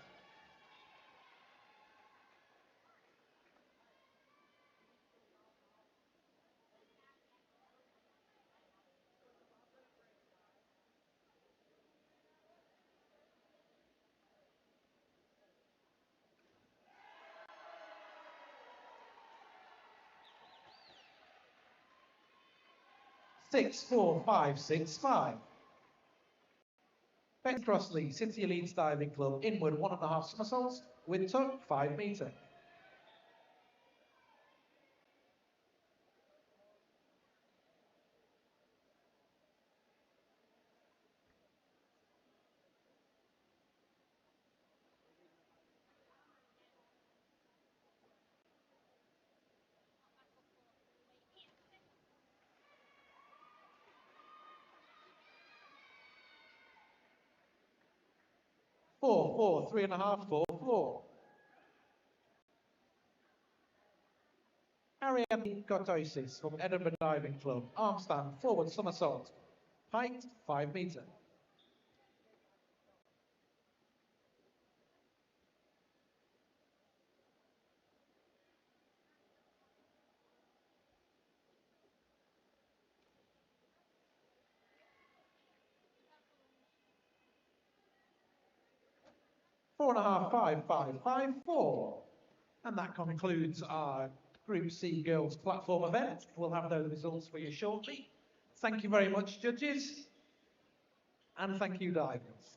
Six, 4, 5, 6, 5. Ben Crossley, City Leeds Diving Club, inward 1.5 somersaults with tuck, 5 metre. Four, 4, 3.5, 4, 4. Ariane Gotosis from Edinburgh Diving Club, arm stand, forward somersault, height, 5 metre. Four and a half, 5, 5, 5, 4. And that concludes our Group C Girls Platform event. We'll have those results for you shortly. Thank you very much, judges. And thank you, divers.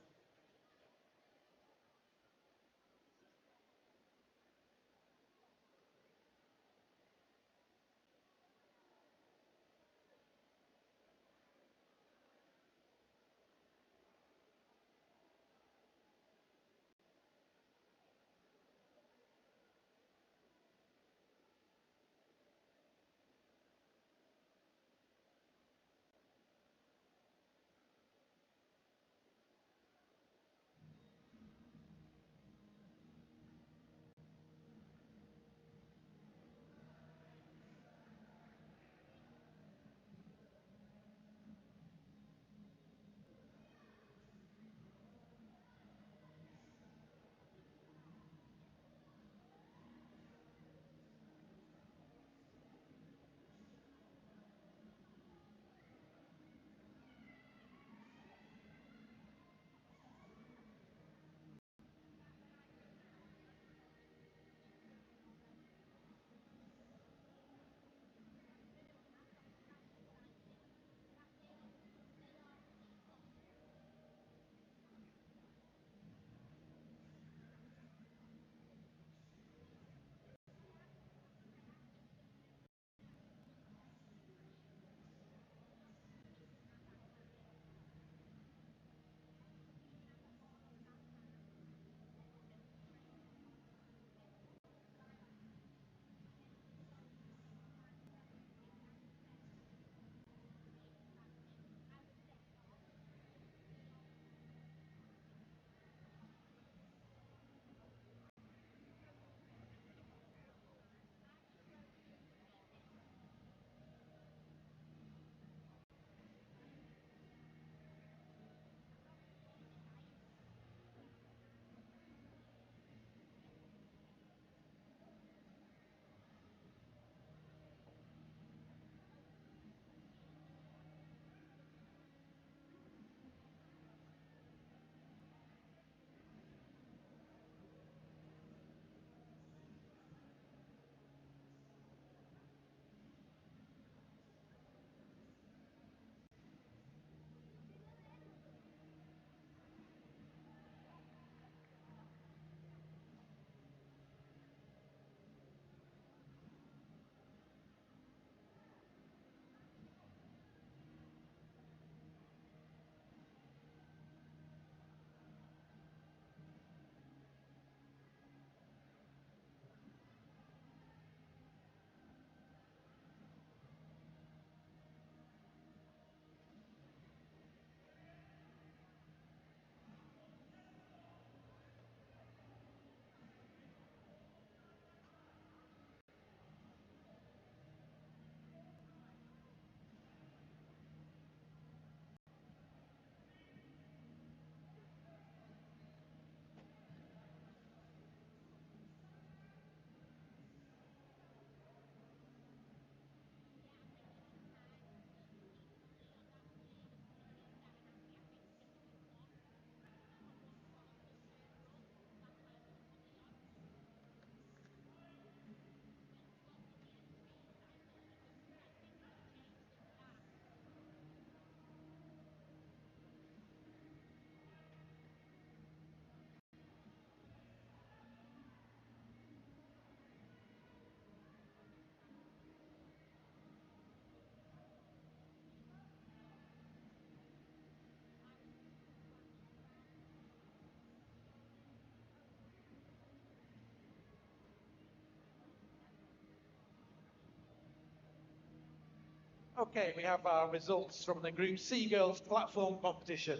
Okay, we have our results from the Group C girls platform competition.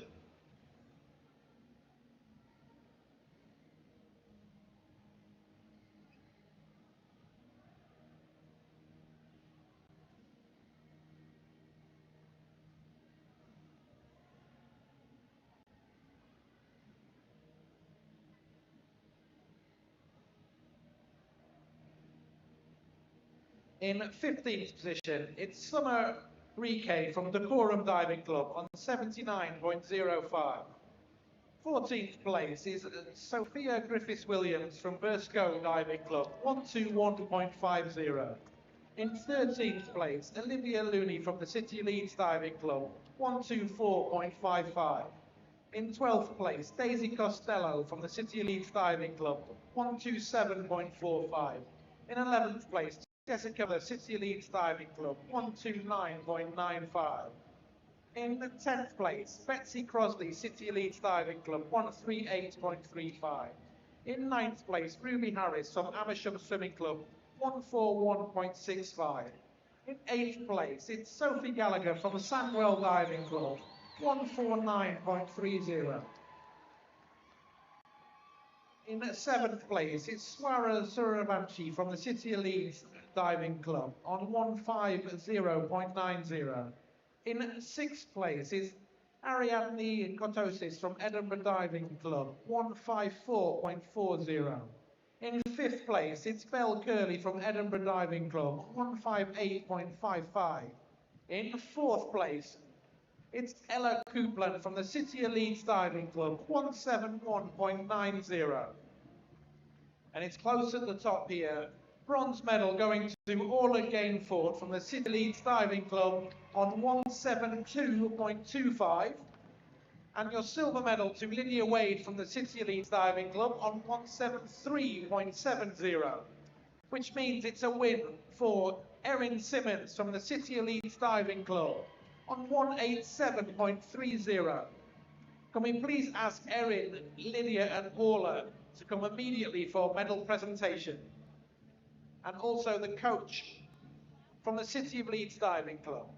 In 15th position, it's Summer Rike from Decorum Diving Club on 79.05. 14th place is Sophia Griffiths-Williams from Burscough Diving Club, 121.50. In 13th place, Olivia Looney from the City Leeds Diving Club, 124.55. In 12th place, Daisy Costello from the City Leeds Diving Club, 127.45. In 11th place, Jessica from the City Leeds Diving Club, 129.95. In the 10th place, Betsy Crosley, City Leeds Diving Club, 138.35. In 9th place, Ruby Harris from Amersham Swimming Club, 141.65. In 8th place, it's Sophie Gallagher from the Sandwell Diving Club, 149.30. In 7th place, it's Swara Suravanshi from the City Leeds Diving Club on 150.90. In 6th place is Ariadne Kotosis from Edinburgh Diving Club, 154.40. In 5th place, it's Belle Curley from Edinburgh Diving Club, 158.55. In 4th place, it's Ella Coupland from the City of Leeds Diving Club, 171.90. And it's close at the top here. Bronze medal going to Orla Gainford from the City Leeds Diving Club on 172.25. And your silver medal to Lydia Wade from the City Leeds Diving Club on 173.70. Which means it's a win for Erin Simmons from the City Leeds Diving Club on 187.30. Can we please ask Erin, Lydia and Orla to come immediately for medal presentation? And also the coach from the City of Leeds Diving Club.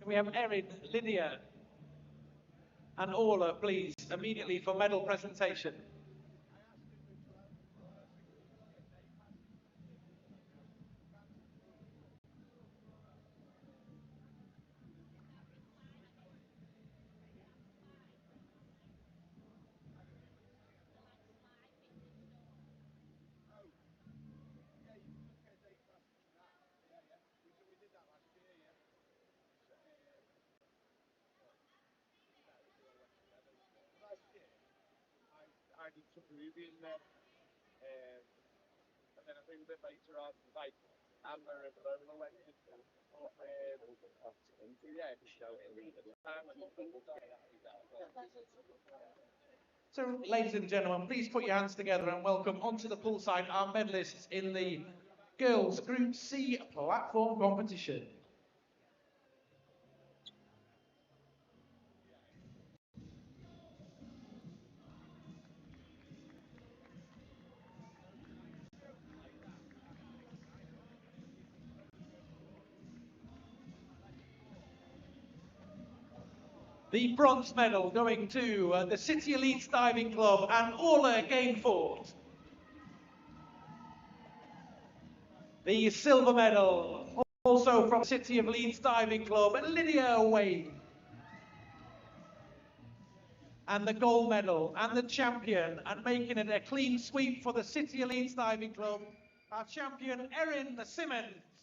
Can we have Erin, Lydia and Orla, please, immediately for medal presentation? I did some Peruvian there, and then I think a bit later on, like, Amber and Lola went in. So, ladies and gentlemen, please put your hands together and welcome onto the poolside our medalists in the Girls Group C platform competition. The bronze medal going to the City of Leeds Diving Club and Orla Gainford. The silver medal also from City of Leeds Diving Club and Lydia Wade. And the gold medal and the champion, and making it a clean sweep for the City of Leeds Diving Club, our champion Erin Simmons.